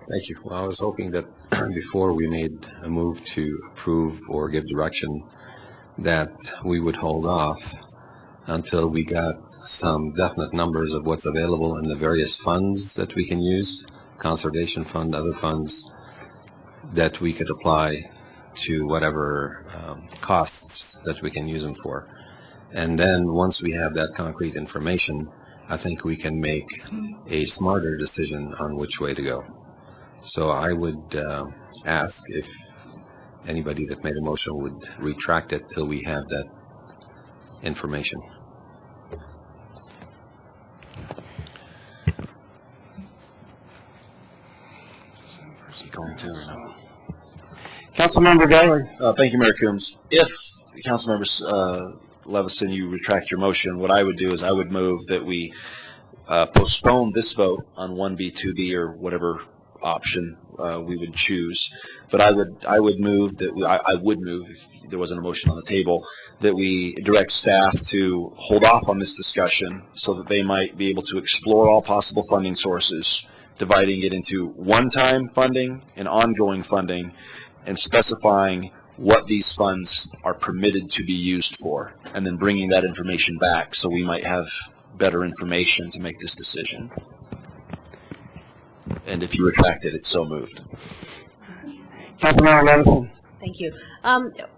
Thank you. Well, I was hoping that before we made a move to approve or give direction, that we would hold off until we got some definite numbers of what's available in the various funds that we can use, conservation fund, other funds, that we could apply to whatever costs that we can use them for. And then once we have that concrete information, I think we can make a smarter decision on which way to go. So I would ask if anybody that made a motion would retract it till we have that information. Councilmember Geller. Thank you, Mayor Coombs. If Councilmember Levison, you retract your motion, what I would do is I would move that we postpone this vote on 1B, 2B, or whatever option we would choose. But I would move that I would move, if there wasn't a motion on the table, that we direct staff to hold off on this discussion so that they might be able to explore all possible funding sources, dividing it into one-time funding and ongoing funding, and specifying what these funds are permitted to be used for, and then bringing that information back so we might have better information to make this decision. And if you retract it, it's so moved. Councilmember Levison. Thank you.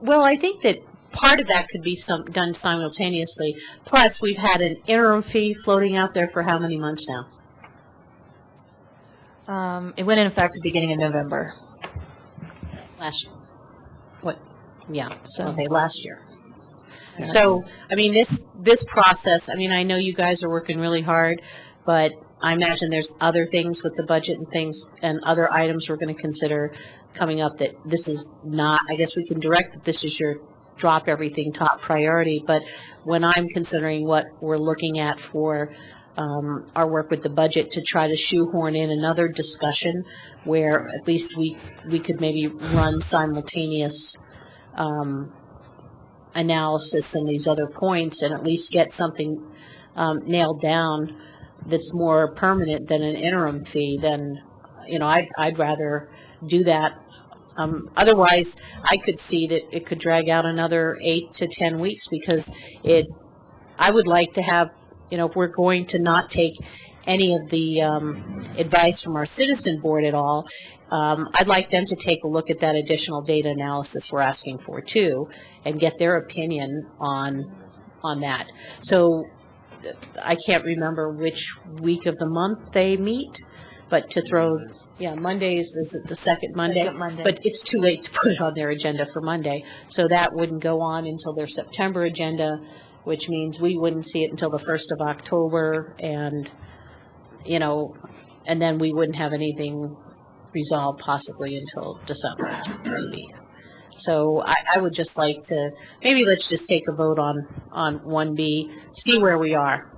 Well, I think that part of that could be done simultaneously. Plus, we've had an interim fee floating out there for how many months now? It went in effect at the beginning of November. Last year. Yeah. So, I mean, this process, I mean, I know you guys are working really hard, but I imagine there's other things with the budget and things and other items we're going to consider coming up that this is not, I guess we can direct that this is your drop everything top priority, but when I'm considering what we're looking at for our work with the budget to try to shoehorn in another discussion where at least we could maybe run simultaneous analysis on these other points and at least get something nailed down that's more permanent than an interim fee, then, I'd rather do that. Otherwise, I could see that it could drag out another 8 to 10 weeks because I would like to have, if we're going to not take any of the advice from our citizen board at all, I'd like them to take a look at that additional data analysis we're asking for too, and get their opinion on that. So I can't remember which week of the month they meet, but to throw, Mondays, is it the second Monday? Second Monday. But it's too late to put it on their agenda for Monday, so that wouldn't go on until their September agenda, which means we wouldn't see it until the 1st of October, and and then we wouldn't have anything resolved possibly until December, maybe. So I would just like to, maybe let's just take a vote on 1B, see where we are.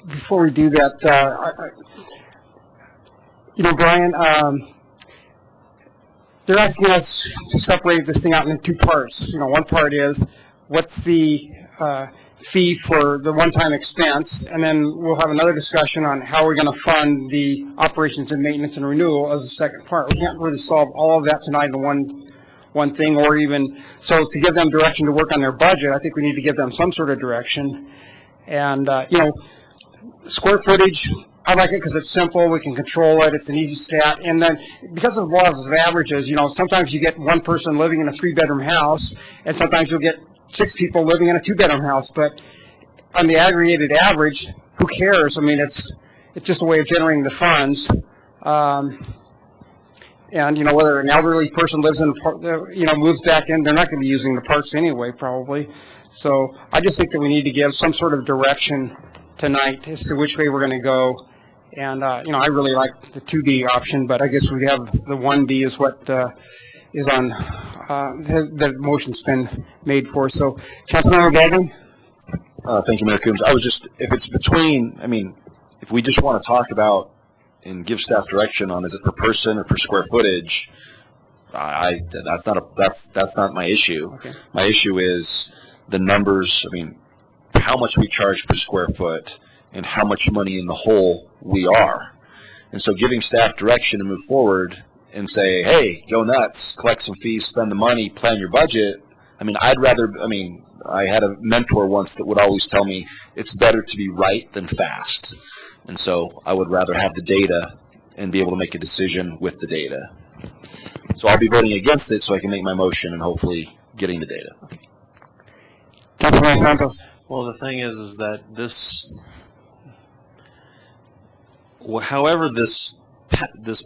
Before we do that, Brian, they're asking us to separate this thing out into two parts. One part is what's the fee for the one-time expense, and then we'll have another discussion on how we're going to fund the operations and maintenance and renewal as a second part. We can't really solve all of that tonight in one thing, or even so to give them direction to work on their budget. I think we need to give them some sort of direction. And square footage, I like it because it's simple. We can control it. It's an easy stat. And then because of the laws of averages, sometimes you get one person living in a 3-bedroom house, and sometimes you'll get 6 people living in a 2-bedroom house. But on the aggregated average, who cares? I mean, it's just a way of generating the funds. And whether an elderly person lives in, moves back in, they're not going to be using the parks anyway, probably. So I just think that we need to give some sort of direction tonight as to which way we're going to go. And, I really like the 2D option, but I guess we have the 1D is what is on the motion's been made for. So, Councilmember Baldwin? Thank you, Mayor Coombs. If it's between, if we just want to talk about and give staff direction on is it per person or per square footage, that's not my issue. Okay. My issue is the numbers. How much we charge per square foot and how much money in the hole we are. And so giving staff direction to move forward and say, hey, go nuts, collect some fees, spend the money, plan your budget. I had a mentor once that would always tell me it's better to be right than fast. And so I would rather have the data and be able to make a decision with the data. So I'll be voting against it so I can make my motion and hopefully getting the data. Councilman Santos. Well, the thing is that however this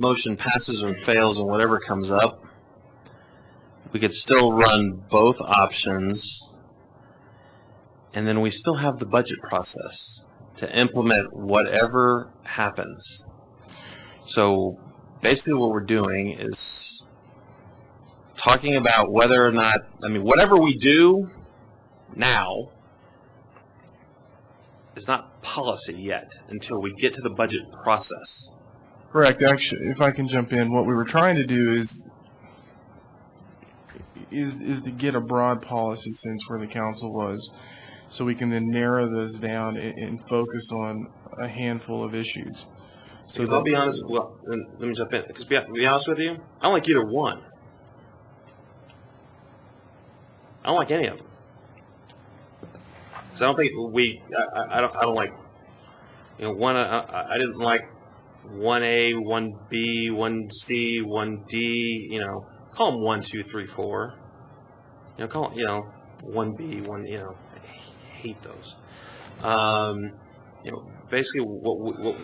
motion passes or fails and whatever comes up, we could still run both options, and then we still have the budget process to implement whatever happens. So basically what we're doing is talking about whether or not, whatever we do now is not policy yet until we get to the budget process. Correct. Actually, if I can jump in, what we were trying to do is to get a broad policy sense where the council was, so we can then narrow those down and focus on a handful of issues. So I'll be honest. Well, let me jump in. Because to be honest with you, I don't like either one. I don't like any of them. So I don't think I don't like, one. I didn't like 1A, 1B, 1C, 1D. Call them 1, 2, 3, 4. Call 1B, 1. I hate those. Basically, what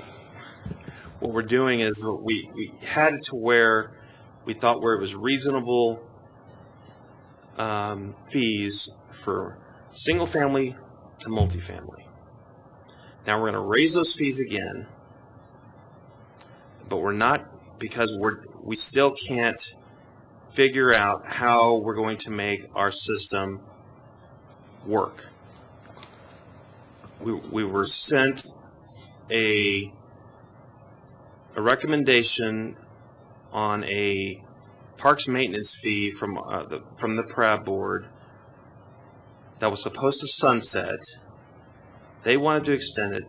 we're doing is we had it to where we thought where it was reasonable fees for single family to multifamily. Now we're going to raise those fees again, but we're not, because we still can't figure out how we're going to make our system work. We were sent a recommendation on a parks maintenance fee from the PRAB board that was supposed to sunset. They wanted to extend it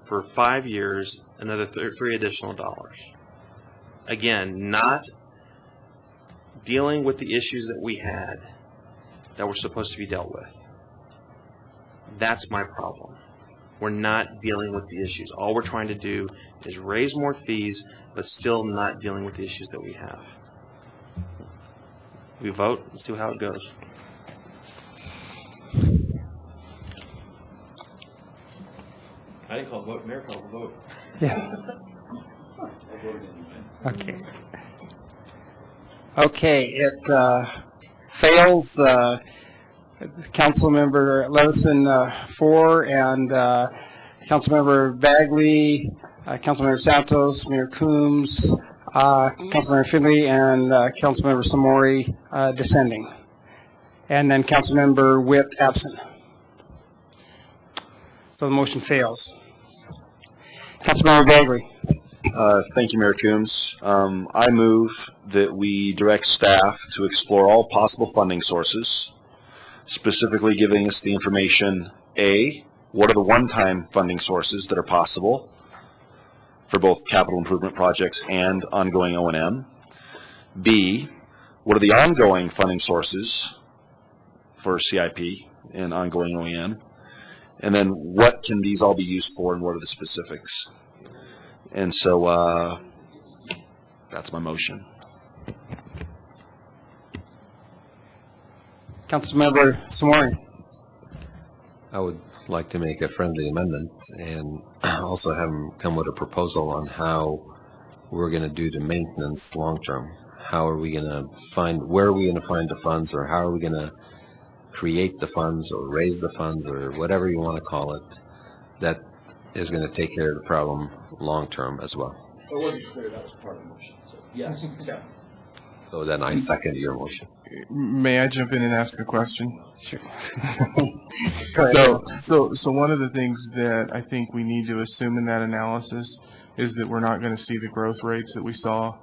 for 5 years, another $3 additional. Again, not dealing with the issues that we had that were supposed to be dealt with. That's my problem. We're not dealing with the issues. All we're trying to do is raise more fees, but still not dealing with the issues that we have. We vote and see how it goes. I didn't call a vote. Mayor calls a vote. Yeah. Okay. Okay, it fails. Councilmember Levison 4, and Councilmember Bagley, Councilmember Santos, Mayor Coombs, Councilmember Finley, and Councilmember Samori dissenting. And then Councilmember Witt absent. So the motion fails. Councilmember Bagley. Thank you, Mayor Coombs. I move that we direct staff to explore all possible funding sources, specifically giving us the information, A, what are the one-time funding sources that are possible for both capital improvement projects and ongoing O&M? B, what are the ongoing funding sources for CIP and ongoing O&M? And then what can these all be used for, and what are the specifics? And so that's my motion. Councilmember Samori. I would like to make a friendly amendment and also have them come with a proposal on how we're going to do the maintenance long term. How are we going to where are we going to find the funds, or how are we going to create the funds or raise the funds or whatever you want to call it, that is going to take care of the problem long term as well. So it wasn't clear that was part of the motion. So yes, accept. So then I second your motion. May I jump in and ask a question? Sure. So one of the things that I think we need to assume in that analysis is that we're not going to see the growth rates that we saw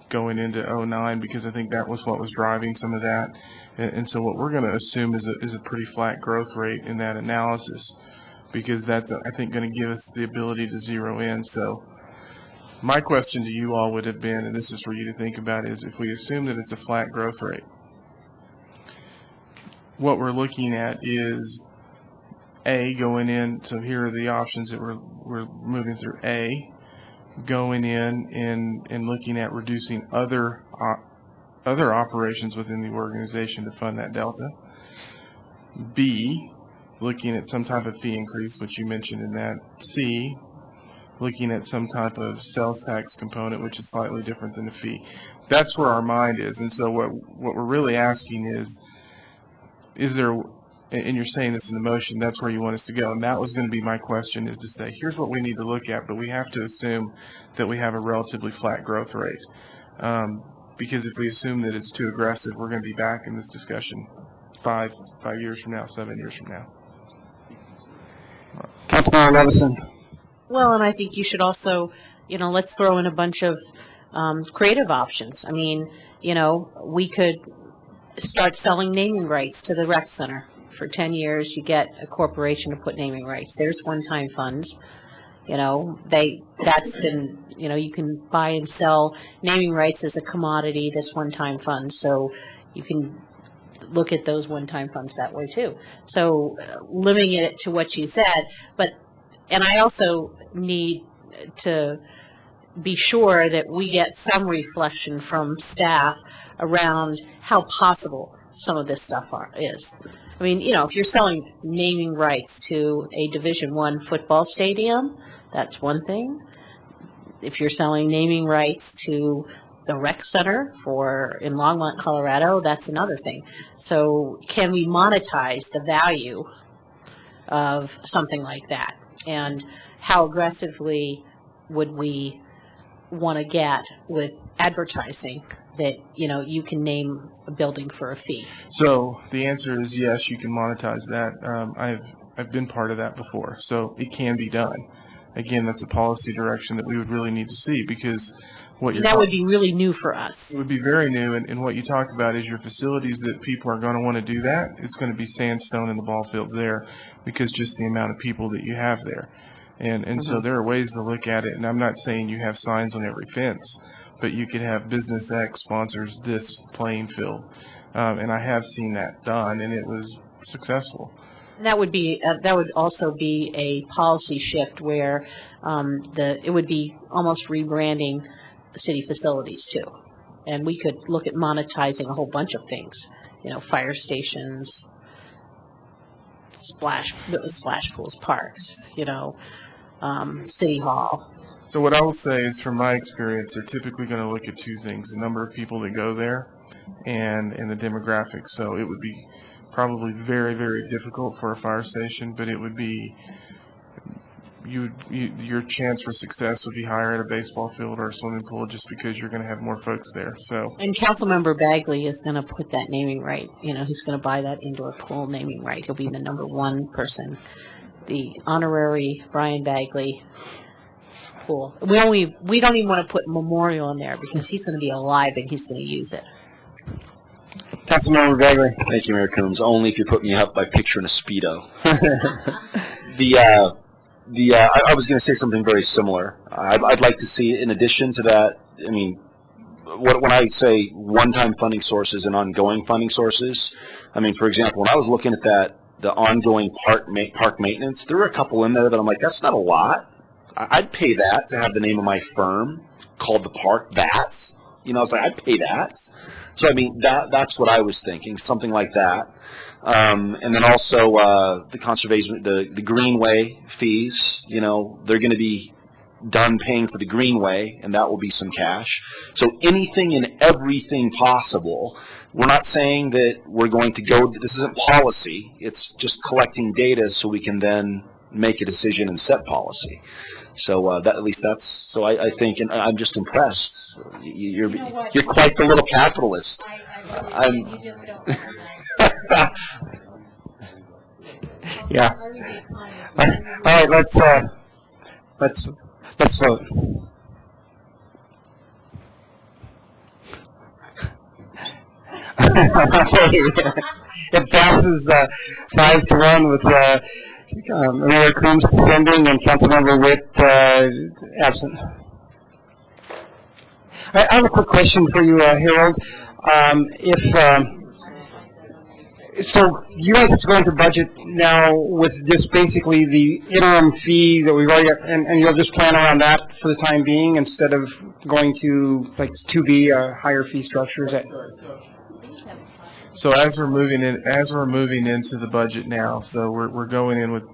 going into 09, because I think that was what was driving some of that. And so what we're going to assume is a pretty flat growth rate in that analysis, because that's, I think, going to give us the ability to zero in. So my question to you all would have been, and this is for you to think about, is if we assume that it's a flat growth rate, what we're looking at is A, going in, so here are the options that we're moving through. A, going in and looking at reducing other operations within the organization to fund that delta. B, looking at some type of fee increase, which you mentioned in that. C, looking at some type of sales tax component, which is slightly different than the fee. That's where our mind is. And so what we're really asking is there, and you're saying this in the motion, that's where you want us to go. And that was going to be my question, is to say, here's what we need to look at, but we have to assume that we have a relatively flat growth rate. Because if we assume that it's too aggressive, we're going to be back in this discussion 5 years from now, 7 years from now. Councilmember Levison. Well, and I think you should also, let's throw in a bunch of creative options. I mean, we could start selling naming rights to the rec center. For 10 years, you get a corporation to put naming rights. There's one-time funds. That's been, you can buy and sell naming rights as a commodity. That's one-time funds. So you can look at those one-time funds that way too. So limiting it to what you said, and I also need to be sure that we get some reflection from staff around how possible some of this stuff is. I mean, if you're selling naming rights to a Division I football stadium, that's one thing. If you're selling naming rights to the rec center in Longmont, Colorado, that's another thing. So can we monetize the value of something like that? And how aggressively would we want to get with advertising that, you can name a building for a fee? So the answer is yes, you can monetize that. I've been part of that before, so it can be done. Again, that's a policy direction that we would really need to see, because That would be really new for us. It would be very new, and what you talk about is your facilities that people are going to want to do that. It's going to be sandstone in the ball fields there, because just the amount of people that you have there. And so there are ways to look at it, and I'm not saying you have signs on every fence, but you could have Business X sponsors this playing field. And I have seen that done, and it was successful. That would also be a policy shift where it would be almost rebranding city facilities too, and we could look at monetizing a whole bunch of things. Fire stations, splash pools, parks. City hall. So what I will say is, from my experience, they're typically going to look at two things: the number of people that go there, and the demographics. So it would be probably very, very difficult for a fire station, but it would be your chance for success would be higher at a baseball field or a swimming pool, just because you're going to have more folks there. So. And Councilmember Bagley is going to put that naming right. He's going to buy that indoor pool naming right. He'll be the #1 person, the honorary Brian Bagley pool. We don't even want to put memorial in there, because he's going to be alive and he's going to use it. Councilmember Bagley. Thank you, Mayor Coombs. Only if you put me up by picturing a Speedo. I was going to say something very similar. I'd like to see, in addition to that, when I say one-time funding sources and ongoing funding sources, for example, when I was looking at the ongoing park maintenance, there were a couple in there that I'm like, that's not a lot. I'd pay that to have the name of my firm called the park. I was like, I'd pay that. So that's what I was thinking, something like that. And then also the conservation, the greenway fees. They're going to be done paying for the greenway, and that will be some cash. So anything and everything possible. We're not saying that we're going to go. This isn't policy. It's just collecting data so we can then make a decision and set policy. So I think, and I'm just impressed. You're quite the little capitalist. You just don't Yeah. All right, let's vote. It passes 5-1 with Mayor Coombs descending and Councilmember Witt absent. I have a quick question for you, Harold. So you guys are going to budget now with just basically the interim fee that we've already got, and you'll just plan around that for the time being instead of going to like 2B, a higher fee structure? Is that? So as we're moving into the budget now, so we're going in with,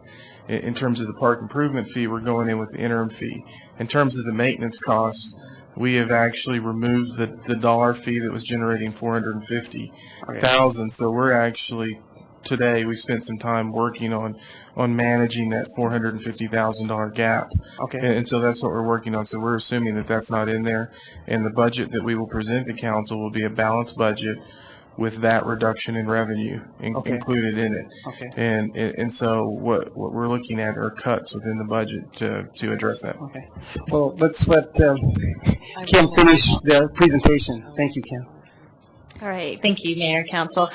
in terms of the park improvement fee, we're going in with the interim fee. In terms of the maintenance costs, we have actually removed the dollar fee that was generating $450,000. So we're actually, today we spent some time working on managing that $450,000 gap. Okay. And so that's what we're working on. So we're assuming that that's not in there, and the budget that we will present to council will be a balanced budget with that reduction in revenue included in it. Okay. And so what we're looking at are cuts within the budget to address that. Okay. Well, let's let Kim finish the presentation. Thank you, Kim. All right. Thank you, Mayor, Council.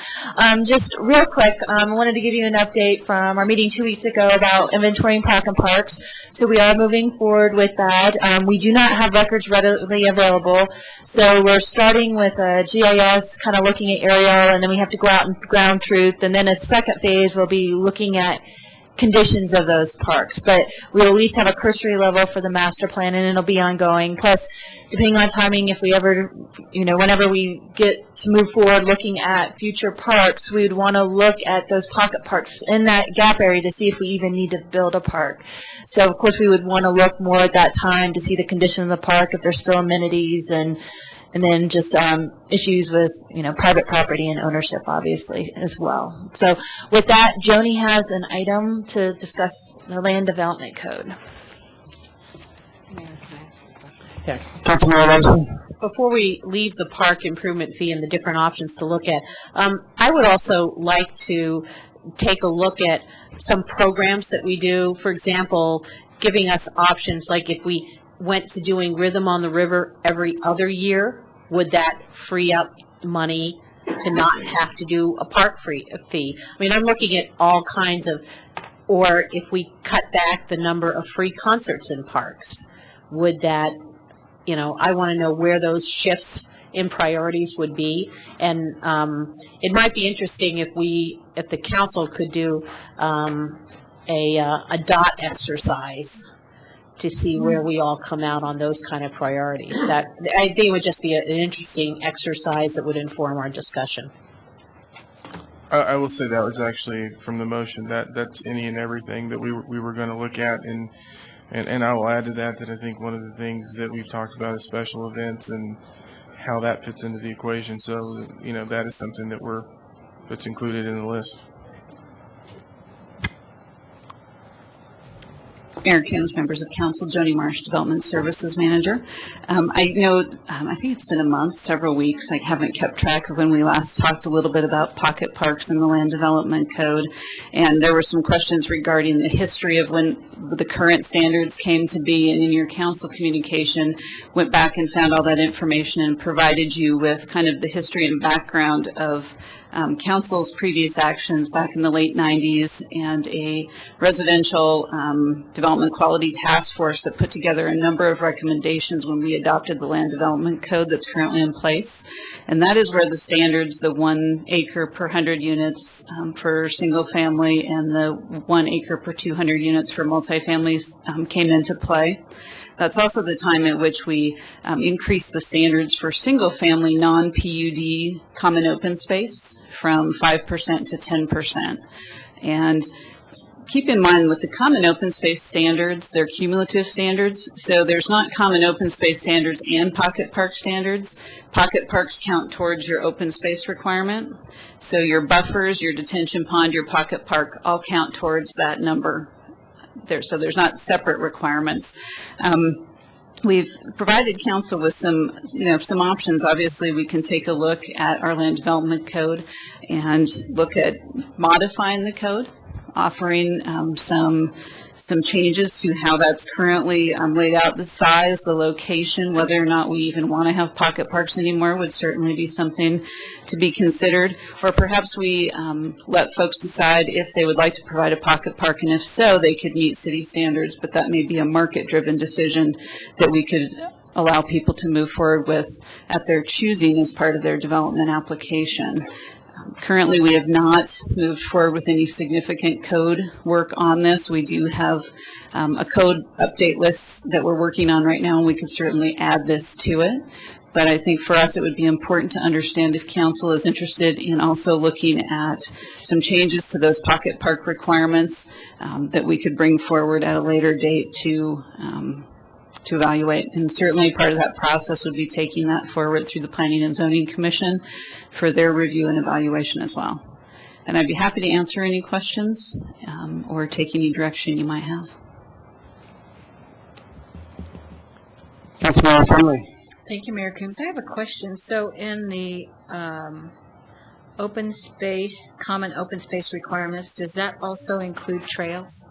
Just real quick, I wanted to give you an update from our meeting 2 weeks ago about inventorying park and parks. So we are moving forward with that. We do not have records readily available. So we're starting with a GIS, kind of looking at aerial, and then we have to go out and ground truth. And then a second phase, we'll be looking at conditions of those parks, but we'll at least have a cursory level for the master plan, and it'll be ongoing. Plus, depending on timing, if we ever, whenever we get to move forward looking at future parks, we would want to look at those pocket parks in that gap area to see if we even need to build a park. So, of course, we would want to look more at that time to see the condition of the park, if there's still amenities, and then just issues with, private property and ownership, obviously, as well. So with that, Joni has an item to discuss the land development code. Yeah, Councilman Larson? Before we leave the park improvement fee and the different options to look at, I would also like to take a look at some programs that we do. For example, giving us options, like if we went to doing Rhythm on the River every other year, would that free up money to not have to do a park fee? I mean, I'm looking at all kinds of, or if we cut back the number of free concerts in parks, would that, you know, I want to know where those shifts in priorities would be. And it might be interesting if the council could do a dot exercise to see where we all come out on those kind of priorities. That, I think it would just be an interesting exercise that would inform our discussion. I will say that was actually from the motion, that's any and everything that we were going to look at, and I will add to that I think one of the things that we've talked about is special events and how that fits into the equation. So, you know, that is something that's included in the list. Mayor Coombs, members of council, Joni Marsh, Development Services Manager. I know, I think it's been a month, several weeks. I haven't kept track of when we last talked a little bit about pocket parks in the Land Development Code. And there were some questions regarding the history of when the current standards came to be. And in your council communication, went back and found all that information and provided you with kind of the history and background of council's previous actions back in the late 90s and a residential development quality task force that put together a number of recommendations when we adopted the Land Development Code that's currently in place. And that is where the standards, the 1 acre per 100 units for single family and the 1 acre per 200 units for multifamilies came into play. That's also the time at which we increased the standards for single-family non-PUD common open space from 5% to 10%. And keep in mind with the common open space standards, they're cumulative standards. So there's not common open space standards and pocket park standards. Pocket parks count towards your open space requirement. So your buffers, your detention pond, your pocket park all count towards that number. So there's not separate requirements. We've provided council with some options. Obviously, we can take a look at our Land Development Code and look at modifying the code, offering some changes to how that's currently laid out. The size, the location, whether or not we even want to have pocket parks anymore would certainly be something to be considered. Or perhaps we let folks decide if they would like to provide a pocket park, and if so, they could meet city standards, but that may be a market-driven decision that we could allow people to move forward with at their choosing as part of their development application. Currently, we have not moved forward with any significant code work on this. We do have a code update list that we're working on right now, and we could certainly add this to it. But I think for us, it would be important to understand if council is interested in also looking at some changes to those pocket park requirements that we could bring forward at a later date to evaluate. And certainly part of that process would be taking that forward through the Planning and Zoning Commission for their review and evaluation as well. And I'd be happy to answer any questions or take any direction you might have. Councilmember Finley. Thank you, Mayor Coombs. I have a question. So in the open space, common open space requirements, does that also include trails?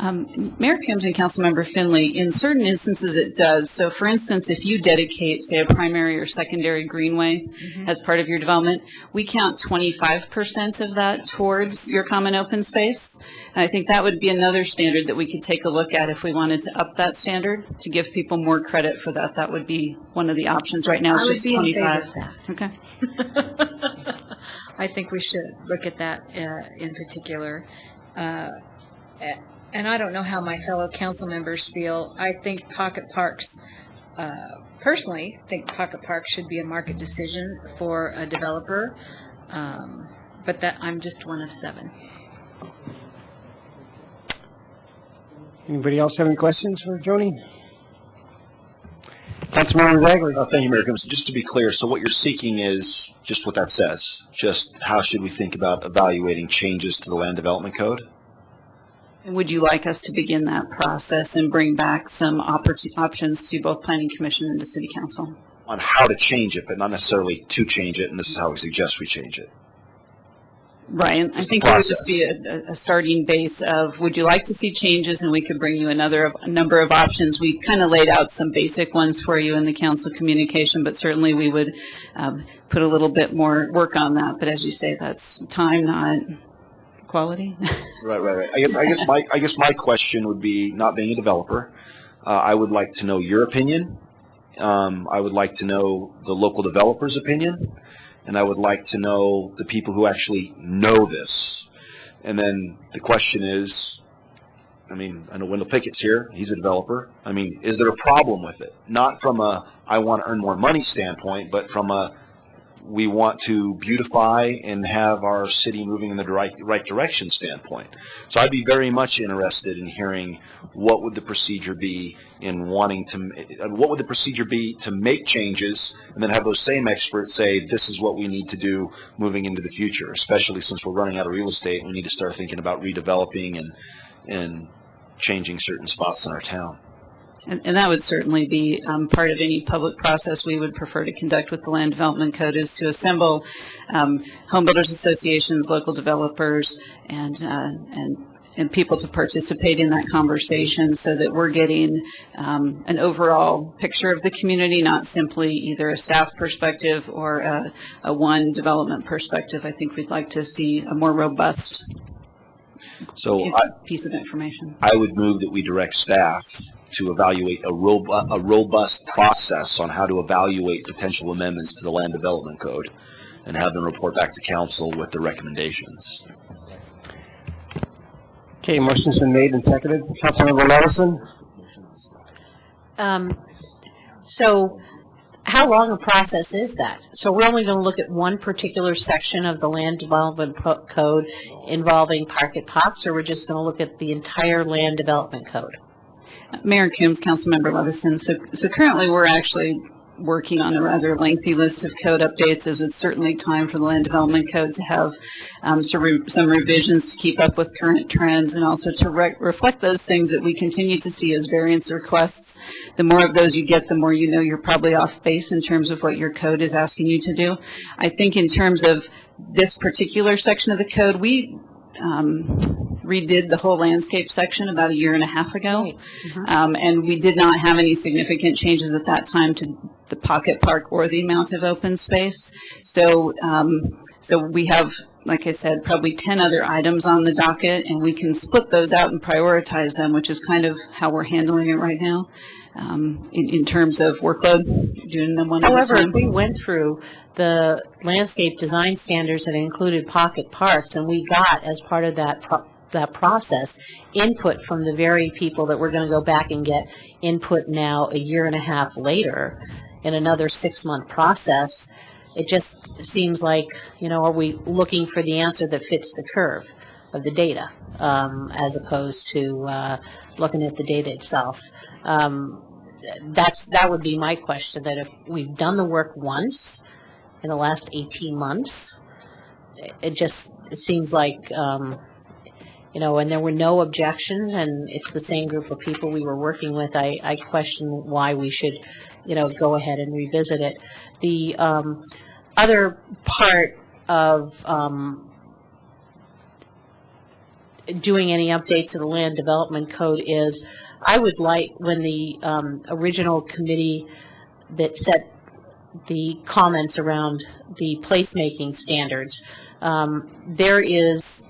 Mayor Coombs and Councilmember Finley, in certain instances it does. So for instance, if you dedicate, say, a primary or secondary greenway as part of your development, we count 25% of that towards your common open space. And I think that would be another standard that we could take a look at if we wanted to up that standard to give people more credit for that. That would be one of the options right now. I would Just be 25. in favor of that. Okay. I think we should look at that in particular. And I don't know how my fellow council members feel. I think pocket parks, personally, think pocket parks should be a market decision for a developer, but that I'm just one of 7. Anybody else have any questions for Joni? Councilmember Bagley. Thank you, Mayor Coombs. Just to be clear, so what you're seeking is just what that says, just how should we think about evaluating changes to the Land Development Code? And would you like us to begin that process and bring back some options to both Planning Commission and to City Council? On how to change it, but not necessarily to change it, and this is how we suggest we change it. Right. I think it would just be a starting base of, would you like to see changes? And we could bring you a number of options. We kind of laid out some basic ones for you in the council communication, but certainly we would put a little bit more work on that. But as you say, that's time, not quality. Right. I guess my question would be, not being a developer, I would like to know your opinion. I would like to know the local developer's opinion. And I would like to know the people who actually know this. And then the question is, I mean, I know Wendell Pickett's here. He's a developer. I mean, is there a problem with it? Not from a I want to earn more money standpoint, but from a we want to beautify and have our city moving in the right direction standpoint. So I'd be very much interested in hearing what would the procedure be in what would the procedure be to make changes, and then have those same experts say this is what we need to do moving into the future, especially since we're running out of real estate. We need to start thinking about redeveloping and changing certain spots in our town. And that would certainly be part of any public process we would prefer to conduct with the Land Development Code, is to assemble home builders associations, local developers, and people to participate in that conversation, so that we're getting an overall picture of the community, not simply either a staff perspective or a one development perspective. I think we'd like to see a more robust piece of information. I would move that we direct staff to evaluate a robust process on how to evaluate potential amendments to the Land Development Code, and have them report back to council with the recommendations. Okay, motion's been made and seconded. Councilmember Levison? So how long a process is that? So we're only going to look at one particular section of the Land Development Code involving pocket parks, or we're just going to look at the entire Land Development Code? Mayor Coombs, Councilmember Levison. So currently we're actually working on a rather lengthy list of code updates, as it's certainly time for the Land Development Code to have some revisions to keep up with current trends, and also to reflect those things that we continue to see as variance requests. The more of those you get, the more you know you're probably off base in terms of what your code is asking you to do. I think in terms of this particular section of the code, we redid the whole landscape section about 1.5 years ago. And we did not have any significant changes at that time to the pocket park or the amount of open space. So we have, like I said, probably 10 other items on the docket, and we can split those out and prioritize them, which is kind of how we're handling it right now, in terms of workload, doing them one at a time. However, if we went through the landscape design standards that included pocket parks, and we got, as part of that process, input from the very people that we're going to go back and get input now 1.5 years later in another 6-month process, it just seems like, are we looking for the answer that fits the curve of the data, as opposed to looking at the data itself? That would be my question, that if we've done the work once in the last 18 months, it seems like, and there were no objections, and it's the same group of people we were working with, I question why we should, go ahead and revisit it. The other part of doing any update to the Land Development Code is, I would like, when the original committee that set the comments around the placemaking standards, there is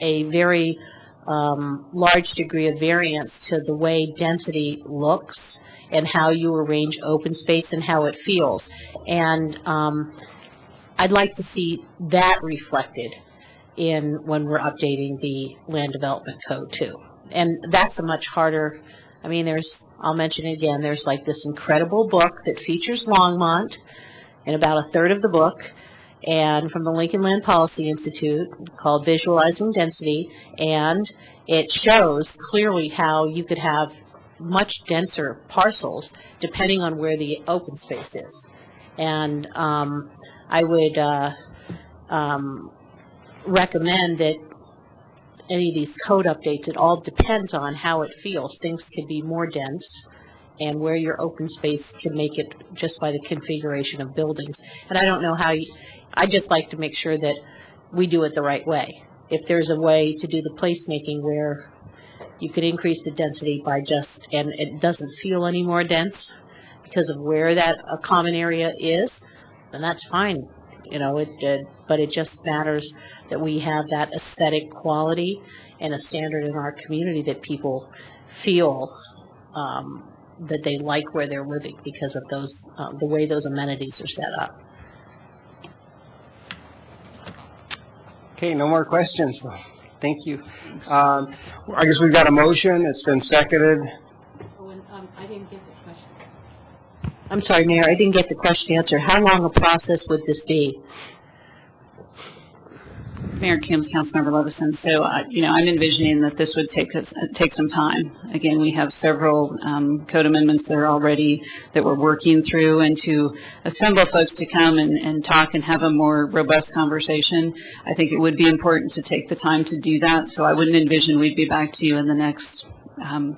a very large degree of variance to the way density looks and how you arrange open space and how it feels. And I'd like to see that reflected when we're updating the Land Development Code too. And that's a much harder, I'll mention it again, there's like this incredible book that features Longmont in about 1/3 of the book, and from the Lincoln Land Policy Institute, called Visualizing Density, and it shows clearly how you could have much denser parcels depending on where the open space is. And I would recommend that any of these code updates. It all depends on how it feels. Things can be more dense, and where your open space can make it just by the configuration of buildings. And I don't know how I just like to make sure that we do it the right way. If there's a way to do the placemaking where you could increase the density by and it doesn't feel any more dense because of where that a common area is, then that's fine. But it just matters that we have that aesthetic quality and a standard in our community that people feel that they like where they're living because of those the way those amenities are set up. Okay, no more questions. Thank you. I guess we've got a motion. It's been seconded. I didn't get the question. I'm sorry, Mayor, I didn't get the question answered. How long a process would this be? Mayor Coombs, Councilmember Levison. So, I'm envisioning that this would take some time. Again, we have several code amendments that we're working through, and to assemble folks to come and talk and have a more robust conversation, I think it would be important to take the time to do that. So I wouldn't envision we'd be back to you in the next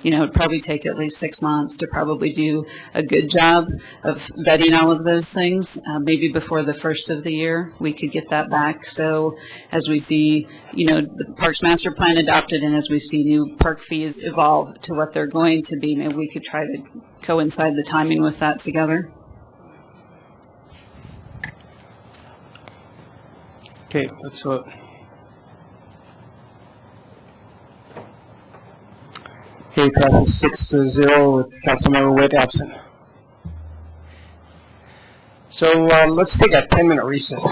it'd probably take at least 6 months to probably do a good job of vetting all of those things. Maybe before the first of the year, we could get that back. So as we see, the Parks Master Plan adopted, and as we see new park fees evolve to what they're going to be, maybe we could try to coincide the timing with that together. Okay, let's vote. Okay, passes 6-0 with Councilmember Witt absent. So let's take a 10-minute recess.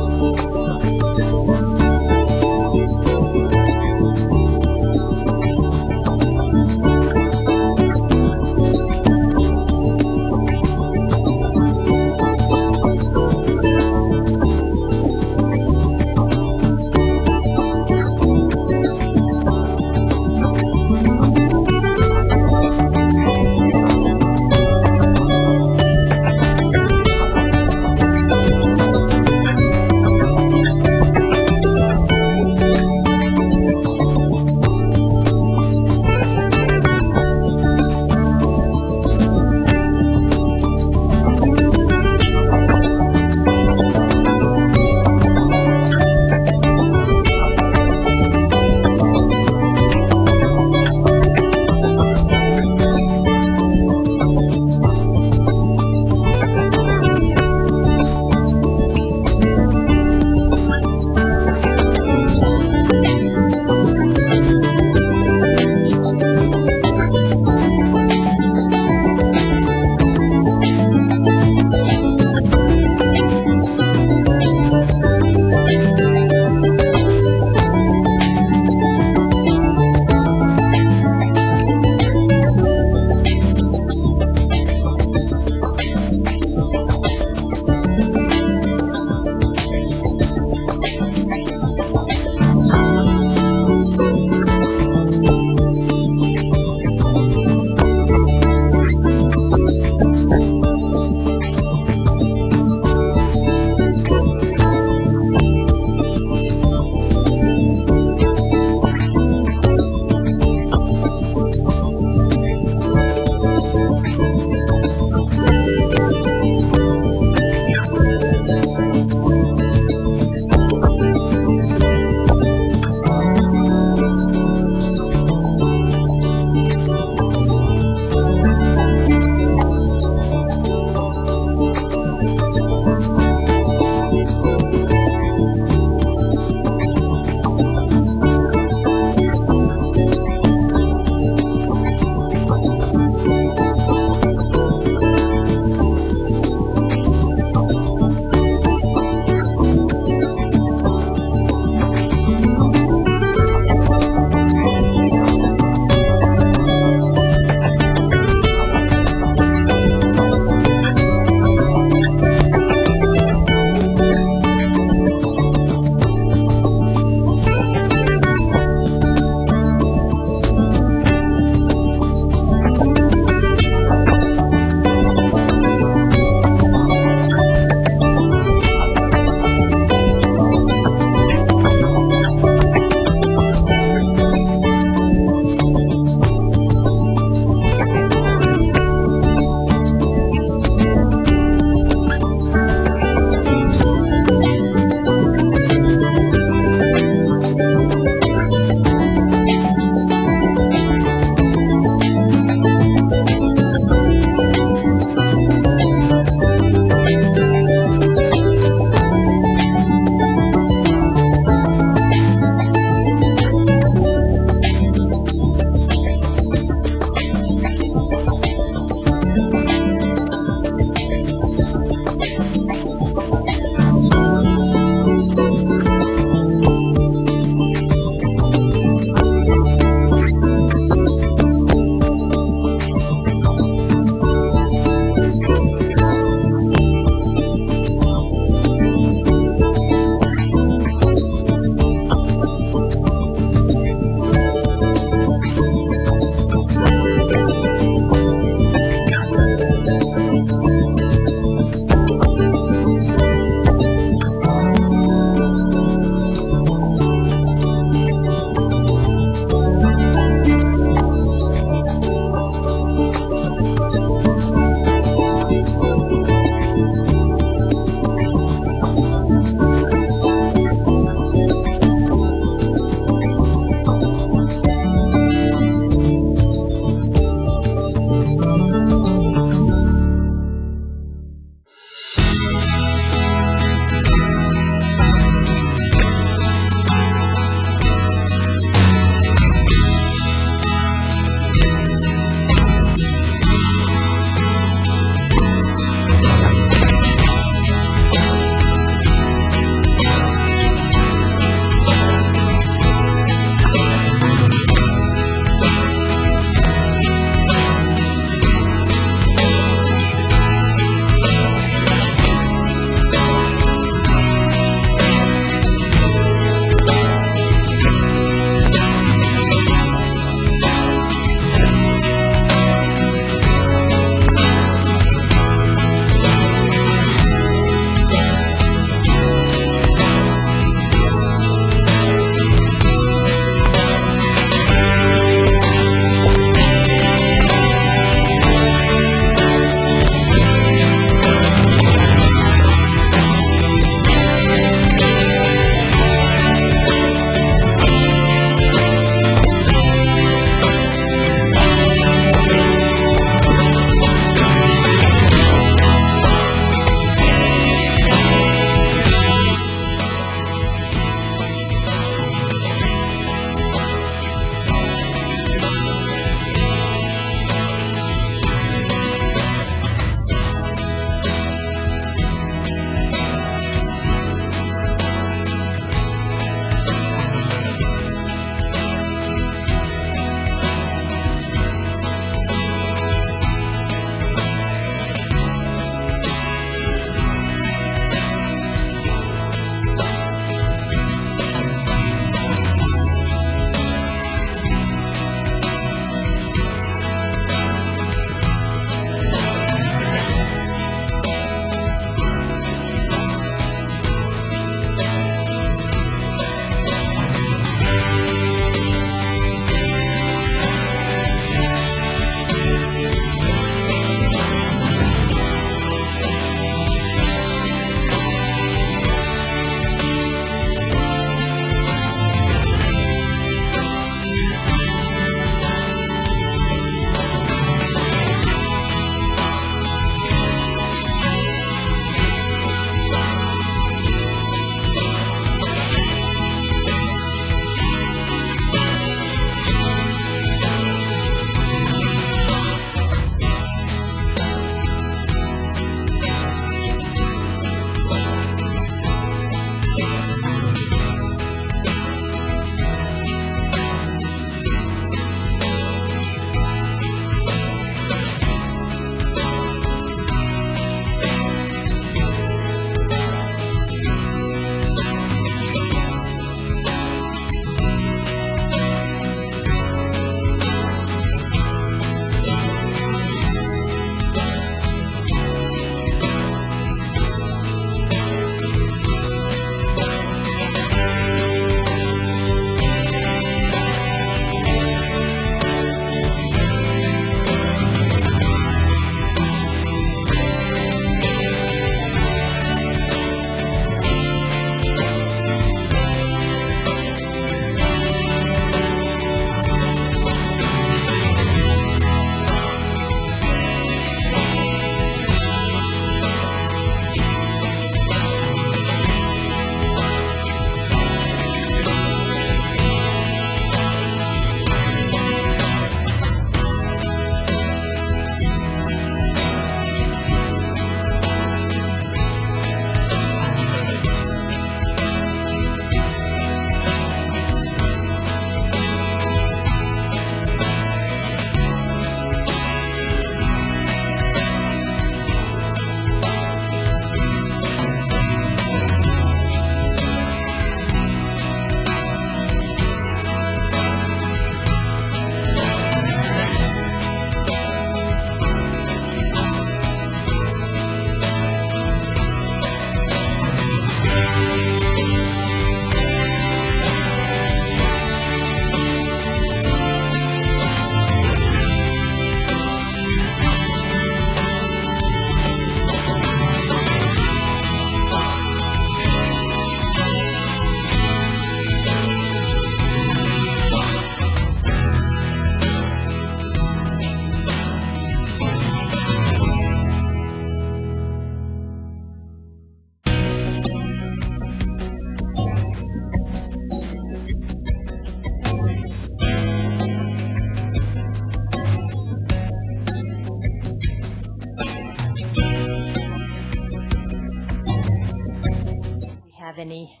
any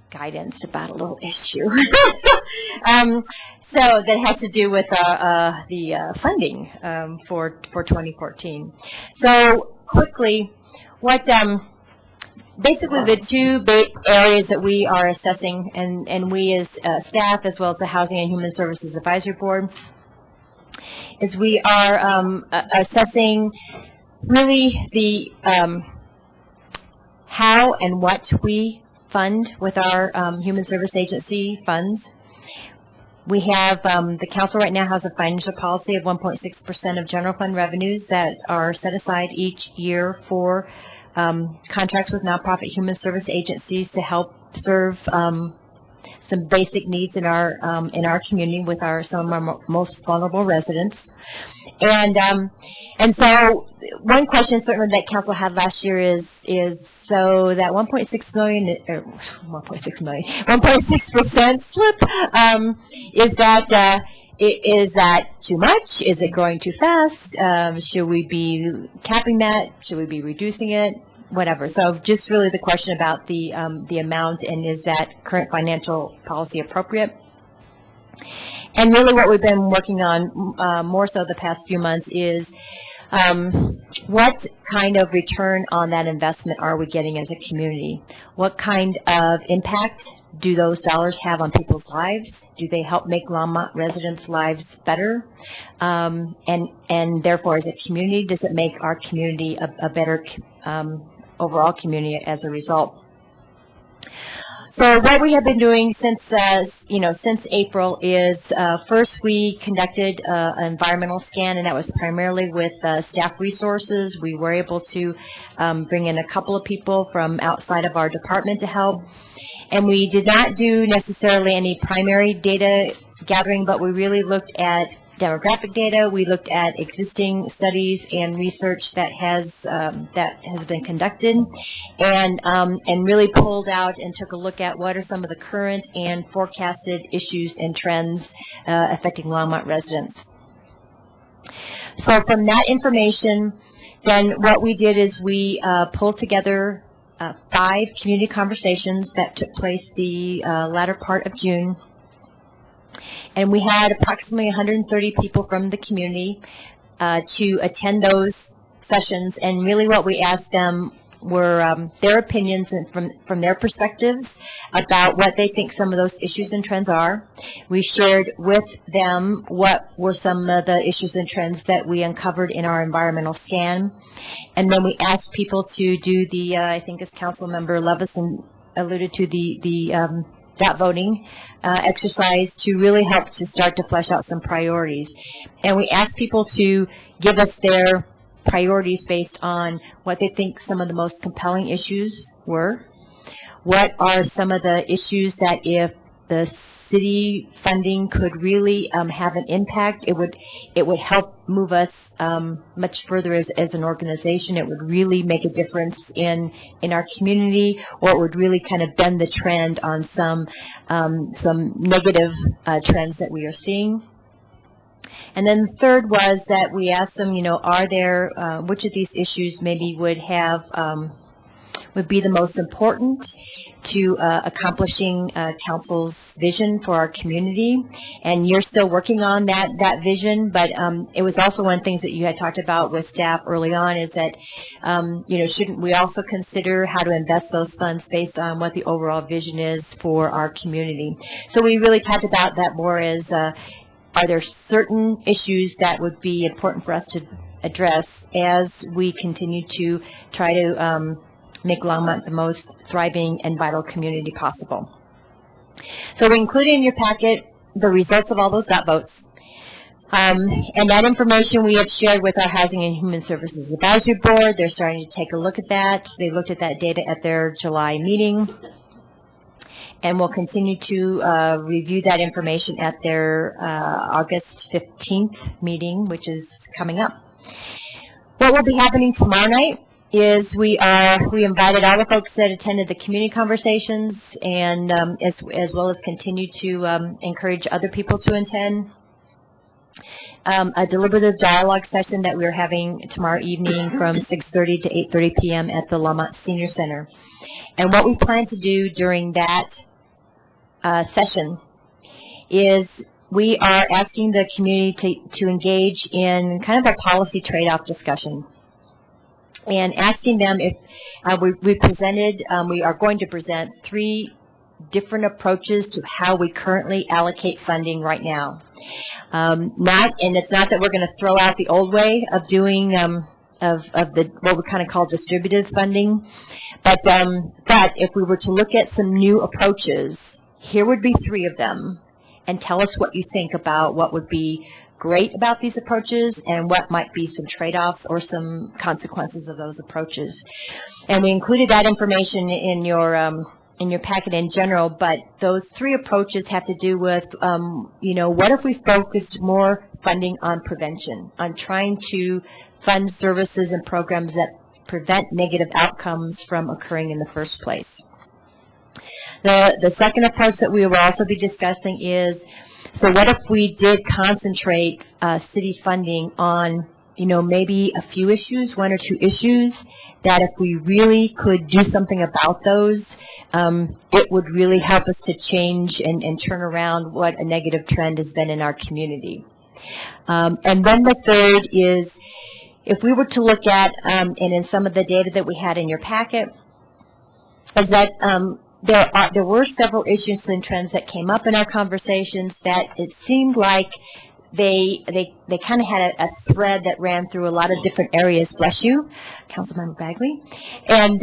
guidance about a little issue. So that has to do with the funding for 2014. So quickly, what basically the two areas that we are assessing, and we as staff as well as the Housing and Human Services Advisory Board, is we are assessing really the how and what we fund with our Human Service Agency funds. We have, the council right now has a financial policy of 1.6% of general fund revenues that are set aside each year for contracts with nonprofit human service agencies to help serve some basic needs in our community with some of our most vulnerable residents. And so one question certainly that council had last year is so that 1.6 million, or 1.6% slip, is that too much? Is it going too fast? Should we be capping that? Should we be reducing it? Whatever. So just really the question about the amount, and is that current financial policy appropriate? And really what we've been working on more so the past few months is what kind of return on that investment are we getting as a community? What kind of impact do those dollars have on people's lives? Do they help make Longmont residents' lives better? And therefore, as a community, does it make our community a better overall community as a result? So what we have been doing since April is first we conducted an environmental scan, and that was primarily with staff resources. We were able to bring in a couple of people from outside of our department to help. And we did not do necessarily any primary data gathering, but we really looked at demographic data. We looked at existing studies and research that has been conducted, and really pulled out and took a look at what are some of the current and forecasted issues and trends affecting Longmont residents. So from that information, then what we did is we pulled together 5 community conversations that took place the latter part of June. And we had approximately 130 people from the community to attend those sessions. And really what we asked them were their opinions and from their perspectives about what they think some of those issues and trends are. We shared with them what were some of the issues and trends that we uncovered in our environmental scan. And then we asked people to do the, I think as Council Member Levison alluded to, the dot voting exercise to really help to start to flesh out some priorities. And we asked people to give us their priorities based on what they think some of the most compelling issues were. What are some of the issues that if the city funding could really have an impact, it would help move us much further as an organization. It would really make a difference in our community, or it would really kind of bend the trend on some negative trends that we are seeing. And then the third was that we asked them, are there, which of these issues maybe would be the most important to accomplishing council's vision for our community. And you're still working on that vision, but it was also one of the things that you had talked about with staff early on is that, shouldn't we also consider how to invest those funds based on what the overall vision is for our community? So we really talked about that more as, are there certain issues that would be important for us to address as we continue to try to make Longmont the most thriving and vital community possible. So we included in your packet the results of all those dot votes. And that information we have shared with our Housing and Human Services Advisory Board. They're starting to take a look at that. They looked at that data at their July meeting. And we'll continue to review that information at their August 15th meeting, which is coming up. What will be happening tomorrow night is we invited all the folks that attended the community conversations, and as well as continue to encourage other people to attend a deliberative dialogue session that we're having tomorrow evening from 6:30 to 8:30 p.m. at the Longmont Senior Center. And what we plan to do during that session is we are asking the community to engage in kind of a policy trade-off discussion, and asking them if we are going to present 3 different approaches to how we currently allocate funding right now. It's not that we're going to throw out the old way of doing of the what we kind of call distributed funding, but if we were to look at some new approaches, here would be 3 of them, and tell us what you think about what would be great about these approaches and what might be some trade-offs or some consequences of those approaches. And we included that information in your packet in general, but those 3 approaches have to do with, what if we focused more funding on prevention, on trying to fund services and programs that prevent negative outcomes from occurring in the first place. The second approach that we will also be discussing is, so what if we did concentrate city funding on, maybe a few issues, 1 or 2 issues, that if we really could do something about those, it would really help us to change and turn around what a negative trend has been in our community. And then the third is, if we were to look at, and in some of the data that we had in your packet, is that there were several issues and trends that came up in our conversations that it seemed like they kind of had a thread that ran through a lot of different areas. Bless you, Councilmember Bagley. And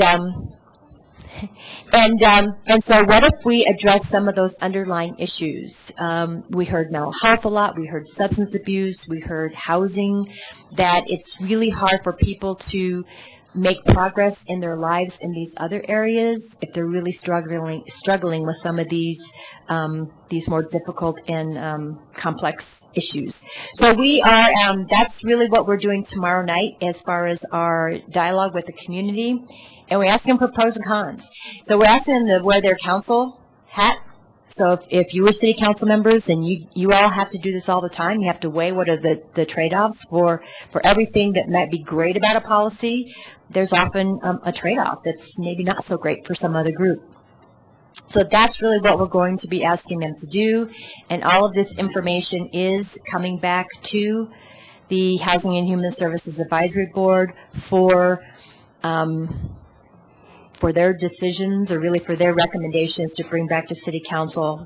so what if we address some of those underlying issues? We heard mental health a lot. We heard substance abuse. We heard housing, that it's really hard for people to make progress in their lives in these other areas if they're really struggling with some of these more difficult and complex issues. So we are, that's really what we're doing tomorrow night as far as our dialogue with the community. And we're asking them for pros and cons. So we're asking them to wear their council hat. So if you were city council members, and you all have to do this all the time, you have to weigh what are the trade-offs for everything that might be great about a policy. There's often a trade-off that's maybe not so great for some other group. So that's really what we're going to be asking them to do. And all of this information is coming back to the Housing and Human Services Advisory Board for their decisions, or really for their recommendations to bring back to City Council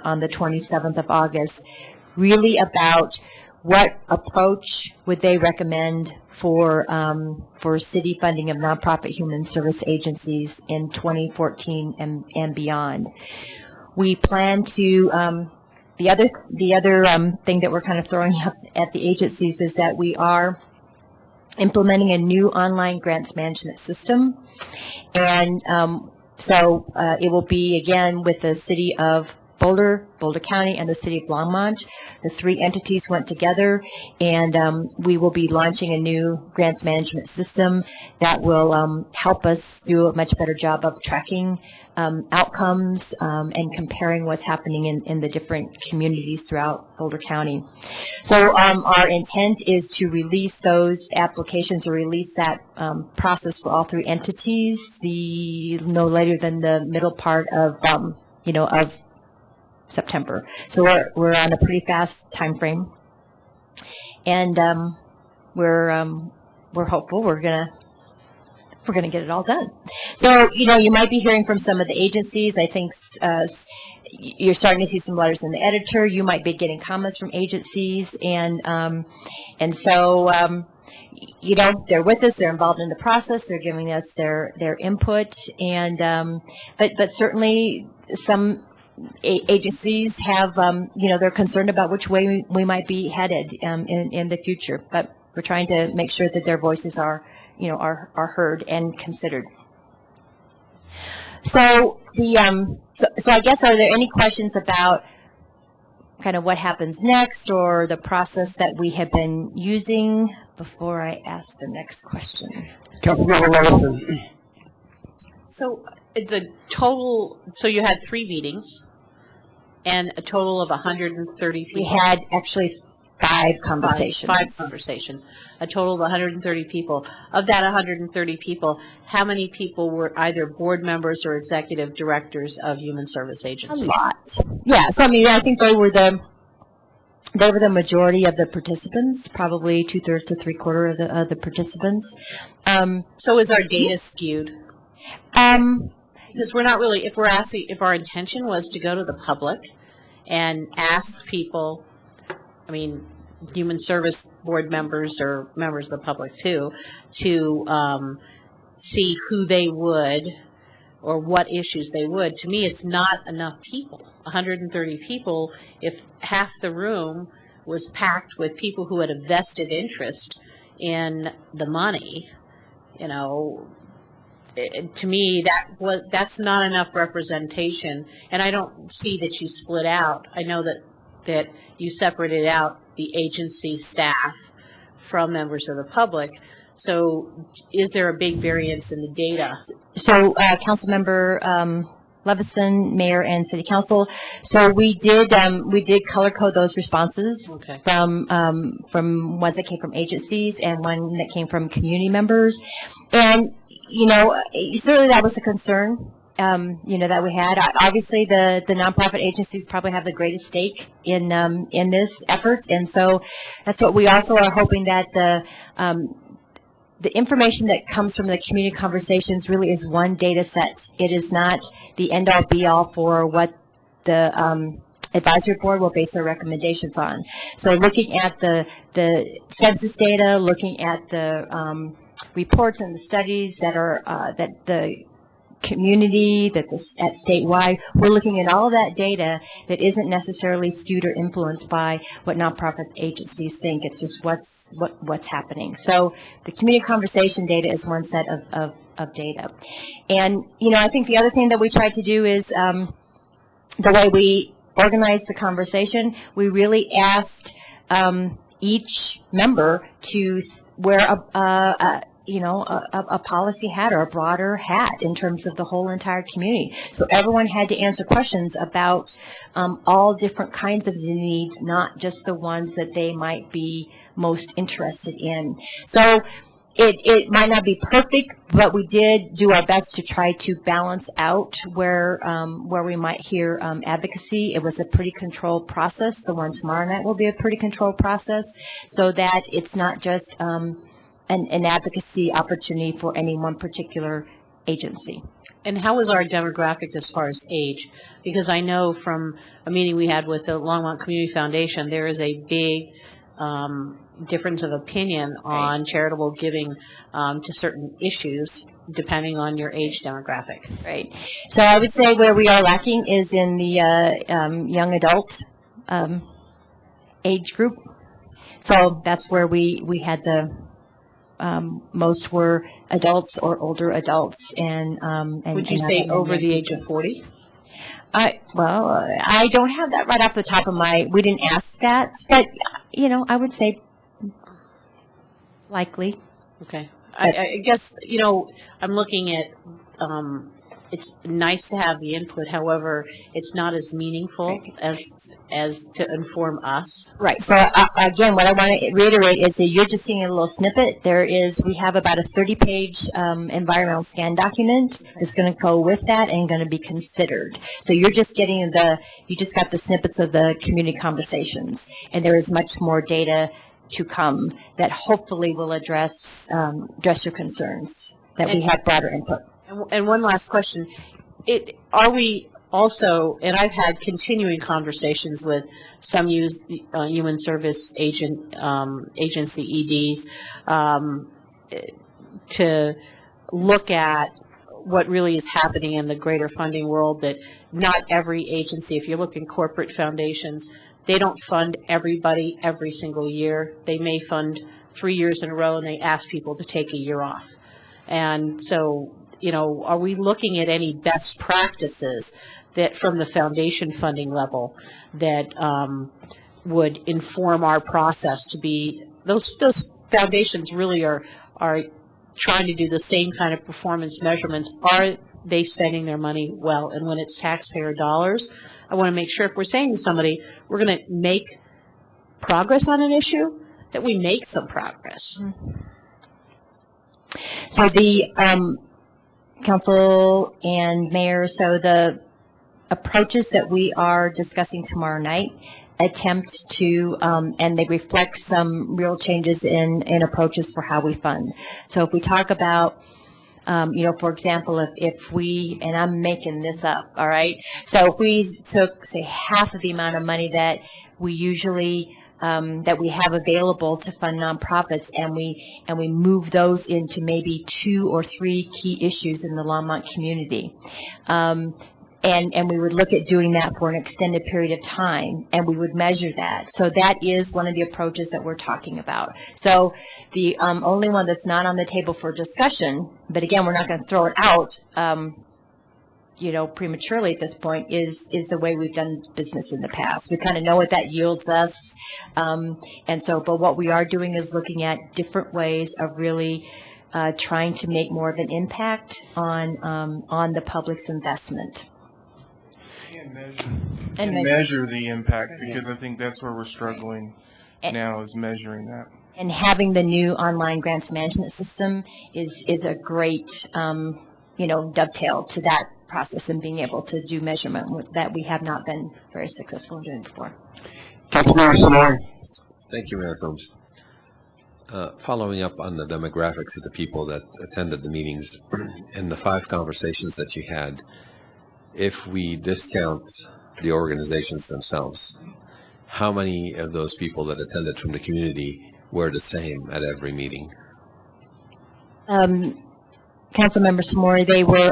on the 27th of August, really about what approach would they recommend for city funding of nonprofit human service agencies in 2014 and beyond. We plan to, the other thing that we're kind of throwing up at the agencies is that we are implementing a new online grants management system. And so it will be, again, with the city of Boulder County, and the city of Longmont. The 3 entities went together, and we will be launching a new grants management system that will help us do a much better job of tracking outcomes and comparing what's happening in the different communities throughout Boulder County. So our intent is to release those applications, or release that process for all 3 entities no later than the middle part of of September. So we're on a pretty fast time frame, and we're hopeful we're gonna get it all done. So you might be hearing from some of the agencies. I think you're starting to see some letters in the editor. You might be getting comments from agencies, and so they're with us. They're involved in the process. They're giving us their input, and but certainly some agencies have, they're concerned about which way we might be headed in the future. But we're trying to make sure that their voices are heard and considered. So so I guess, are there any questions about kind of what happens next, or the process that we have been using, before I ask the next question? Councilmember Larson. So so you had 3 meetings and a total of 130 people. We had actually 5 5 conversations. Five conversations. A total of 130 people. Of that 130 people, how many people were either board members or executive directors of human service agencies? A lot. Yeah, so I mean, I think they were the majority of the participants, probably 2/3 to 3/4 of the participants. So is our data skewed? Because we're not really, if our intention was to go to the public and ask people, I mean, human service board members or members of the public too, to see who they would or what issues they would, to me it's not enough people. 130 people, if half the room was packed with people who had a vested interest in the money, you know, to me that's not enough representation, and I don't see that you split out. I know that you separated out the agency staff from members of the public. So is there a big variance in the data? So Councilmember Levison, Mayor, and City Council. So we did color code those responses from ones that came from agencies and one that came from community members. And, you know, certainly that was a concern, you know, that we had. Obviously, the nonprofit agencies probably have the greatest stake in this effort. And so that's what we also are hoping that the information that comes from the community conversations really is one data set. It is not the end-all be-all for what the advisory board will base their recommendations on. So looking at the census data, looking at the reports and the studies that are that the community, at statewide, we're looking at all of that data that isn't necessarily skewed or influenced by what nonprofit agencies think. It's just what's happening. So the community conversation data is one set of data. And, you know, I think the other thing that we tried to do is the way we organized the conversation, we really asked each member to wear a policy hat or a broader hat in terms of the whole entire community. So everyone had to answer questions about all different kinds of needs, not just the ones that they might be most interested in. So it might not be perfect, but we did do our best to try to balance out where we might hear advocacy. It was a pretty controlled process. The one tomorrow night will be a pretty controlled process, so that it's not just an advocacy opportunity for any one particular agency. And how is our demographic as far as age? Because I know from a meeting we had with the Longmont Community Foundation, there is a big difference of opinion on charitable giving to certain issues depending on your age demographic. Right. So I would say where we are lacking is in the young adult age group. So that's where we had the most were adults or older adults, and would you say over the age of 40? I don't have that right off the top of my. We didn't ask that, but you know, I would say likely. Okay, I guess, you know, I'm looking at. It's nice to have the input. However, it's not as meaningful as to inform us. Right. So again, what I want to reiterate is that you're just seeing a little snippet. We have about a 30-page environmental scan document that's going to go with that and going to be considered. So you're just getting you just got the snippets of the community conversations, and there is much more data to come that hopefully will address your concerns, that we have broader input. And one last question. Are we also, and I've had continuing conversations with some human service agency EDs to look at what really is happening in the greater funding world, that not every agency, if you look in corporate foundations, they don't fund everybody every single year. They may fund 3 years in a row, and they ask people to take a year off. And so, you know, are we looking at any best practices that from the foundation funding level that would inform our process to be, those foundations really are trying to do the same kind of performance measurements. Are they spending their money well? And when it's taxpayer dollars, I want to make sure if we're saying to somebody, we're going to make progress on an issue, that we make some progress. So the council and mayor, so the approaches that we are discussing tomorrow night attempt to, and they reflect some real changes in approaches for how we fund. So if we talk about, for example, if we, and I'm making this up, all right? So if we took, say, half of the amount of money that we usually, that we have available to fund nonprofits, and we move those into maybe 2 or 3 key issues in the Longmont community. And we would look at doing that for an extended period of time, and we would measure that. So that is one of the approaches that we're talking about. So the only one that's not on the table for discussion, but again, we're not going to throw it out, prematurely at this point, is the way we've done business in the past. We kind of know what that yields us. But what we are doing is looking at different ways of really trying to make more of an impact on the public's investment. And measure the impact, because I think that's where we're struggling now, is measuring that. And having the new online grants management system is a great, dovetail to that process, and being able to do measurement that we have not been very successful in doing before. Councilmember Samari. Thank you, Mayor Combs. Following up on the demographics of the people that attended the meetings and the 5 conversations that you had, if we discount the organizations themselves, how many of those people that attended from the community were the same at every meeting? Councilmember Samori, they were,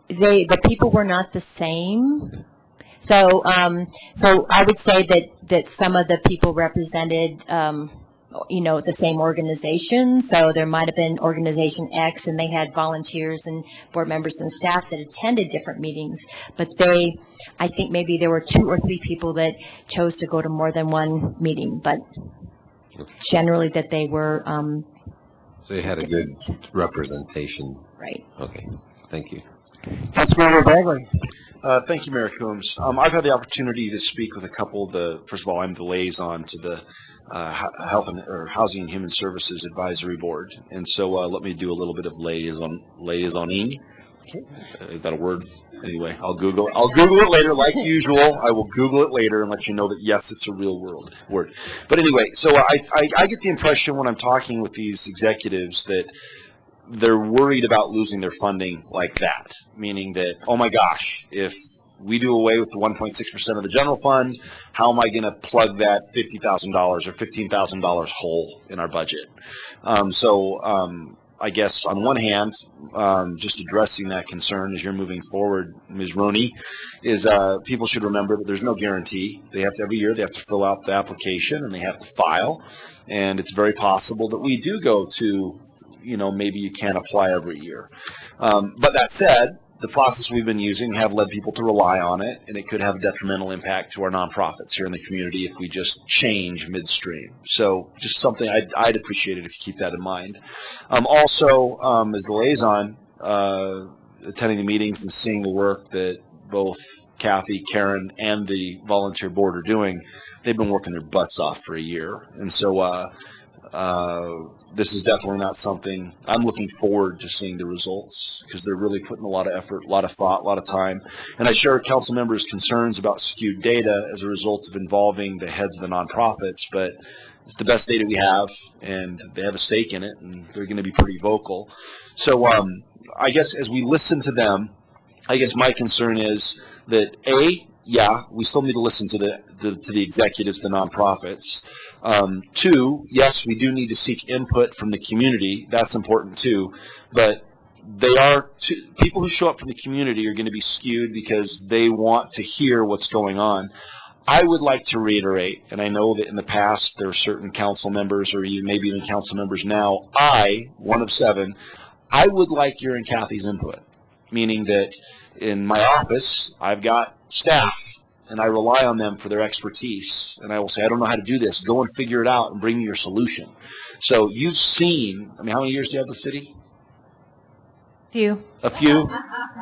the people were not the same. So I would say that some of the people represented, the same organization. So there might have been organization X, and they had volunteers and board members and staff that attended different meetings. But I think maybe there were 2 or 3 people that chose to go to more than one meeting, but generally that they were. So you had a good representation. Right. Okay. Thank you. Councilmember Bagley. Thank you, Mayor Coombs. I've had the opportunity to speak with a couple of first of all, I'm the liaison to the Housing and Human Services Advisory Board. And so let me do a little bit of liaisoning. Is that a word? Anyway, I'll Google it later, like usual. I will Google it later and let you know that, yes, it's a real word. But anyway, so I get the impression when I'm talking with these executives that they're worried about losing their funding like that, meaning that, oh my gosh, if we do away with the 1.6% of the general fund, how am I going to plug that $50,000 or $15,000 hole in our budget? I guess on one hand, just addressing that concern as you're moving forward, Ms. Roney, is people should remember that there's no guarantee. They have to, every year, they have to fill out the application and they have to file. And it's very possible that we do go to, maybe you can't apply every year. But that said, the process we've been using have led people to rely on it, and it could have a detrimental impact to our nonprofits here in the community if we just change midstream. So just something I'd appreciate it if you keep that in mind. Also, as the liaison, attending the meetings and seeing the work that both Kathy, Karen, and the volunteer board are doing, they've been working their butts off for a year. And so this is definitely not something I'm looking forward to seeing the results, because they're really putting a lot of effort, a lot of thought, a lot of time. And I share council members' concerns about skewed data as a result of involving the heads of the nonprofits, but it's the best data we have, and they have a stake in it, and they're going to be pretty vocal. So I guess as we listen to them, I guess my concern is that we still need to listen to the executives, the nonprofits. 2, yes, we do need to seek input from the community. That's important too. But people who show up from the community are going to be skewed because they want to hear what's going on. I would like to reiterate, and I know that in the past there are certain council members, or maybe even council members now, one of 7, I would like your and Kathy's input, meaning that in my office, I've got staff, and I rely on them for their expertise. And I will say, I don't know how to do this. Go and figure it out and bring me your solution. So you've seen, how many years do you have the city? Few. A few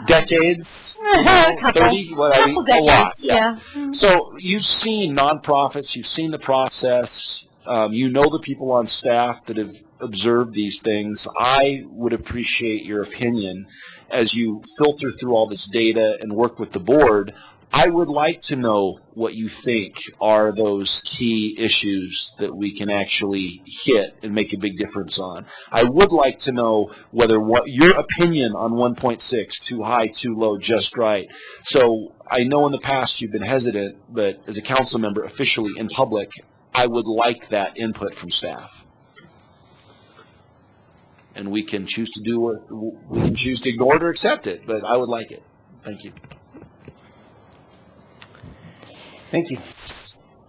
decades, Couple. 30, what I mean, Couple a lot. decades, yeah. So you've seen nonprofits, you've seen the process, you know the people on staff that have observed these things. I would appreciate your opinion as you filter through all this data and work with the board. I would like to know what you think are those key issues that we can actually hit and make a big difference on. I would like to know whether what your opinion on 1.6, too high, too low, just right. So I know in the past you've been hesitant, but as a council member officially in public, I would like that input from staff. And we can choose to do what we can choose to ignore it or accept it, but I would like it. Thank you. Thank you.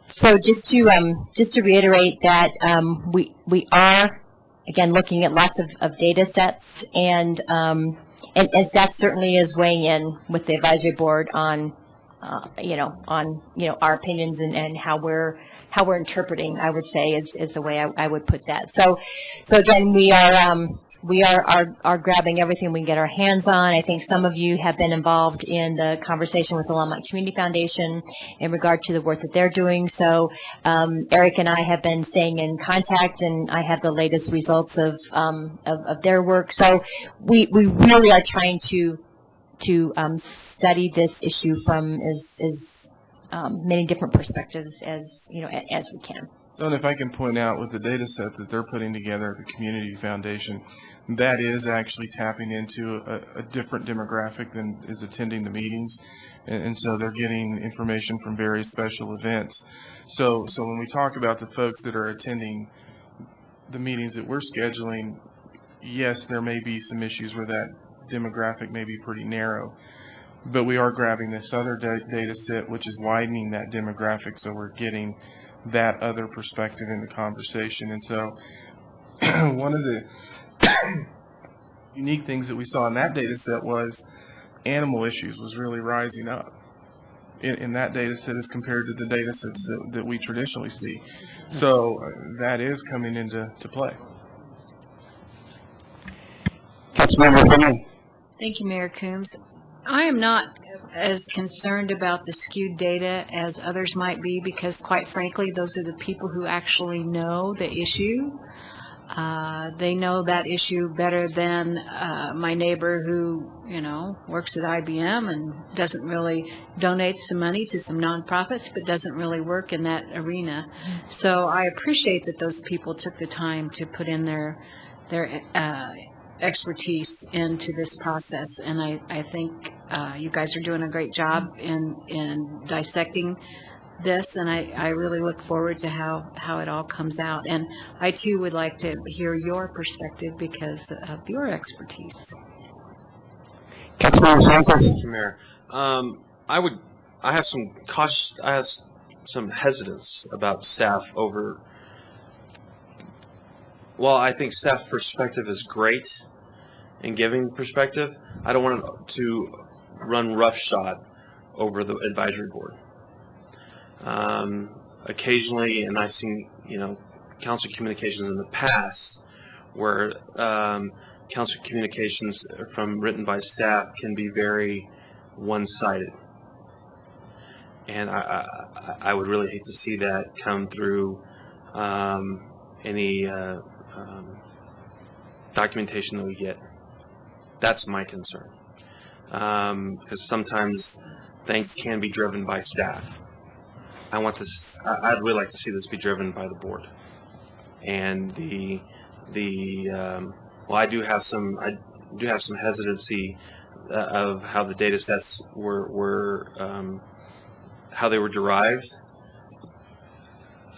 So just to reiterate that we are again looking at lots of data sets and staff certainly is weighing in with the advisory board on our opinions and how we're interpreting, I would say, is the way I would put that. So again, we are grabbing everything we can get our hands on. I think some of you have been involved in the conversation with the Longmont Community Foundation in regard to the work that they're doing. So Eric and I have been staying in contact, and I have the latest results of their work. So we really are trying to study this issue from as many different perspectives as we can. So, and if I can point out with the data set that they're putting together at the Community Foundation, that is actually tapping into a different demographic than is attending the meetings. And so they're getting information from various special events. So when we talk about the folks that are attending the meetings that we're scheduling, yes, there may be some issues where that demographic may be pretty narrow. But we are grabbing this other data set, which is widening that demographic, so we're getting that other perspective in the conversation. And so one of the unique things that we saw in that data set was animal issues was really rising up in that data set as compared to the data sets that we traditionally see. So that is coming into play. Councilmember Finley. Thank you, Mayor Coombs. I am not as concerned about the skewed data as others might be because, quite frankly, those are the people who actually know the issue. They know that issue better than my neighbor who, works at IBM and doesn't really donate some money to some nonprofits, but doesn't really work in that arena. So I appreciate that those people took the time to put in their expertise into this process, and I think you guys are doing a great job in dissecting this, and I really look forward to how it all comes out. And I too would like to hear your perspective because of your expertise. Councilmember Santos. Thank you, Mayor. I have some hesitance about staff over. While I think staff perspective is great in giving perspective, I don't want to run roughshod over the advisory board. Occasionally, and I've seen, council communications in the past where council communications written by staff can be very one-sided. And I would really hate to see that come through any documentation that we get. That's my concern. Because sometimes things can be driven by staff. I'd really like to see this be driven by the board. And I do have some hesitancy of how the data sets were how they were derived,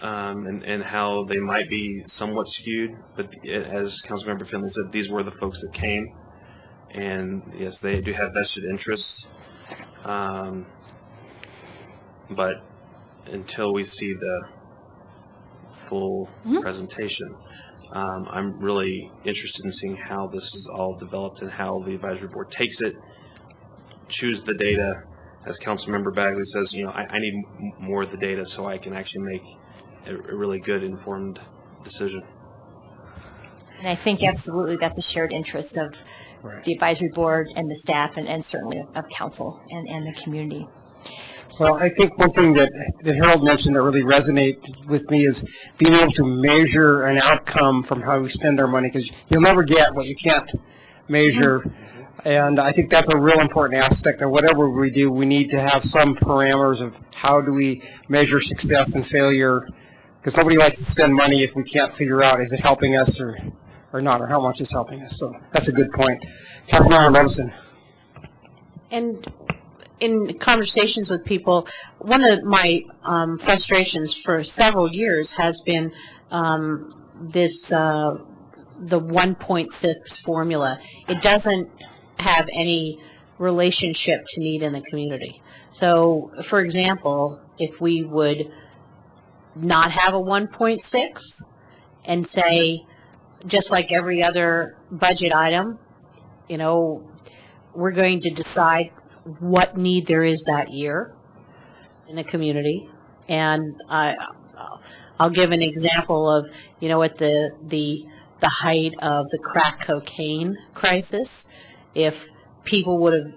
and how they might be somewhat skewed. But as Councilmember Finley said, these were the folks that came, and yes, they do have vested interests. But until we see the full presentation, I'm really interested in seeing how this is all developed and how the advisory board takes it, choose the data. As Councilmember Bagley says, I need more of the data so I can actually make a really good informed decision. And I think absolutely that's a shared interest of the advisory board and the staff and certainly of council and the community. Well, I think one thing that Harold mentioned that really resonated with me is being able to measure an outcome from how we spend our money, because you'll never get what you can't measure. And I think that's a real important aspect of whatever we do. We need to have some parameters of how do we measure success and failure, because nobody likes to spend money if we can't figure out is it helping us or not, or how much it's helping us. So that's a good point. Councilmember Levison. And in conversations with people, one of my frustrations for several years has been the 1.6 formula. It doesn't have any relationship to need in the community. So, for example, if we would not have a 1.6 and say, just like every other budget item, you know, we're going to decide what need there is that year in the community. And I'll give an example of, you know, at the height of the crack cocaine crisis, if people would have,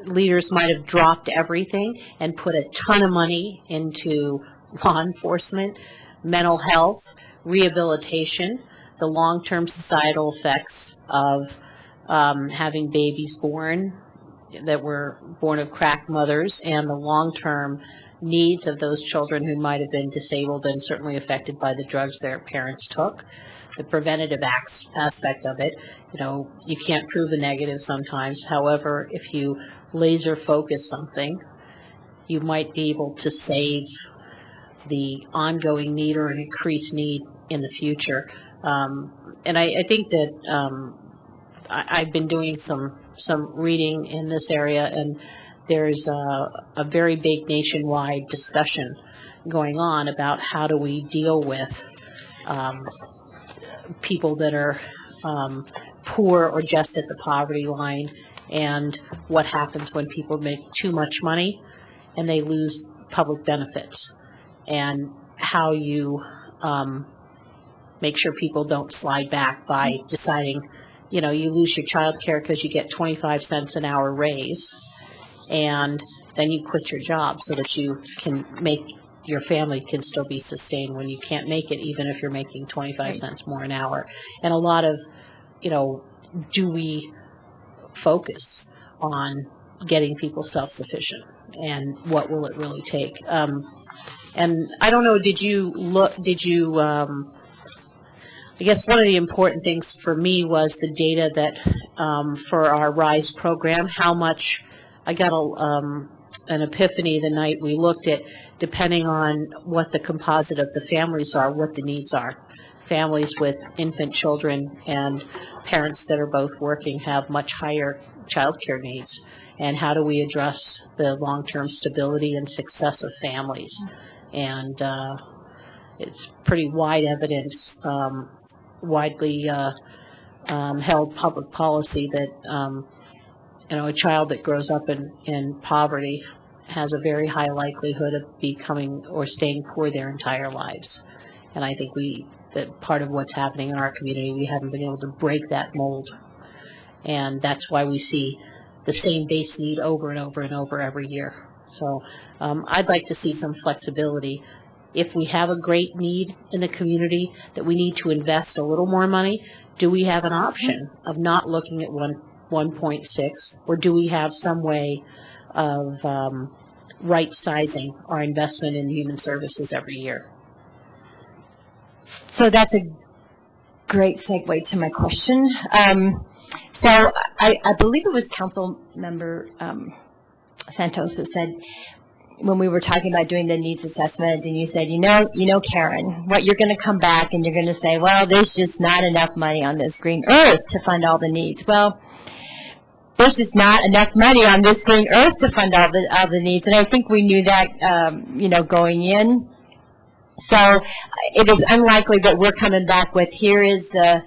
leaders might have dropped everything and put a ton of money into law enforcement, mental health, rehabilitation, the long-term societal effects of having babies born that were born of crack mothers, and the long-term needs of those children who might have been disabled and certainly affected by the drugs their parents took. The preventative aspect of it, you know, you can't prove the negative sometimes. However, if you laser focus something, you might be able to save the ongoing need or an increased need in the future. And I think that I've been doing some reading in this area, and there's a very big nationwide discussion going on about how do we deal with people that are poor or just at the poverty line, and what happens when people make too much money and they lose public benefits, and how you make sure people don't slide back by deciding, you know, you lose your child care because you get 25 cents an hour raise, and then you quit your job so that you can make your family can still be sustained when you can't make it, even if you're making 25 cents more an hour. And a lot of, you know, do we focus on getting people self-sufficient, and what will it really take? And I don't know, I guess one of the important things for me was the data that for our RISE program, how much I got an epiphany the night we looked at, depending on what the composite of the families are, what the needs are. Families with infant children and parents that are both working have much higher child care needs. And how do we address the long-term stability and success of families? And it's pretty wide evidence, widely held public policy that you know, a child that grows up in poverty has a very high likelihood of becoming or staying poor their entire lives. And I think that part of what's happening in our community, we haven't been able to break that mold. And that's why we see the same base need over and over and over every year. So I'd like to see some flexibility. If we have a great need in the community that we need to invest a little more money, do we have an option of not looking at 1.6, or do we have some way of right-sizing our investment in human services every year? So that's a great segue to my question. So I believe it was Council Member Santos that said, when we were talking about doing the needs assessment, and you said, you know, Karen, what you're going to come back and you're going to say, well, there's just not enough money on this green earth to fund all the needs. Well, there's just not enough money on this green earth to fund all the needs, and I think we knew that, you know, going in. So it is unlikely that we're coming back with, here is the,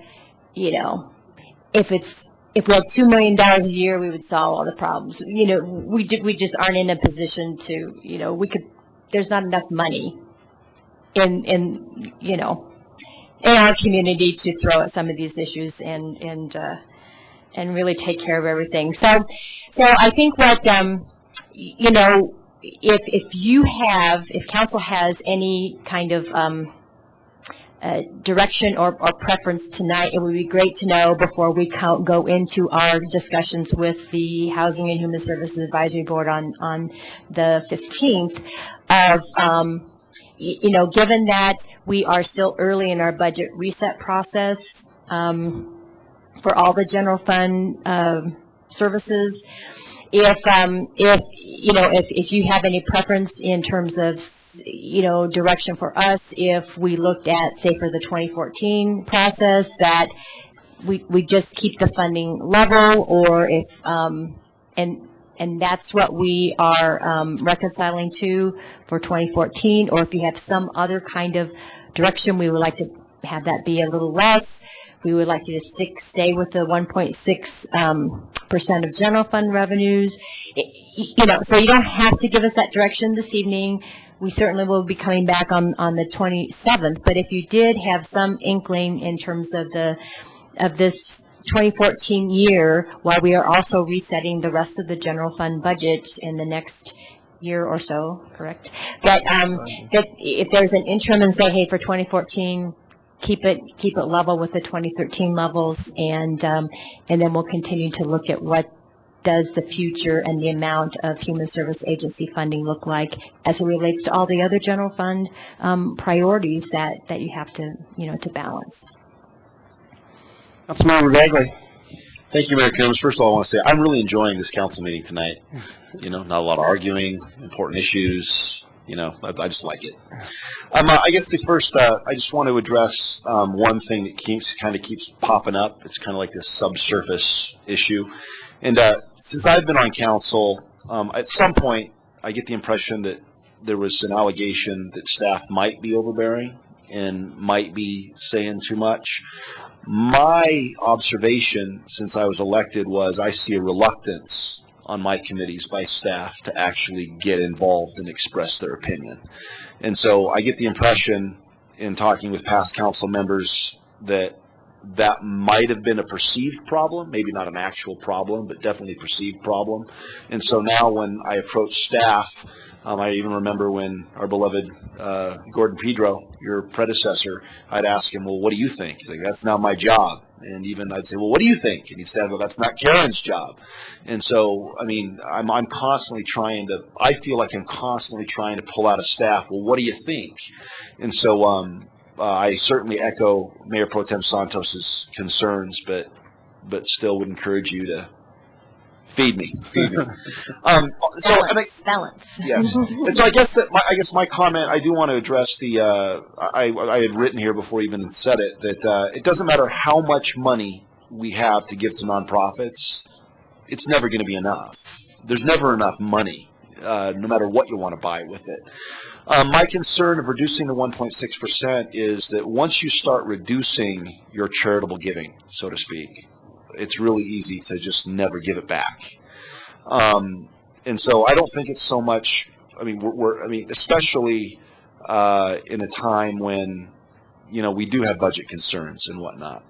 you know, if we had $2 million a year, we would solve all the problems. You know, we just aren't in a position to, you know, there's not enough money in you know, in our community to throw at some of these issues and and really take care of everything. So I think what, you know, if council has any kind of direction or preference tonight, it would be great to know before we go into our discussions with the Housing and Human Services Advisory Board on the 15th of, you know, given that we are still early in our budget reset process for all the general fund services, if you have any preference in terms of, you know, direction for us, if we looked at, say, for the 2014 process, that we just keep the funding level, or if and that's what we are reconciling to for 2014, or if you have some other kind of direction, we would like to have that be a little less. We would like you to stay with the 1.6% of general fund revenues. You know, so you don't have to give us that direction this evening. We certainly will be coming back on the 27th. But if you did have some inkling in terms of this 2014 year, while we are also resetting the rest of the general fund budget in the next year or so, correct? That if there's an interim and say, hey, for 2014. Keep it level with the 2013 levels, and then we'll continue to look at what does the future and the amount of human service agency funding look like as it relates to all the other general fund priorities that you have to, you know, to balance. Councilmember Bagley. Thank you, Mayor Coombs. First of all, I want to say I'm really enjoying this council meeting tonight. You know, not a lot of arguing, important issues. You know, I just like it. I guess the first, I just want to address one thing that keeps popping up. It's kind of like this subsurface issue. And since I've been on council, at some point, I get the impression that there was an allegation that staff might be overbearing and might be saying too much. My observation since I was elected was I see a reluctance on my committees by staff to actually get involved and express their opinion. And so I get the impression in talking with past council members that that might have been a perceived problem, maybe not an actual problem, but definitely a perceived problem. And so now when I approach staff, I even remember when our beloved Gordon Pedro, your predecessor, I'd ask him, well, what do you think? He's like, that's not my job. And even I'd say, well, what do you think? And he'd say, well, that's not Karen's job. And so, I mean, I'm constantly trying to, I feel like I'm constantly trying to pull out of staff, well, what do you think? And so I certainly echo Mayor Pro Tem Santos's concerns, but still would encourage you to feed me. Balance. Yes. And so I guess my comment, I do want to address the, I had written here before I even said it, that it doesn't matter how much money we have to give to nonprofits, it's never going to be enough. There's never enough money, no matter what you want to buy with it. My concern of reducing the 1.6% is that once you start reducing your charitable giving, so to speak, it's really easy to just never give it back. And so I don't think it's so much, I mean, especially in a time when, you know, we do have budget concerns and whatnot.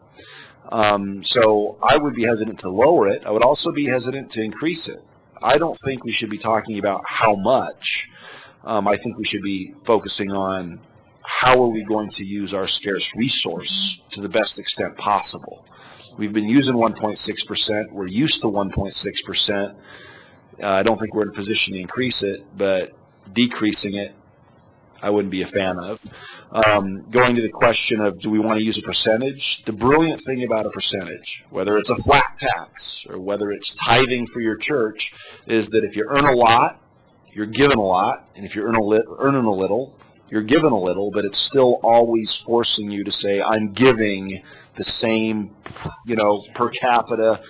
So I would be hesitant to lower it. I would also be hesitant to increase it. I don't think we should be talking about how much. I think we should be focusing on how are we going to use our scarce resource to the best extent possible. We've been using 1.6%. We're used to 1.6%. I don't think we're in a position to increase it, but decreasing it, I wouldn't be a fan of. Going to the question of do we want to use a percentage? The brilliant thing about a percentage, whether it's a flat tax or whether it's tithing for your church, is that if you earn a lot, you're given a lot, and if you're earning a little, you're given a little, but it's still always forcing you to say, I'm giving the same, you know, per capita,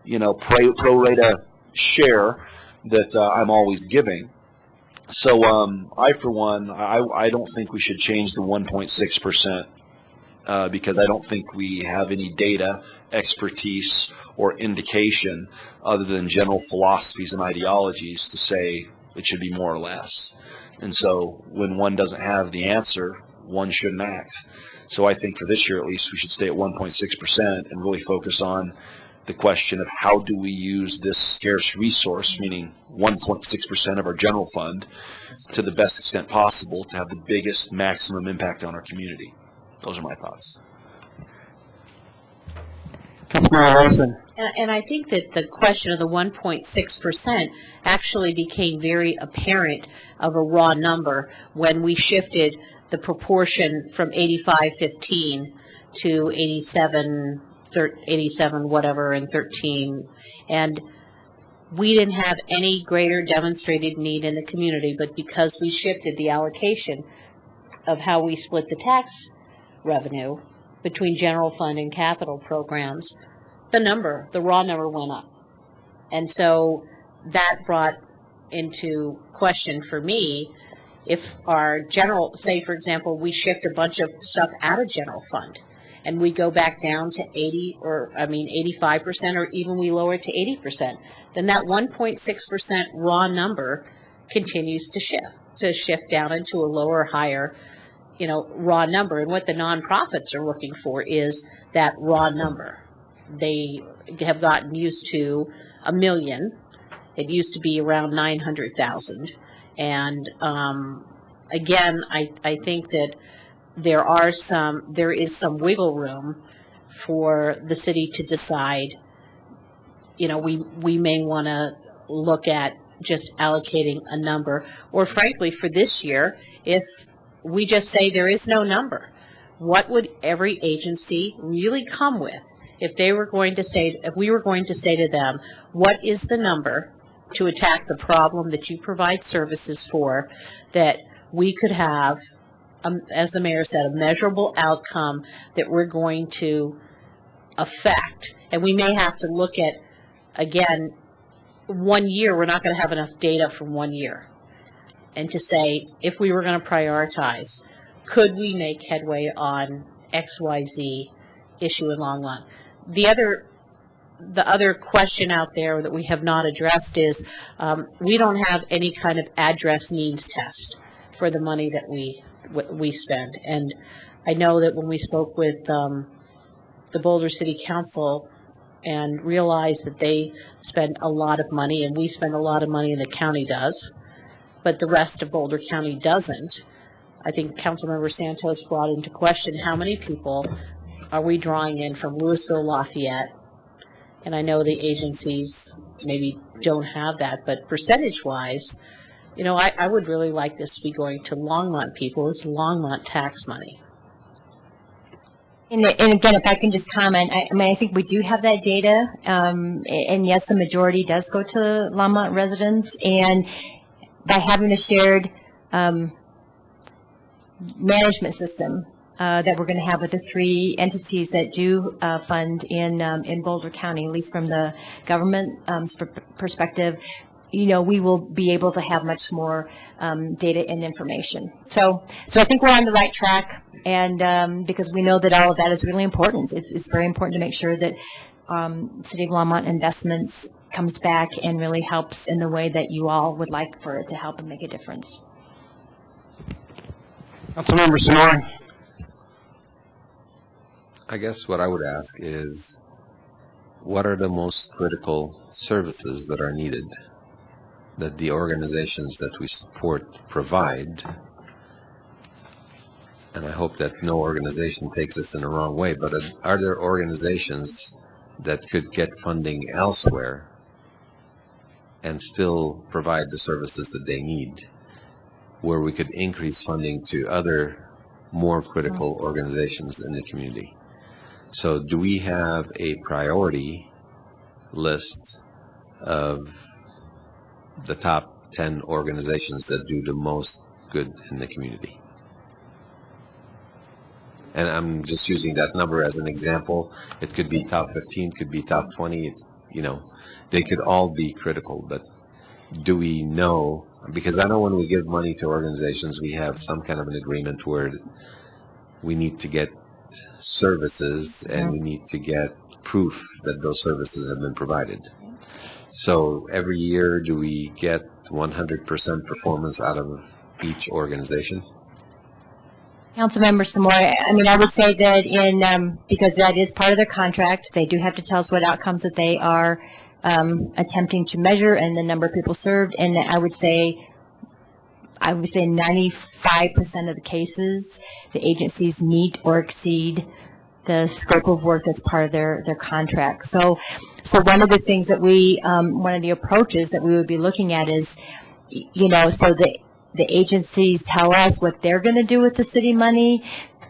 you know, pro rata share that I'm always giving. So I, for one, I don't think we should change the 1.6% because I don't think we have any data, expertise, or indication other than general philosophies and ideologies to say it should be more or less. And so when one doesn't have the answer, one shouldn't act. So I think for this year at least, we should stay at 1.6% and really focus on the question of how do we use this scarce resource, meaning 1.6% of our general fund, to the best extent possible to have the biggest maximum impact on our community. Those are my thoughts. Councilmember Larson. And I think that the question of the 1.6% actually became very apparent of a raw number when we shifted the proportion from 85-15 to 87 whatever and 13. And we didn't have any greater demonstrated need in the community, but because we shifted the allocation of how we split the tax revenue between general fund and capital programs, the raw number went up. And so that brought into question for me, if our general, say for example, we shift a bunch of stuff out of general fund and we go back down to 85%, or even we lower it to 80%, then that 1.6% raw number continues to shift down into a lower, higher, raw number. And what the nonprofits are looking for is that raw number. They have gotten used to $1 million. It used to be around 900,000. And again, I think that there is some wiggle room for the city to decide. We may want to look at just allocating a number, or frankly, for this year, if we just say there is no number, what would every agency really come with? If we were going to say to them, what is the number to attack the problem that you provide services for, that we could have, as the mayor said, a measurable outcome that we're going to affect. And we may have to look at, again, 1 year, we're not going to have enough data from 1 year. And to say, if we were going to prioritize, could we make headway on XYZ issue in Longmont? The other question out there that we have not addressed is we don't have any kind of address means test for the money that we spend. And I know that when we spoke with the Boulder City Council and realized that they spend a lot of money, and we spend a lot of money, and the county does, but the rest of Boulder County doesn't. I think Councilmember Santos brought into question how many people are we drawing in from Louisville, Lafayette? And I know the agencies maybe don't have that, but percentage-wise, I would really like this to be going to Longmont people. It's Longmont tax money. And again, if I can just comment, I think we do have that data, and yes, the majority does go to Longmont residents, and by having a shared management system that we're going to have with the 3 entities that do fund in Boulder County, at least from the government perspective, we will be able to have much more data and information. So I think we're on the right track, and because we know that all of that is really important. It's very important to make sure that City of Longmont Investments comes back and really helps in the way that you all would like for it to help and make a difference. Councilmember Sonora. I guess what I would ask is, what are the most critical services that are needed that the organizations that we support provide? And I hope that no organization takes this in the wrong way, but are there organizations that could get funding elsewhere and still provide the services that they need, where we could increase funding to other more critical organizations in the community? So do we have a priority list of the top 10 organizations that do the most good in the community? And I'm just using that number as an example. It could be top 15, could be top 20, they could all be critical, but do we know? Because I know when we give money to organizations, we have some kind of an agreement where we need to get services and we need to get proof that those services have been provided. So every year, do we get 100% performance out of each organization? Councilmember Samori, I mean, I would say that because that is part of their contract, they do have to tell us what outcomes that they are attempting to measure and the number of people served. And I would say 95% of the cases, the agencies meet or exceed the scope of work that's part of their contract. So one of the things that one of the approaches that we would be looking at is, so the agencies tell us what they're going to do with the city money.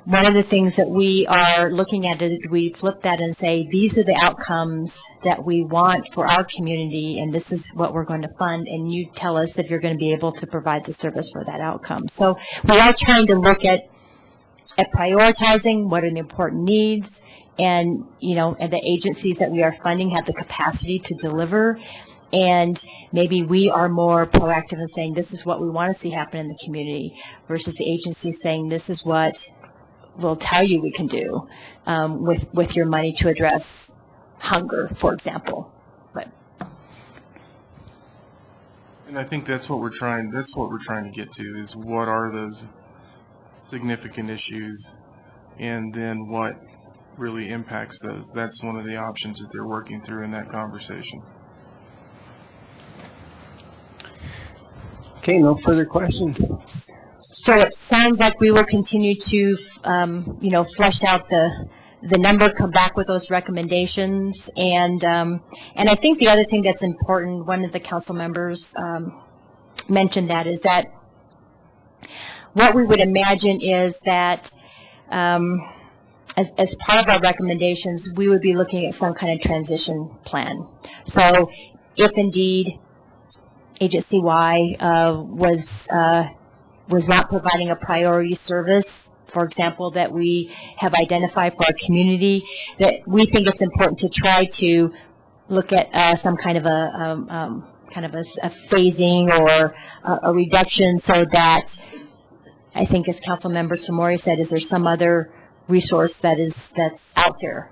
One of the things that we are looking at is we flip that and say, these are the outcomes that we want for our community, and this is what we're going to fund, and you tell us if you're going to be able to provide the service for that outcome. So we are trying to look at prioritizing what are the important needs, and and the agencies that we are funding have the capacity to deliver. And maybe we are more proactive in saying this is what we want to see happen in the community versus the agency saying this is what we'll tell you we can do with your money to address hunger, for example. And I think that's what we're trying to get to is what are those significant issues and then what really impacts those. That's one of the options that they're working through in that conversation. Okay, no further questions. So it sounds like we will continue to, flesh out the number, come back with those recommendations, and I think the other thing that's important, one of the council members mentioned that, is that what we would imagine is that as part of our recommendations, we would be looking at some kind of transition plan. So if indeed Agency Y was not providing a priority service, for example, that we have identified for our community, that we think it's important to try to look at some kind of a phasing or a reduction, so that I think, as Councilmember Samori said, is there some other resource that's out there?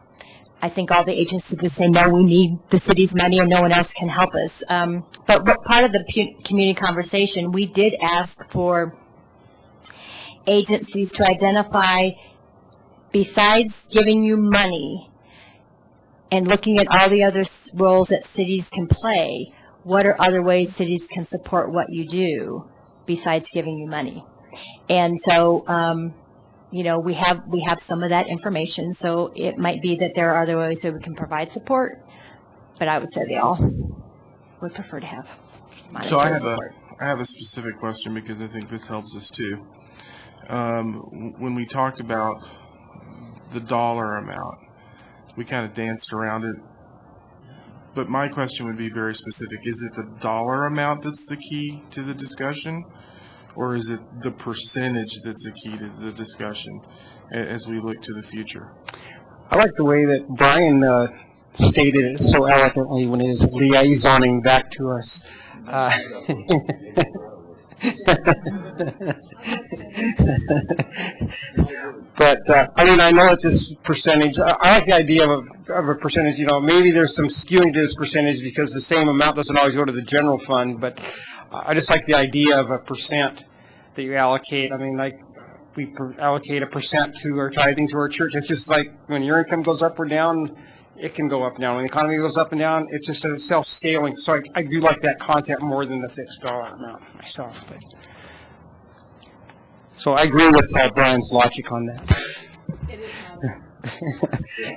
I think all the agencies would say, no, we need the city's money and no one else can help us. But part of the community conversation, we did ask for agencies to identify, besides giving you money and looking at all the other roles that cities can play, what are other ways cities can support what you do besides giving you money? And so, we have some of that information, so it might be that there are other ways that we can provide support, but I would say they all would prefer to have monetary support. I have a specific question because I think this helps us too. When we talked about the dollar amount, we kind of danced around it, but my question would be very specific. Is it the dollar amount that's the key to the discussion? Or is it the percentage that's the key to the discussion as we look to the future? I like the way that Brian stated it so eloquently when he was liaisoning back to us. But I know that this percentage, I like the idea of a percentage. Maybe there's some skewing to this percentage because the same amount doesn't always go to the general fund, but I just like the idea of a percent that you allocate. I mean, like we allocate a percent to our tithing to our church. It's just like when your income goes up or down, it can go up and down. When the economy goes up and down, it's just a self-scaling. So I do like that concept more than the fixed dollar amount myself. So I agree with Brian's logic on that.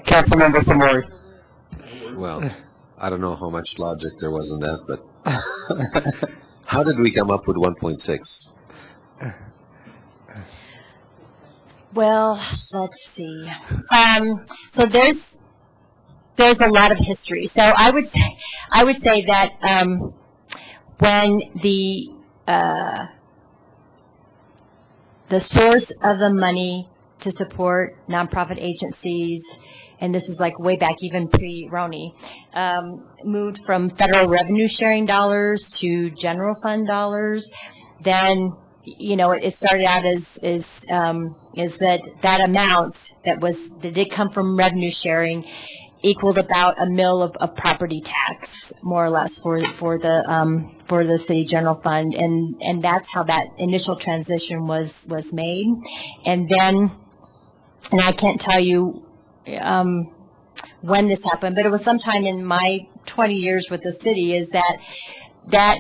Councilmember Samori. Well, I don't know how much logic there was in that, but how did we come up with 1.6? Well, let's see. So there's a lot of history. So I would say that when the source of the money to support nonprofit agencies, and this is like way back even pre-Roni, moved from federal revenue sharing dollars to general fund dollars, then it started out as that amount that did come from revenue sharing equaled about a mill of property tax, more or less, for the city general fund, and that's how that initial transition was made. And then, and I can't tell you when this happened, but it was sometime in my 20 years with the city, is that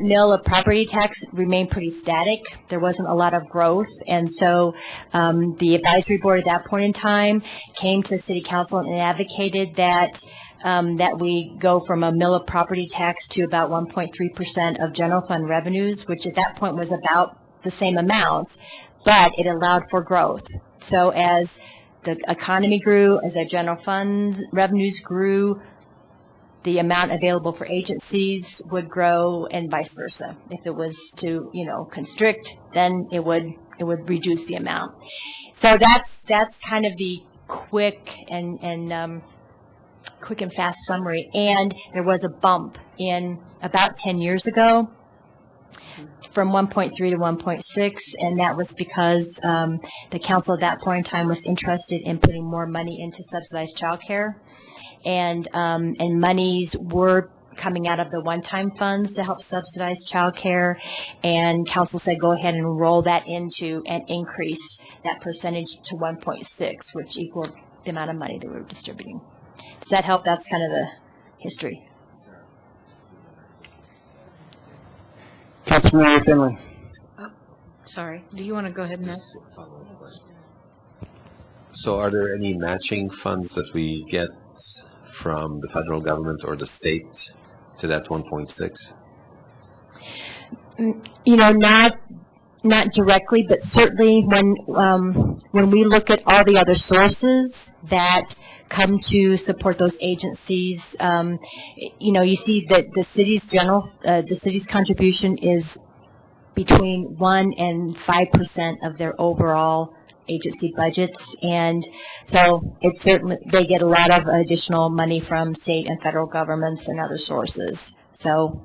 mill of property tax remained pretty static. There wasn't a lot of growth, and so the advisory board at that point in time came to city council and advocated that that we go from a mill of property tax to about 1.3% of general fund revenues, which at that point was about the same amount, but it allowed for growth. So as the economy grew, as our general fund revenues grew, the amount available for agencies would grow, and vice versa. If it was to, constrict, then it would reduce the amount. So that's kind of the quick and fast summary. And there was a bump in about 10 years ago from 1.3 to 1.6, and that was because the council at that point in time was interested in putting more money into subsidized childcare. And monies were coming out of the one-time funds to help subsidize childcare, and council said go ahead and roll that into and increase that percentage to 1.6, which equaled the amount of money that we were distributing. Does that help? That's kind of the history. Councilmember Finley. Sorry, do you want to go ahead and ask? So are there any matching funds that we get from the federal government or the state to that 1.6? Not directly, but certainly when we look at all the other sources that come to support those agencies, you see that the city's contribution is between 1% and 5% of their overall agency budgets, and so it's certainly, they get a lot of additional money from state and federal governments and other sources. So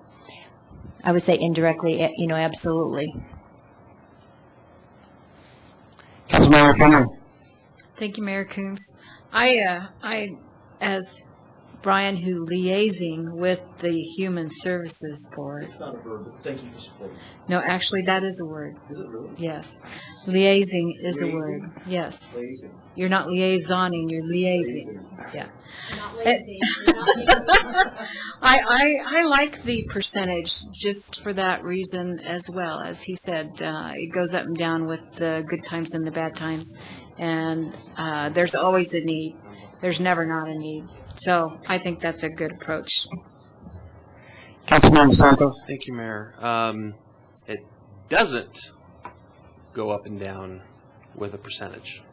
I would say indirectly, absolutely. Councilmember Finley. Thank you, Mayor Coombs. I as Brian, who liaising with the Human Services Board. It's not a verb, but thank you for supporting. No, actually, that is a word. Is it really? Yes. Liaising is a word. Yes. Liaising. You're not liaisoning, you're liaising. Yeah. Not lazy. I like the percentage just for that reason as well. As he said, it goes up and down with the good times and the bad times. And there's always a need. There's never not a need. So I think that's a good approach. Councilmember Santos. Thank you, Mayor. It doesn't go up and down with a percentage.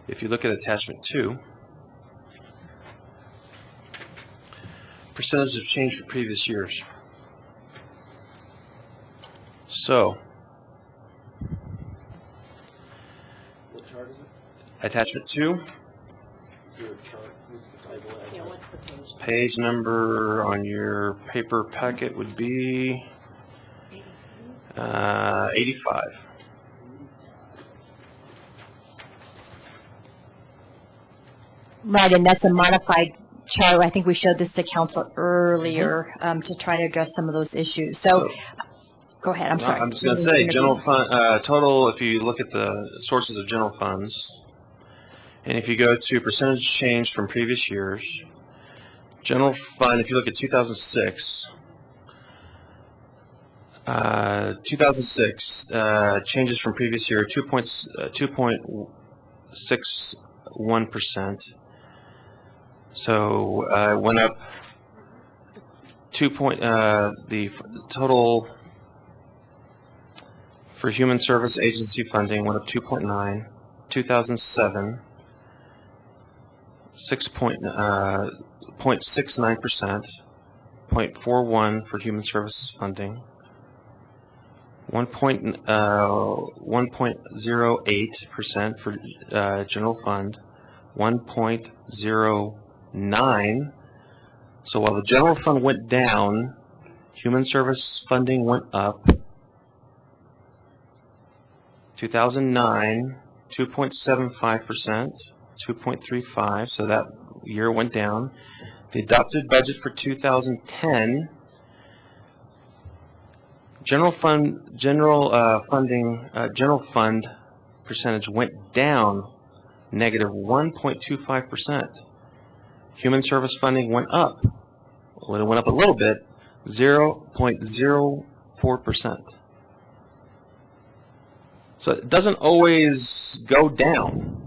If you look at attachment 2, percentage of change for previous years. So, What chart is it? attachment 2, Is there a chart? What's the title? Yeah, what's the page? page number on your paper packet would be 85. Right, and that's a modified chart. I think we showed this to council earlier to try to address some of those issues. So, go ahead. I'm sorry. I'm just going to say general fund total. If you look at the sources of general funds, and if you go to percentage change from previous years, general fund. If you look at 2006. 2006 changes from previous year 2.61%. So it went up the total for human service agency funding went up 2.9. 2007 0.69%, 0.41 for human services funding. 1.08% for general fund, 1.09. So while the general fund went down, human service funding went up. 2009, 2.75%, 2.35. So that year went down. The adopted budget for 2010, general fund percentage went down negative 1.25%. Human service funding went up. Well, it went up a little bit, 0.04%. So it doesn't always go down.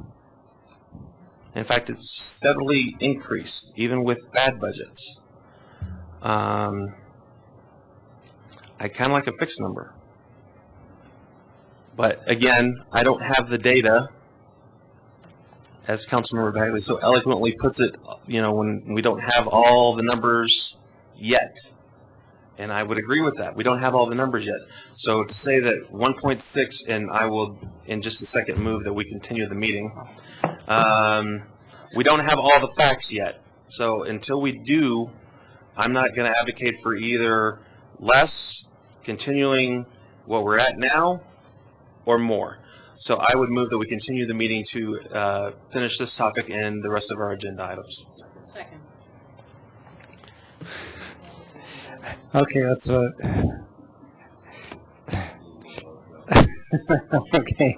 In fact, it's steadily increased, even with bad budgets. I kind of like a fixed number. But again, I don't have the data, as Councilmember Bagley so eloquently puts it, when we don't have all the numbers yet. And I would agree with that. We don't have all the numbers yet. So to say that 1.6, and I will in just a second move that we continue the meeting, we don't have all the facts yet. So until we do, I'm not going to advocate for either less, continuing what we're at now, or more. So I would move that we continue the meeting to finish this topic and the rest of our agenda items. Second. Okay, that's what. Okay,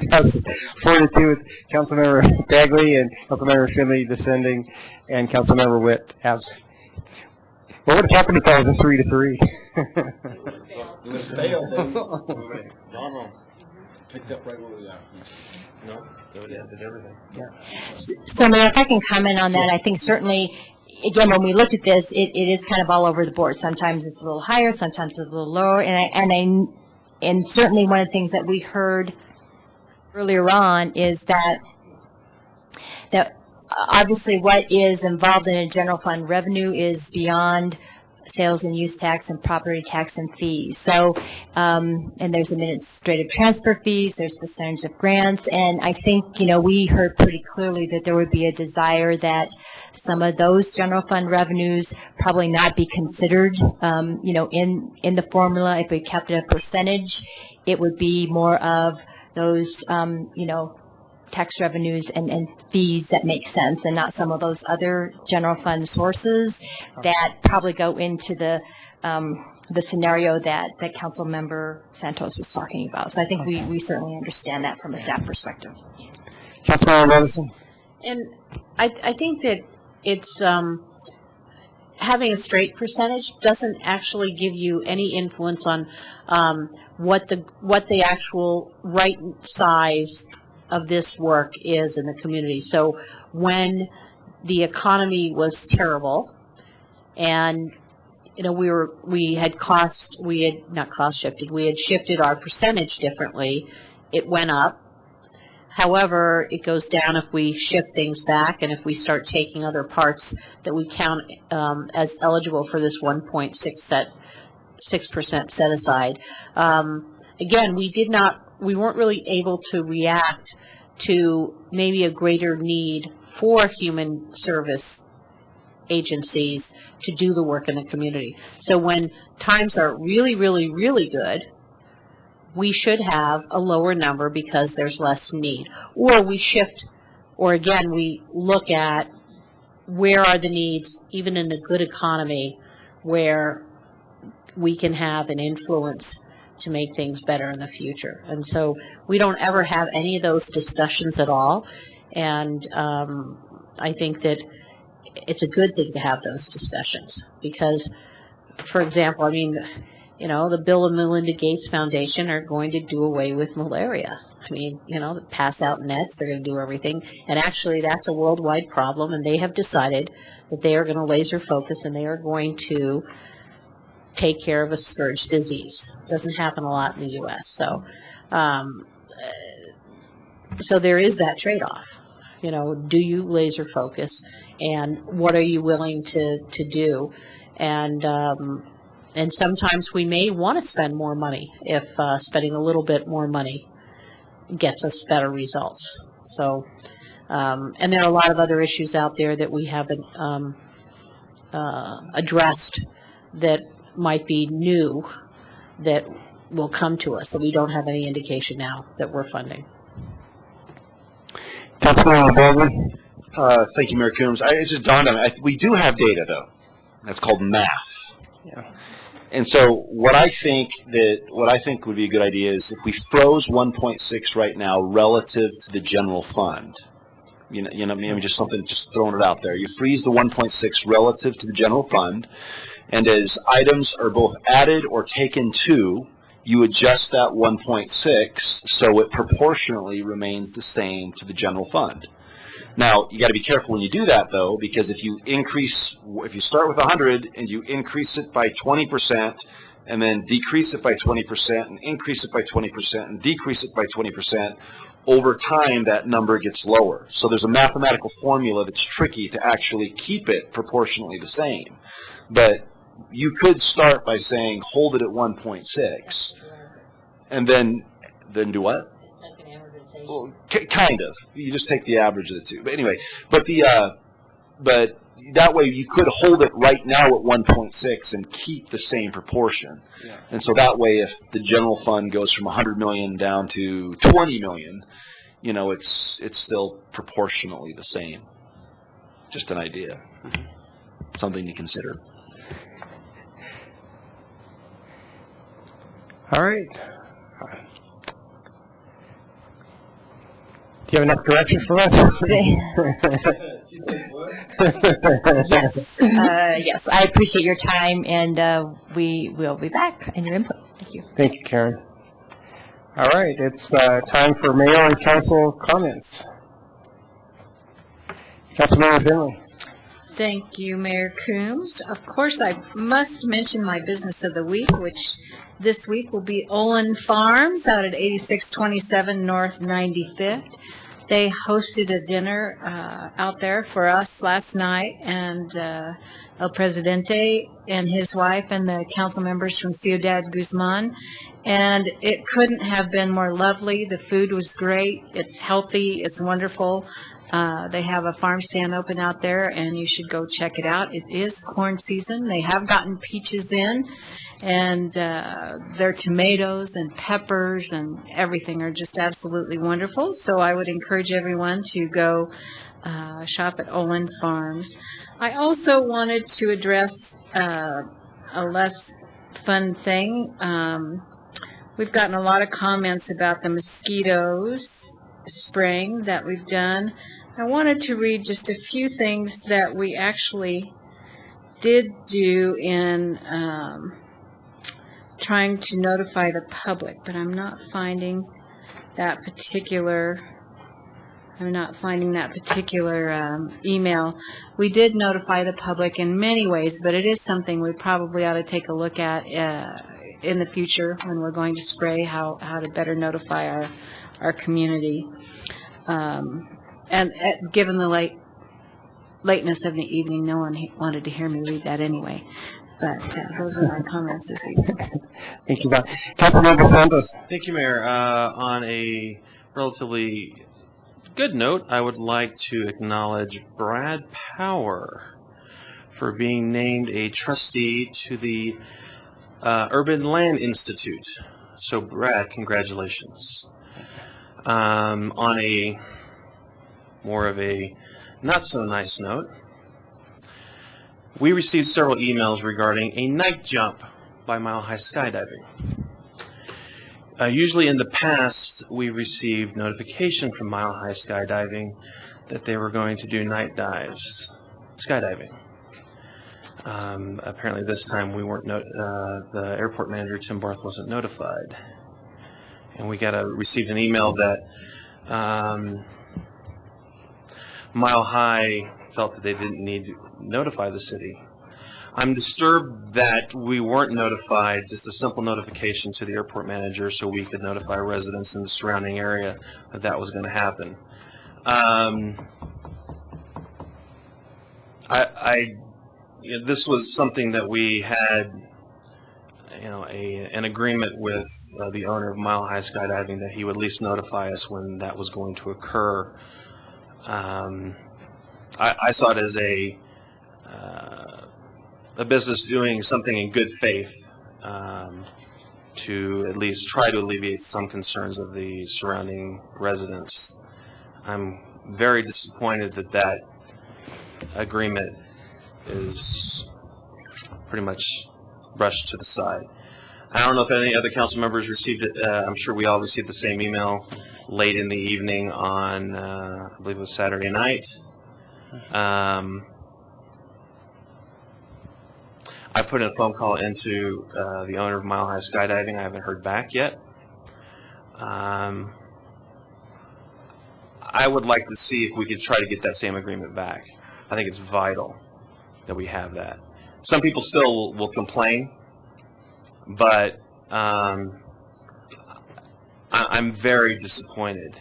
passes 4-2 with Councilmember Bagley and Councilmember Finley descending, and Councilmember Witt absent. What would have happened if that was a 3-3? It was failed. Picked up right where we left. No, they did everything. Yeah. So, Mayor, if I can comment on that, I think certainly, again, when we looked at this, it is kind of all over the board. Sometimes it's a little higher, sometimes it's a little lower, and certainly one of the things that we heard earlier on is that obviously what is involved in a general fund revenue is beyond sales and use tax and property tax and fees. So, and there's administrative transfer fees, there's percentage of grants, and I think, we heard pretty clearly that there would be a desire that some of those general fund revenues probably not be considered, in the formula. If we kept it a percentage, it would be more of those, tax revenues and fees that make sense, and not some of those other general fund sources that probably go into the scenario that Council Member Santos was talking about. So I think we certainly understand that from a staff perspective. Councilmember Madison. And I think that it's having a straight percentage doesn't actually give you any influence on what the actual right size of this work is in the community. So when the economy was terrible, and we had shifted our percentage differently, it went up. However, it goes down if we shift things back and if we start taking other parts that we count as eligible for this 1.6% set aside. Again, we weren't really able to react to maybe a greater need for human service agencies to do the work in the community. So when times are really, really, really good, we should have a lower number because there's less need. Or we shift, or again, we look at where are the needs, even in a good economy, where we can have an influence to make things better in the future. And so we don't ever have any of those discussions at all. And I think that it's a good thing to have those discussions because, for example, the Bill and Melinda Gates Foundation are going to do away with malaria. Pass out nets, they're going to do everything. And actually, that's a worldwide problem, and they have decided that they are going to laser focus and they are going to take care of a scourge disease. It doesn't happen a lot in the U.S. So there is that trade-off. Do you laser focus, and what are you willing to do? And sometimes we may want to spend more money if spending a little bit more money gets us better results. So, and there are a lot of other issues out there that we haven't addressed that might be new that will come to us, so we don't have any indication now that we're funding. Councilmember Bagley. Thank you, Mayor Coombs. It just dawned on me. We do have data, though. That's called math. Yeah. And so what I think would be a good idea is if we froze 1.6 right now relative to the general fund. Maybe just throwing it out there. You freeze the 1.6 relative to the general fund, and as items are both added or taken to, you adjust that 1.6 so it proportionally remains the same to the general fund. Now, you got to be careful when you do that, though, because if you start with 100 and you increase it by 20%, and then decrease it by 20%, and increase it by 20%, and decrease it by 20%, over time that number gets lower. So there's a mathematical formula that's tricky to actually keep it proportionally the same. But you could start by saying hold it at 1.6, and then do what? Well, kind of. You just take the average of the two. But anyway, but that way you could hold it right now at 1.6 and keep the same proportion. Yeah. And so that way, if the general fund goes from 100 million down to 20 million, it's still proportionally the same. Just an idea. Something to consider. All right. Do you have enough direction for us? Yes. Yes. I appreciate your time, and we will be back and your input. Thank you. Thank you, Karen. All right. It's time for mayor and council comments. Councilmember Finley. Thank you, Mayor Coombs. Of course, I must mention my business of the week, which this week will be Olin Farms out at 8627 North 95th. They hosted a dinner out there for us last night, and El Presidente and his wife and the council members from Ciudad Guzman. And it couldn't have been more lovely. The food was great. It's healthy. It's wonderful. They have a farm stand open out there, and you should go check it out. It is corn season. They have gotten peaches in, and their tomatoes and peppers and everything are just absolutely wonderful. So I would encourage everyone to go shop at Olin Farms. I also wanted to address a less fun thing. We've gotten a lot of comments about the mosquitoes spraying that we've done. I wanted to read just a few things that we actually did do in trying to notify the public, but I'm not finding that particular email. We did notify the public in many ways, but it is something we probably ought to take a look at in the future when we're going to spray, how to better notify our community. And given the lateness of the evening, no one wanted to hear me read that anyway. But those are our comments this evening. Thank you, Bob. Councilmember Santos. Thank you, Mayor. On a relatively good note, I would like to acknowledge Brad Power for being named a trustee to the Urban Land Institute. So, Brad, congratulations. On a more of a not so nice note, we received several emails regarding a night jump by Mile High Skydiving. Usually in the past, we received notification from Mile High Skydiving that they were going to do night dives, skydiving. Apparently this time we weren't. The airport manager, Tim Barth, wasn't notified. And we received an email that Mile High felt that they didn't need to notify the city. I'm disturbed that we weren't notified, just a simple notification to the airport manager so we could notify residents in the surrounding area that that was going to happen. This was something that we had, an agreement with the owner of Mile High Skydiving that he would at least notify us when that was going to occur. I saw it as a business doing something in good faith to at least try to alleviate some concerns of the surrounding residents. I'm very disappointed that that agreement is pretty much brushed to the side. I don't know if any other council members received it. I'm sure we all received the same email late in the evening on, I believe it was Saturday night. I put in a phone call into the owner of Mile High Skydiving. I haven't heard back yet. I would like to see if we could try to get that same agreement back. I think it's vital that we have that. Some people still will complain, but I'm very disappointed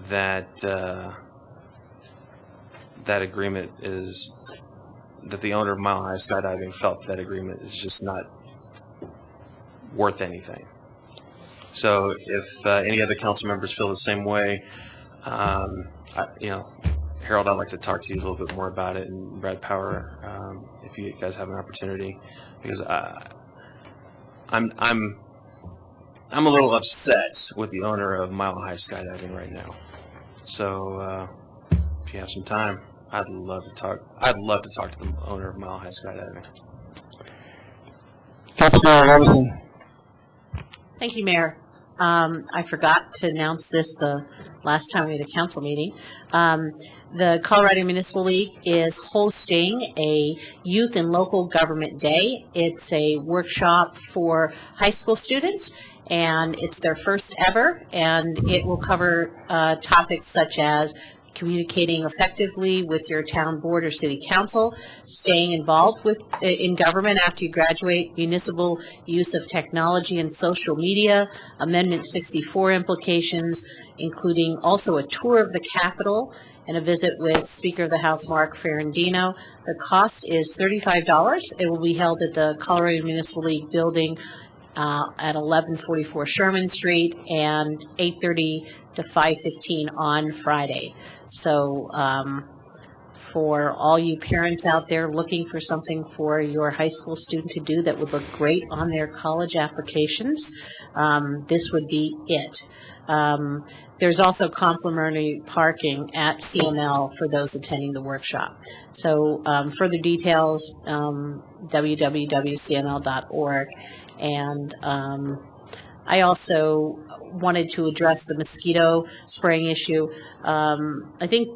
that that agreement is, that the owner of Mile High Skydiving felt that agreement is just not worth anything. So if any other council members feel the same way, Harold, I'd like to talk to you a little bit more about it, and Brad Power, if you guys have an opportunity, because I'm a little upset with the owner of Mile High Skydiving right now. So if you have some time, I'd love to talk to the owner of Mile High Skydiving. Councilmember Robinson. Thank you, Mayor. I forgot to announce this the last time we had a council meeting. The Colorado Municipal League is hosting a Youth and Local Government Day. It's a workshop for high school students, and it's their first ever, and it will cover topics such as communicating effectively with your town board or city council, staying involved in government after you graduate, municipal use of technology and social media, Amendment 64 implications, including also a tour of the Capitol and a visit with Speaker of the House Mark Ferrandino. The cost is $35. It will be held at the Colorado Municipal League building at 1144 Sherman Street, and 8:30 to 5:15 on Friday. So for all you parents out there looking for something for your high school student to do that would look great on their college applications, this would be it. There's also complimentary parking at CML for those attending the workshop. So further details, www.cml.org. And I also wanted to address the mosquito spraying issue. I think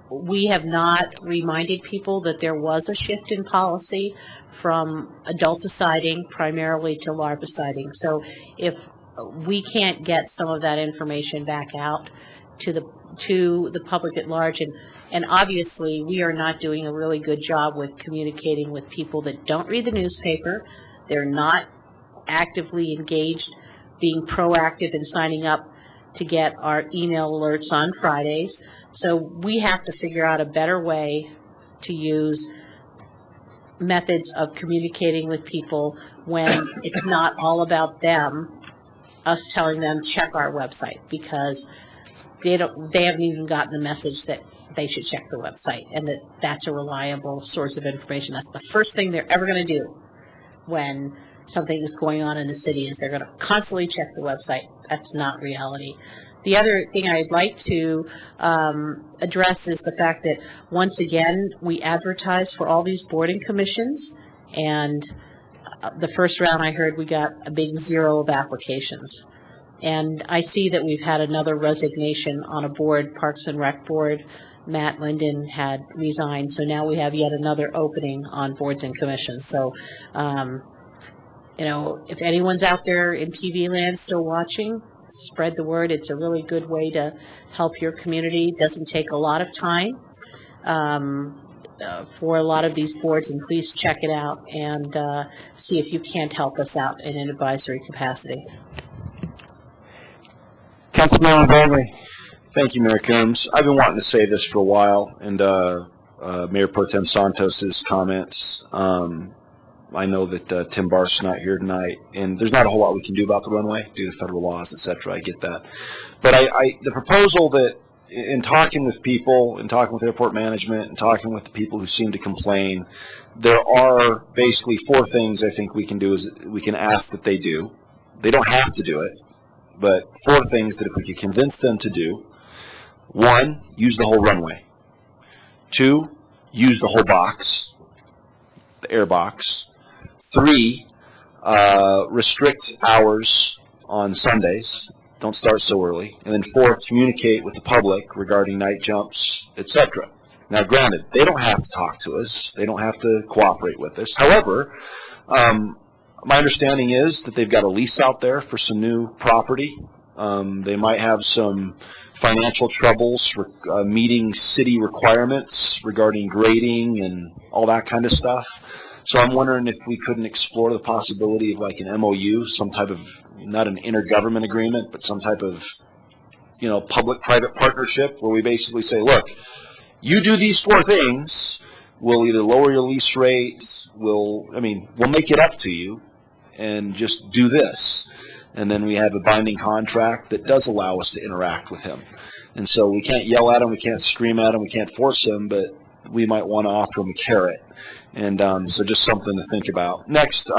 we have not reminded people that there was a shift in policy from adulticiding primarily to larviciding. So if we can't get some of that information back out to the public at large, and obviously we are not doing a really good job with communicating with people that don't read the newspaper. They're not actively engaged, being proactive in signing up to get our email alerts on Fridays. So we have to figure out a better way to use methods of communicating with people when it's not all about them, us telling them check our website, because they haven't even gotten the message that they should check the website and that that's a reliable source of information. That's the first thing they're ever going to do when something is going on in the city, is they're going to constantly check the website. That's not reality. The other thing I'd like to address is the fact that, once again, we advertise for all these boarding commissions, and the first round I heard we got a big 0 of applications. And I see that we've had another resignation on a board, Parks and Rec Board. Matt Linden had resigned, so now we have yet another opening on boards and commissions. So, if anyone's out there in TV land still watching, spread the word. It's a really good way to help your community. It doesn't take a lot of time for a lot of these boards, and please check it out and see if you can't help us out in an advisory capacity. Councilmember Bagley. Thank you, Mayor Coombs. I've been wanting to say this for a while, and Mayor Pro Tem Santos's comments. I know that Tim Barth's not here tonight, and there's not a whole lot we can do about the runway due to federal laws, et cetera. I get that. But the proposal that, in talking with people, in talking with airport management, and talking with the people who seem to complain, there are basically 4 things I think we can do. Is we can ask that they do. They don't have to do it, but 4 things that if we could convince them to do, One, use the whole runway. Two, use the whole box, the air box. Three, restrict hours on Sundays. Don't start so early. And then four, communicate with the public regarding night jumps, etc. Now, granted, they don't have to talk to us. They don't have to cooperate with us. However, my understanding is that they've got a lease out there for some new property. They might have some financial troubles meeting city requirements regarding grading and all that kind of stuff. So I'm wondering if we couldn't explore the possibility of like an MOU, some type of, not an intergovernment agreement, but some type of, public-private partnership where we basically say, look, you do these four things, we'll either lower your lease rates, we'll make it up to you, and just do this. And then we have a binding contract that does allow us to interact with him. And so we can't yell at him, we can't scream at him, we can't force him, but we might want to offer him a carrot. And so just something to think about. Next,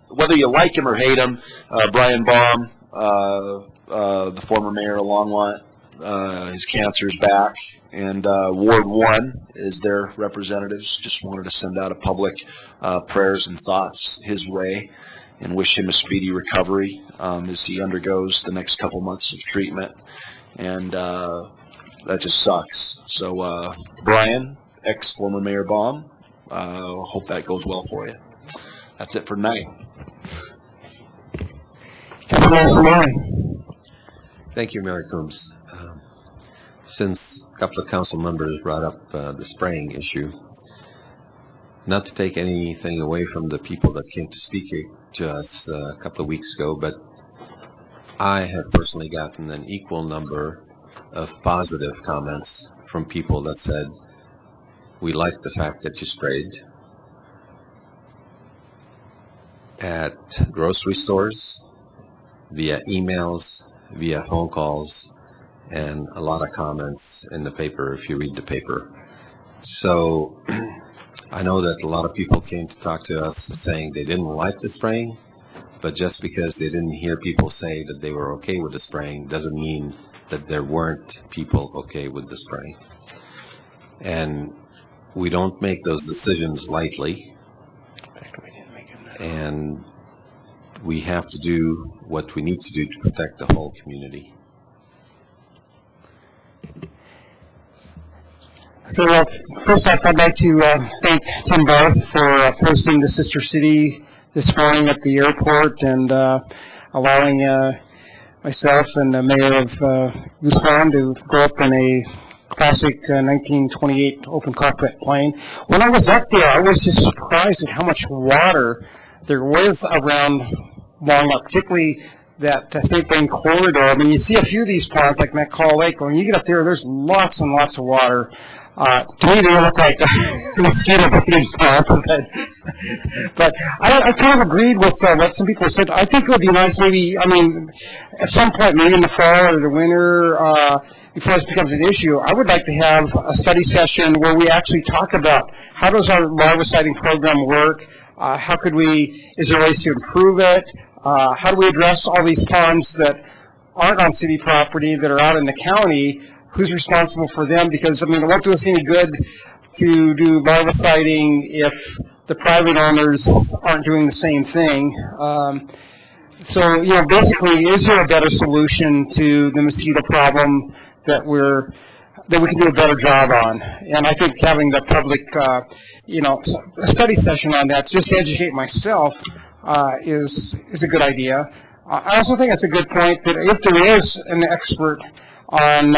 whether you like him or hate him, Brian Baum, the former mayor of Longmont, his cancer's back, and Ward 1 is their representatives. Just wanted to send out a public prayers and thoughts his way and wish him a speedy recovery as he undergoes the next couple months of treatment. And that just sucks. So, Brian, ex-former Mayor Baum, hope that goes well for you. That's it for tonight. Thank you, Mayor Coombs. Since a couple of council members brought up the spraying issue, not to take anything away from the people that came to speak to us a couple of weeks ago, but I have personally gotten an equal number of positive comments from people that said, we like the fact that you sprayed. At grocery stores, via emails, via phone calls, and a lot of comments in the paper if you read the paper. So I know that a lot of people came to talk to us saying they didn't like the spraying, but just because they didn't hear people say that they were okay with the spraying doesn't mean that there weren't people okay with the spraying. And we don't make those decisions lightly. And we have to do what we need to do to protect the whole community. Okay, well, first off, I'd like to thank Tim Barth for hosting the Sister City this morning at the airport and allowing myself and the mayor of Goose Pond to go up in a classic 1928 open cockpit plane. When I was up there, I was just surprised at how much water there was around Longmont, particularly that St. Bern corridor. I mean, you see a few of these ponds like McCall Lake. When you get up there, there's lots and lots of water. To me, they look like mosquito breeding ponds. But I kind of agreed with what some people said. I think it would be nice maybe, at some point, maybe in the fall or the winter, before this becomes an issue, I would like to have a study session where we actually talk about how does our larviciding program work, is there ways to improve it, how do we address all these ponds that aren't on city property, that are out in the county, who's responsible for them, because, it won't do us any good to do larviciding if the private owners aren't doing the same thing. So, basically, is there a better solution to the mosquito problem that we can do a better job on? And I think having the public, a study session on that, just to educate myself, is a good idea. I also think it's a good point that if there is an expert on,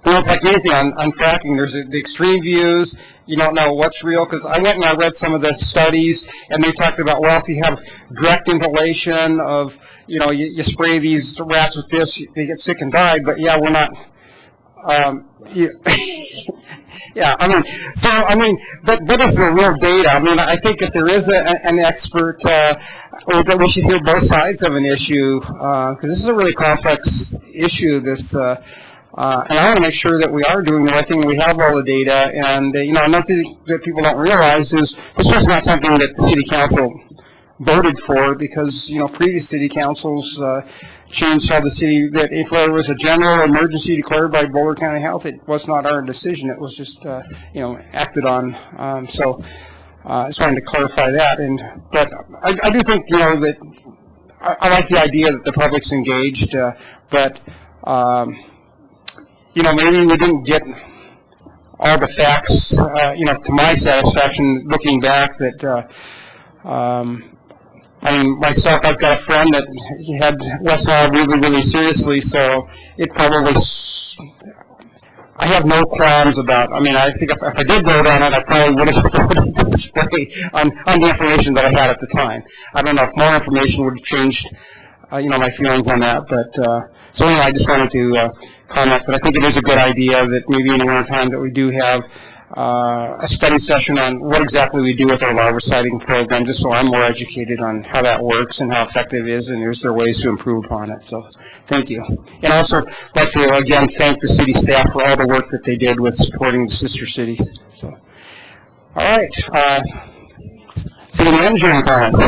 it's like anything on fracking, there's the extreme views, you don't know what's real, because I went and I read some of the studies, and they talked about, well, if you have direct inhalation of, you spray these rats with this, they get sick and die, but yeah, we're not, but what is the real data? I think if there is an expert, that we should hear both sides of an issue, because this is a really complex issue, and I want to make sure that we are doing the right thing, we have all the data, and, another thing that people don't realize is this was not something that the city council voted for, because, previous city councils changed how the city, that if there was a general emergency declared by Boulder County Health, it was not our decision. It was just, acted on. So I just wanted to clarify that. But I do think, that I like the idea that the public's engaged, but, maybe we didn't get all the facts, to my satisfaction, looking back, that, myself, I've got a friend that had West Nile really, really seriously, so it probably, I have no qualms about, I think if I did vote on it, I probably would have voted this way on the information that I had at the time. I don't know if more information would have changed, my feelings on that, but, so anyway, I just wanted to comment that I think it is a good idea that maybe in the winter time that we do have a study session on what exactly we do with our larviciding program, just so I'm more educated on how that works and how effective it is, and is there ways to improve upon it. So thank you. And also like to again thank the city staff for all the work that they did with supporting the sister cities. So all right. City manager, any comments?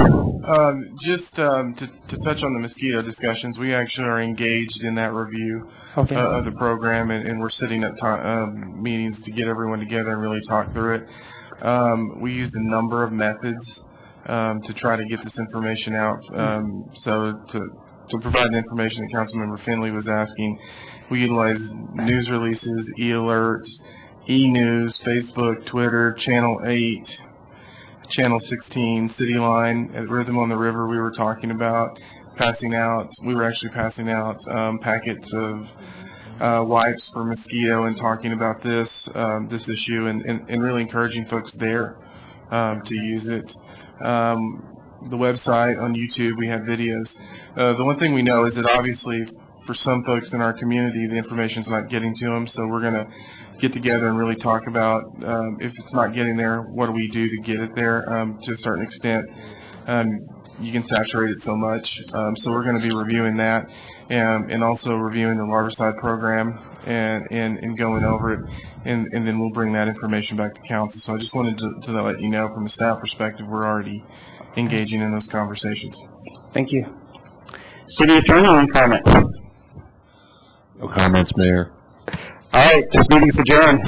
Just to touch on the mosquito discussions, we actually are engaged in that review of the program, and we're setting up meetings to get everyone together and really talk through it. We used a number of methods to try to get this information out. So to provide the information that Councilmember Finley was asking, we utilize news releases, e-alerts, e-news, Facebook, Twitter, Channel 8, Channel 16, City Line, at Rhythm on the River we were talking about, we were actually passing out packets of wipes for mosquito and talking about this issue and really encouraging folks there to use it. The website, on YouTube, we have videos. The one thing we know is that obviously for some folks in our community, the information's not getting to them, so we're going to get together and really talk about if it's not getting there, what do we do to get it there to a certain extent. You can saturate it so much. So we're going to be reviewing that and also reviewing the larvicide program and going over it, and then we'll bring that information back to council. So I just wanted to let you know from a staff perspective, we're already engaging in those conversations. Thank you. City Attorney, any comments? No comments, Mayor. All right, this meeting's adjourned.